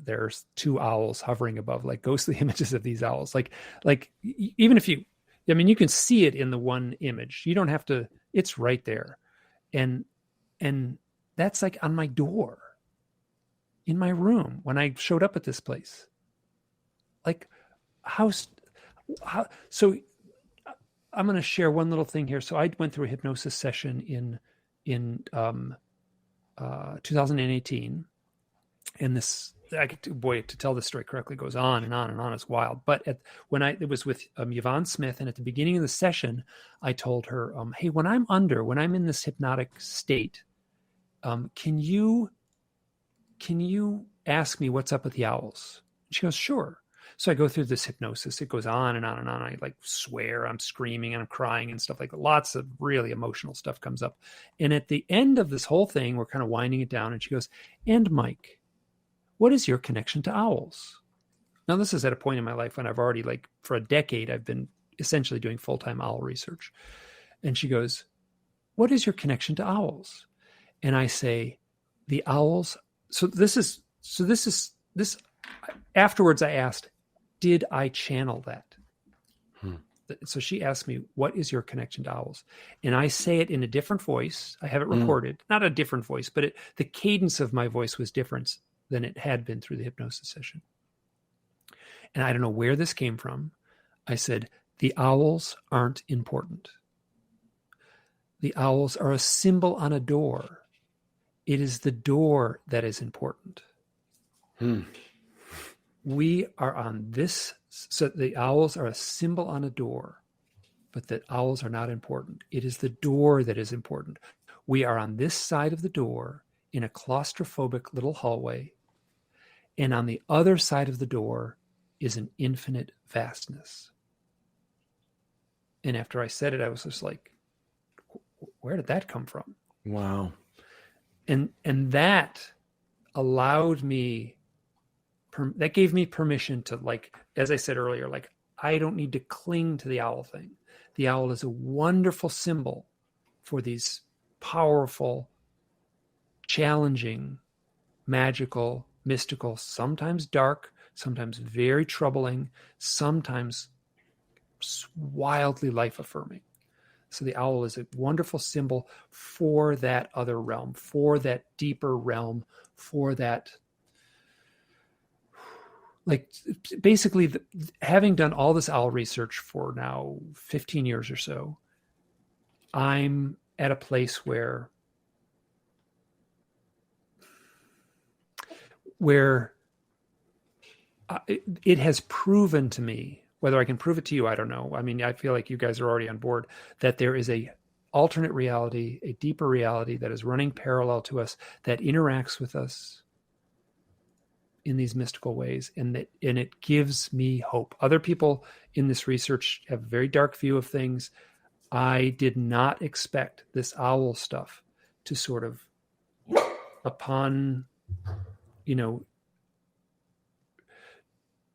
Speaker 2: there's two owls hovering above, like ghostly images of these owls. Like even if you can see it in the one image. You don't have to, it's right there. And that's like on my door in my room when I showed up at this place. Like so I'm going to share one little thing here. So I went through a hypnosis session in 2018, and this to tell this story correctly goes on and on and on. It's wild. But it was with Yvonne Smith, and at the beginning of the session, I told her, hey, when I'm in this hypnotic state, can you ask me what's up with the owls? She goes, sure. So I go through this hypnosis. It goes on and on and on. I like swear, I'm screaming and I'm crying and stuff like that. Lots of really emotional stuff comes up. And at the end of this whole thing, we're kind of winding it down. And she goes, and Mike, what is your connection to owls? Now, this is at a point in my life when I've already, like, for a decade, I've been essentially doing full-time owl research. And she goes, what is your connection to owls? And I say, the owls. Afterwards, I asked, did I channel that? So she asked me, what is your connection to owls? And I say it in a different voice. I have it recorded, not a different voice, but the cadence of my voice was different than it had been through the hypnosis session. And I don't know where this came from. I said, the owls aren't important. The owls are a symbol on a door. It is the door that is important. We are on this, so the owls are a symbol on a door, but the owls are not important. It is the door that is important. We are on this side of the door in a claustrophobic little hallway, and on the other side of the door is an infinite vastness. And after I said it, I was just like, where did that come from?
Speaker 3: Wow.
Speaker 2: And that allowed me, that gave me permission to, like, as I said earlier, like, I don't need to cling to the owl thing. The owl is a wonderful symbol for these powerful, challenging, magical, mystical, sometimes dark, sometimes very troubling, sometimes wildly life-affirming. So the owl is a wonderful symbol for that other realm, for that deeper realm, for that, like, basically having done all this owl research for now 15 years or so, I'm at a place where it has proven to me, whether I can prove it to you, I don't know. I mean, I feel like you guys are already on board, that there is a alternate reality, a deeper reality that is running parallel to us, that interacts with us in these mystical ways, and it gives me hope. Other people in this research have a very dark view of things. I did not expect this owl stuff to sort of, upon,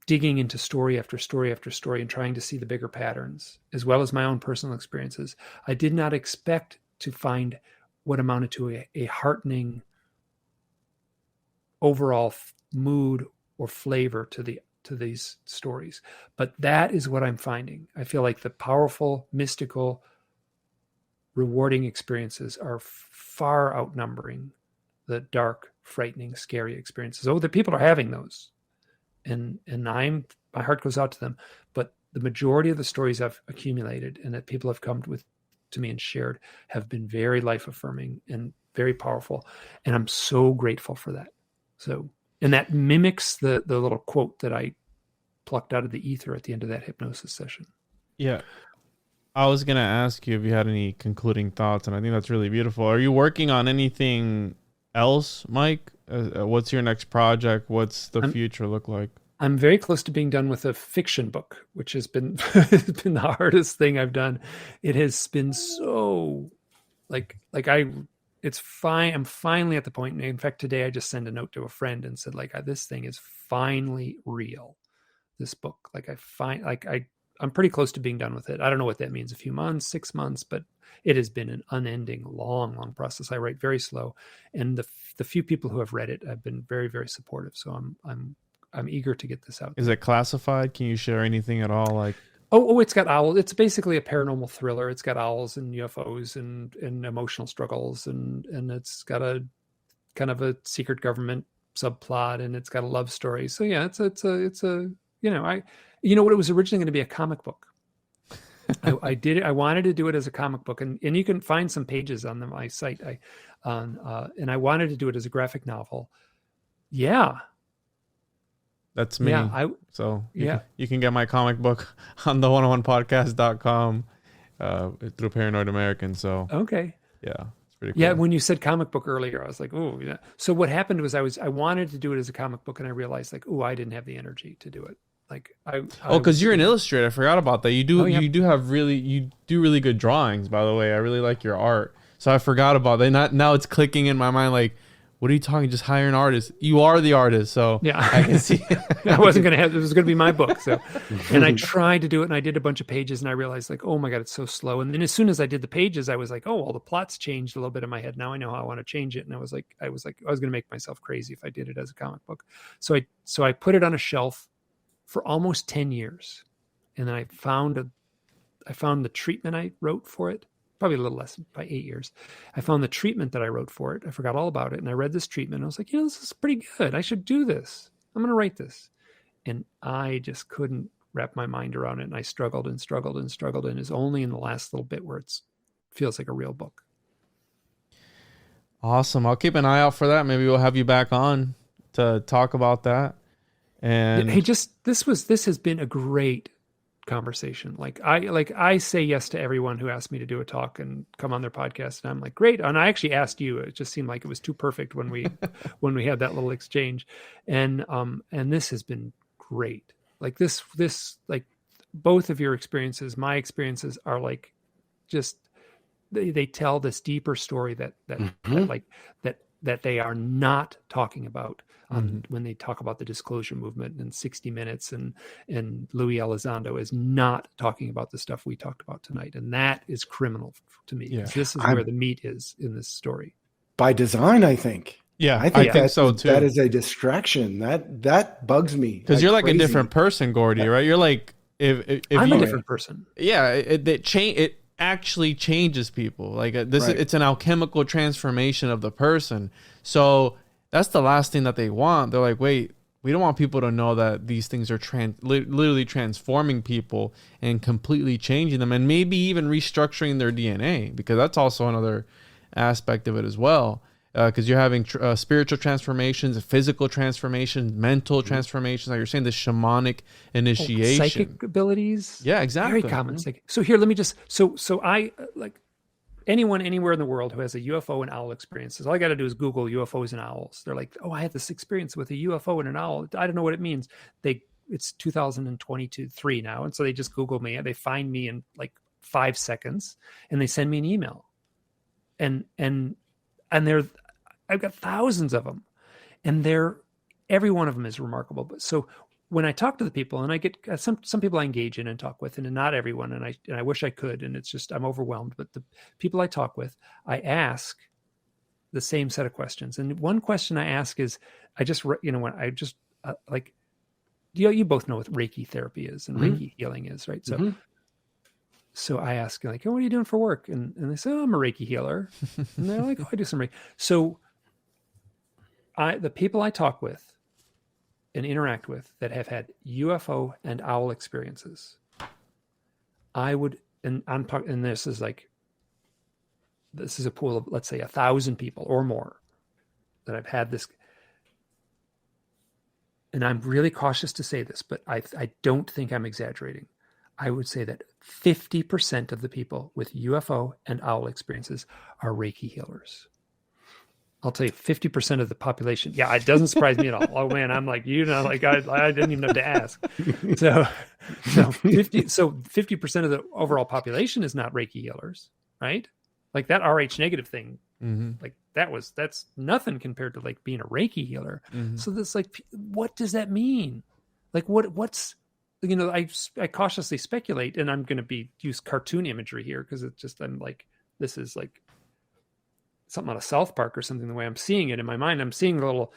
Speaker 2: digging into story after story after story and trying to see the bigger patterns, as well as my own personal experiences, I did not expect to find what amounted to a heartening overall mood or flavor to these stories. But that is what I'm finding. I feel like the powerful, mystical, rewarding experiences are far outnumbering the dark, frightening, scary experiences. Oh, the people are having those. And my heart goes out to them. But the majority of the stories I've accumulated and that people have come to me and shared have been very life-affirming and very powerful. And I'm so grateful for that. So, and that mimics the little quote that I plucked out of the ether at the end of that hypnosis session.
Speaker 1: Yeah. I was going to ask you if you had any concluding thoughts, and I think that's really beautiful. Are you working on anything else, Mike? What's your next project? What's the future look like?
Speaker 2: I'm very close to being done with a fiction book, which has been the hardest thing I've done. It has been so it's fine. I'm finally at the point. In fact, today I just sent a note to a friend and said, like, this thing is finally real. This book, I'm pretty close to being done with it. I don't know what that means, a few months, 6 months, but it has been an unending, long, long process. I write very slow, and the few people who have read it have been very, very supportive. So I'm eager to get this out.
Speaker 1: Is it classified? Can you share anything at all? Like,
Speaker 2: it's got owls. It's basically a paranormal thriller. It's got owls and UFOs and emotional struggles, and it's got a kind of a secret government subplot, and it's got a love story. So yeah, it's a it was originally going to be a comic book. I did it. I wanted to do it as a comic book, and you can find some pages on my site. And I wanted to do it as a graphic novel. Yeah,
Speaker 1: That's me.
Speaker 2: Yeah,
Speaker 1: So you can get my comic book on the 101podcast.com through Paranoid American. So
Speaker 2: okay.
Speaker 1: Yeah, it's pretty cool.
Speaker 2: Yeah, when you said comic book earlier, I was like, oh, yeah. So what happened was I wanted to do it as a comic book, and I realized like, oh, I didn't have the energy to do it. Like
Speaker 1: because you're an illustrator. I forgot about that. You do you do really good drawings, by the way. I really like your art. So I forgot about that. Now it's clicking in my mind like, what are you talking? Just hire an artist. You are the artist, so
Speaker 2: yeah,
Speaker 1: I can see.
Speaker 2: I wasn't gonna have. It was gonna be my book. So, and I tried to do it, and I did a bunch of pages, and I realized like, oh my god, it's so slow. And then as soon as I did the pages, I was like, oh, well, the plot's changed a little bit in my head. Now I know how I want to change it. And I was gonna make myself crazy if I did it as a comic book. So I put it on a shelf for almost 10 years, and then I found the treatment I wrote for it. Probably a little less, by 8 years. I found the treatment that I wrote for it. I forgot all about it. And I read this treatment. And I was like, this is pretty good. I should do this. I'm going to write this. And I just couldn't wrap my mind around it. And I struggled and struggled and struggled. And it's only in the last little bit where it feels like a real book.
Speaker 1: Awesome. I'll keep an eye out for that. Maybe we'll have you back on to talk about that. And
Speaker 2: hey, this has been a great conversation. I say yes to everyone who asked me to do a talk and come on their podcast, and I'm like, great. And I actually asked you. It just seemed like it was too perfect when we had that little exchange, and this has been great. Like this like both of your experiences, my experiences are like just they tell this deeper story that they are not talking about when they talk about the disclosure movement and 60 Minutes and Louis Elizondo is not talking about the stuff we talked about tonight. And that is criminal to me. Yeah. This is where the meat is in this story.
Speaker 3: By design, I think.
Speaker 1: Yeah, I think so too.
Speaker 3: That is a distraction. That bugs me.
Speaker 1: Because you're like crazy. A different person, Gordy, right? You're like, if
Speaker 2: I'm a different person.
Speaker 1: Yeah, it actually changes people. Like it's an alchemical transformation of the person. So that's the last thing that they want. They're like, wait, we don't want people to know that these things are literally transforming people and completely changing them, and maybe even restructuring their DNA, because that's also another aspect of it as well. Because you're having spiritual transformations, physical transformations, mental transformations. Like you're saying, the shamanic initiation,
Speaker 2: psychic abilities.
Speaker 1: Yeah, exactly.
Speaker 2: Very common. So here, let me just. So I like anyone anywhere in the world who has a UFO and owl experiences. All I got to do is Google UFOs and owls. They're like, oh, I had this experience with a UFO and an owl. I don't know what it means. It's 2022-3 now, and so they just Google me. They find me in like 5 seconds, and they send me an email, and I've got thousands of them, and every one of them is remarkable. But so when I talk to the people, and I get some people I engage in and talk with, and not everyone, and I wish I could, and it's just I'm overwhelmed. But the people I talk with, I ask the same set of questions, and one question I ask is, you both know what Reiki therapy is and Reiki healing is, right? So. So I ask, like, oh, what are you doing for work? And they say, oh, I'm a Reiki healer. And they're like, oh, I do some Reiki. So the people I talk with and interact with that have had UFO and owl experiences, this is a pool of, let's say, 1,000 people or more that I've had this. And I'm really cautious to say this, but I don't think I'm exaggerating. I would say that 50% of the people with UFO and owl experiences are Reiki healers. I'll tell you, 50% of the population. Yeah, it doesn't surprise me at all. Oh man, I'm like, I didn't even have to ask. So 50% of the overall population is not Reiki healers, right? Like that RH negative thing, like that's nothing compared to like being a Reiki healer. So that's like, what does that mean? Like what's I cautiously speculate, and I'm going to use cartoon imagery here because it's just, I'm like, this is like something out of South Park or something. The way I'm seeing it in my mind, I'm seeing the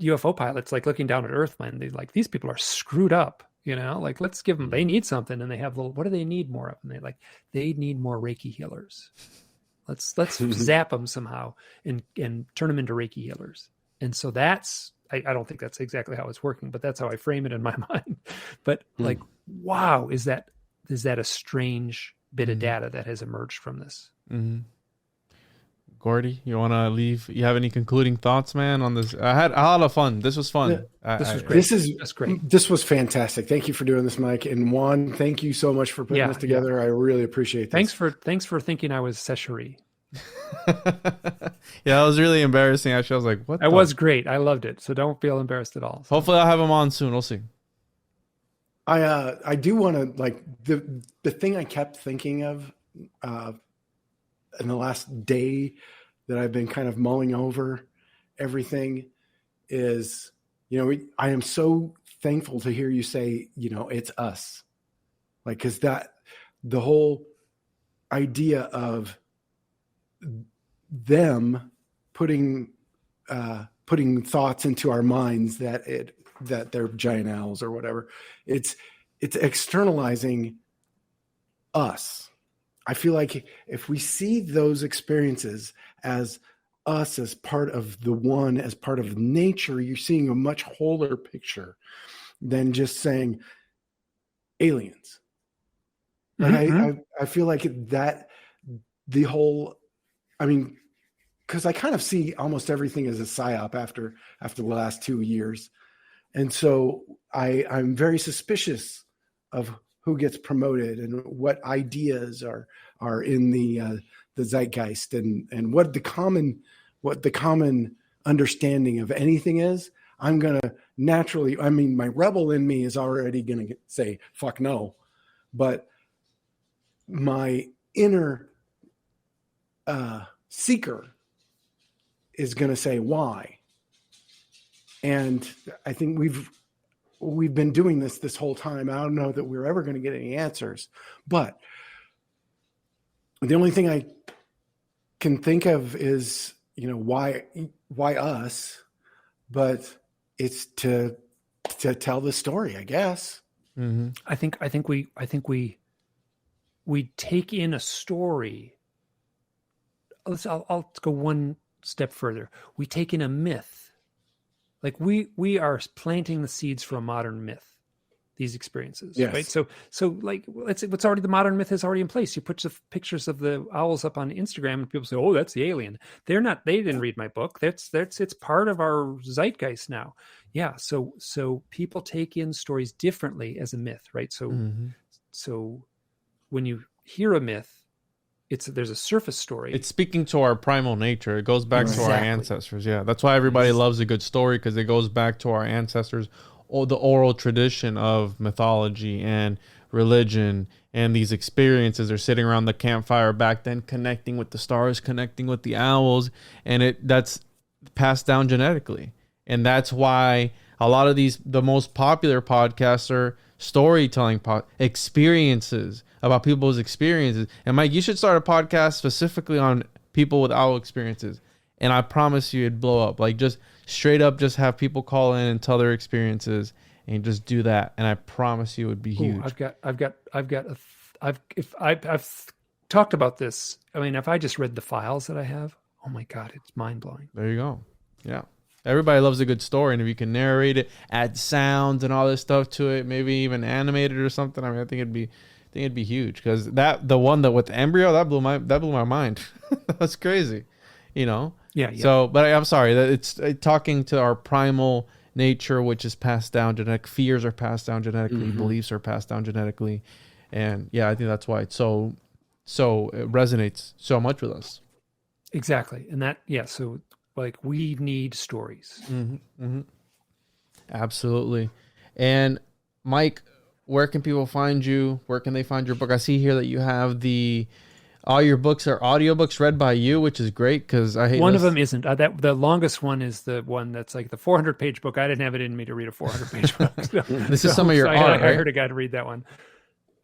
Speaker 2: UFO pilots like looking down at Earth, man. They like, these people are screwed up, like let's give them, they need something, and they have what do they need more of? And they need more Reiki healers. Let's zap them somehow and turn them into Reiki healers. And so that's, I don't think that's exactly how it's working, but that's how I frame it in my mind. But like, wow, is that a strange bit of data that has emerged from this?
Speaker 1: Gordy, you want to leave? You have any concluding thoughts, man, on this? I had a lot of fun. This was fun.
Speaker 2: This was great. That's great.
Speaker 3: This was fantastic. Thank you for doing this, Mike. And Juan, thank you so much for putting this together. I really appreciate this.
Speaker 2: Thanks for thinking I was Sechery.
Speaker 1: Yeah, it was really embarrassing. Actually, I was like, what?
Speaker 2: I was great. I loved it. So don't feel embarrassed at all. So.
Speaker 1: Hopefully I'll have him on soon. We'll see.
Speaker 3: I do want to, like, the thing I kept thinking of in the last day that I've been kind of mulling over everything is, I am so thankful to hear you say, it's us. Like, cause the whole idea of them putting thoughts into our minds that they're giant owls or whatever, it's externalizing us. I feel like if we see those experiences as us, as part of the one, as part of nature, you're seeing a much wholer picture than just saying aliens. Mm-hmm. I feel like that the whole, because I kind of see almost everything as a psyop after the last 2 years. And so I'm very suspicious of who gets promoted and what ideas are in the zeitgeist and what the common understanding of anything is. I'm going to naturally, my rebel in me is already going to say, fuck no. But my inner seeker is going to say why. And I think we've been doing this whole time. I don't know that we're ever going to get any answers, but the only thing I can think of is, why us, but it's to tell the story, I guess.
Speaker 2: Mm-hmm. I think we take in a story. I'll go one step further. We take in a myth. Like we are planting the seeds for a modern myth, these experiences,
Speaker 3: yes.
Speaker 2: Right? So like, let's say the modern myth is already in place. You put the pictures of the owls up on Instagram and people say, oh, that's the alien. They didn't read my book. It's part of our zeitgeist now. Yeah. So people take in stories differently as a myth, right? So, mm-hmm. So when you hear a myth, there's a surface story.
Speaker 1: It's speaking to our primal nature. It goes back to our ancestors. Yeah, that's why everybody loves a good story, because it goes back to our ancestors, or the oral tradition of mythology and religion and these experiences. They're sitting around the campfire back then, connecting with the stars, connecting with the owls, and that's passed down genetically. And that's why a lot of the most popular podcasts are storytelling experiences about people's experiences. And Mike, you should start a podcast specifically on people with owl experiences, and I promise you it'd blow up. Like, just straight up, just have people call in and tell their experiences, and just do that, and I promise you it would be huge.
Speaker 2: I've talked about this. If I just read the files that I have, oh my God, it's mind blowing.
Speaker 1: There you go. Yeah. Everybody loves a good story, and if you can narrate it, add sounds and all this stuff to it, maybe even animate it or something, I think it'd be huge, because the one that with the embryo, that blew my mind. That's crazy, Yeah. So, but I'm sorry that it's talking to our primal nature, which is passed down genetic. Fears are passed down genetically. Mm-hmm. Beliefs are passed down genetically, and I think that's why it's so it resonates so much with us.
Speaker 2: Exactly, and that So, like, we need stories.
Speaker 1: Mm-hmm. Mm-hmm. Absolutely. And Mike, where can people find you? Where can they find your book? I see here that you have all your books are audiobooks read by you, which is great, because I hate
Speaker 2: one of them isn't. The longest one is the one that's like the 400-page book. I didn't have it in me to read a 400-page book.
Speaker 1: This is some of your art,
Speaker 2: I heard a guy to read that one.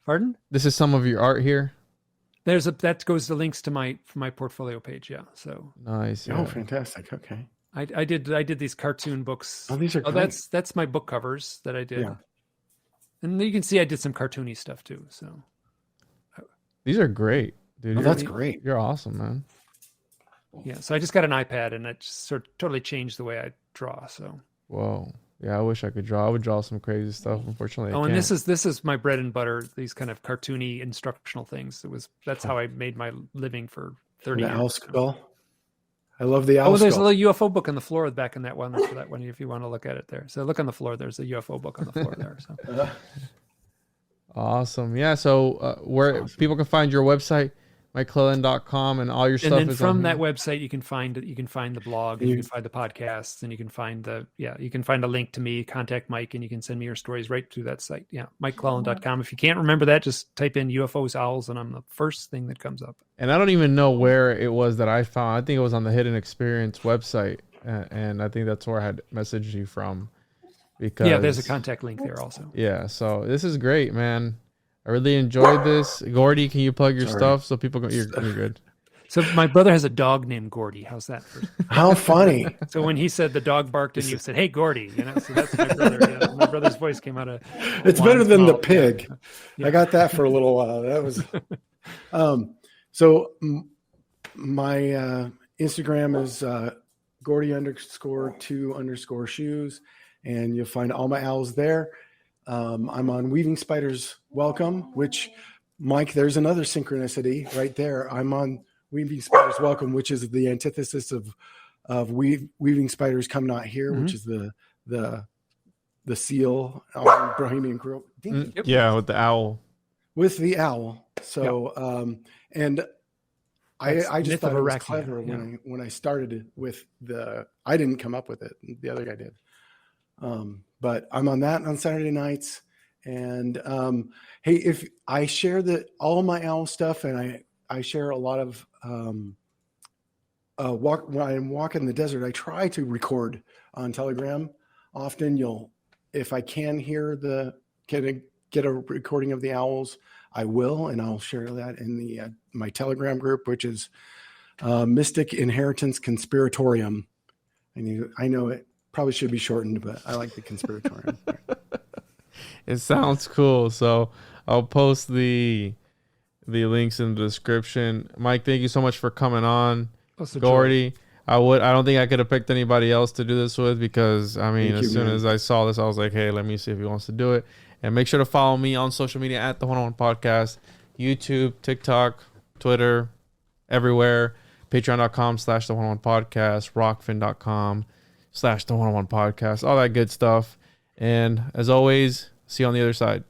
Speaker 2: Pardon?
Speaker 1: This is some of your art here?
Speaker 2: That goes to links to my portfolio page. Yeah. So
Speaker 1: nice.
Speaker 3: Yeah. Oh, fantastic. Okay.
Speaker 2: I did these cartoon books.
Speaker 3: Oh, these are great.
Speaker 2: That's my book covers that I did.
Speaker 3: Yeah.
Speaker 2: And you can see I did some cartoony stuff too. So
Speaker 1: these are great, dude.
Speaker 3: That's great.
Speaker 1: You're awesome, man.
Speaker 2: Yeah. So I just got an iPad, and it just sort of totally changed the way I draw. So.
Speaker 1: Whoa. Yeah, I wish I could draw. I would draw some crazy stuff. Unfortunately, I can't.
Speaker 2: And this is my bread and butter. These kind of cartoony instructional things. That's how I made my living for 30 years.
Speaker 3: Owl skull. I love the owl
Speaker 2: Oh, there's a
Speaker 3: skull.
Speaker 2: little UFO book on the floor back in that one. For that one, if you want to look at it there. So look on the floor. There's a UFO book on the floor there. So
Speaker 1: Awesome. Yeah. So where people can find your website, MikeClelland.com, and all your stuff.
Speaker 2: and then
Speaker 1: is
Speaker 2: from
Speaker 1: on
Speaker 2: that
Speaker 1: here.
Speaker 2: website you can find the blog, and you can find the podcasts, and you can find a link to me, contact Mike, and you can send me your stories right through that site. Yeah, MikeClelland.com. If you can't remember that, just type in UFOs, owls, and I'm the first thing that comes up.
Speaker 1: And I don't even know where it was that I found. I think it was on the Hidden Experience website, and I think that's where I had messaged you from. Because
Speaker 2: There's a contact link there also.
Speaker 1: Yeah, so this is great, man. I really enjoyed this. Gordy, can you plug your stuff so people go? You're good.
Speaker 2: So my brother has a dog named Gordy. How's that?
Speaker 3: How funny.
Speaker 2: So when he said the dog barked and you said, "Hey, Gordy," so that's my brother. Yeah. My brother's voice came out of.
Speaker 3: It's better than the
Speaker 2: mouth.
Speaker 3: pig.
Speaker 2: Yeah.
Speaker 3: I got that for a little while. That was. So my Instagram is Gordy_2_shoes, and you'll find all my owls there. I'm on Weaving Spiders Welcome, which, Mike, there's another synchronicity right there. I'm on Weaving Spiders Welcome, which is the antithesis of Weaving Spiders Come Not Here, which is the seal on Bohemian Grove.
Speaker 1: Yeah, with the owl.
Speaker 3: With the owl. So, and I just thought it was clever when I started with I didn't come up with it. The other guy did. But I'm on that on Saturday nights. And hey, if I share all my owl stuff, and I share a lot of when I'm walking the desert, I try to record on Telegram. Often if I can get a recording of the owls, I will, and I'll share that in my Telegram group, which is Mystic Inheritance Conspiratorium. I know it probably should be shortened, but I like the Conspiratorium.
Speaker 1: It sounds cool. So I'll post the links in the description. Mike, thank you so much for coming on. Gordy, I don't think I could have picked anybody else to do this with, because as soon as I saw this, I was like, hey, let me see if he wants to do it. And make sure to follow me on social media at the One-on-One Podcast, YouTube, TikTok, Twitter, everywhere. Patreon.com/the One-on-One Podcast, rockfin.com/the One-on-One Podcast, all that good stuff. And as always, see you on the other side.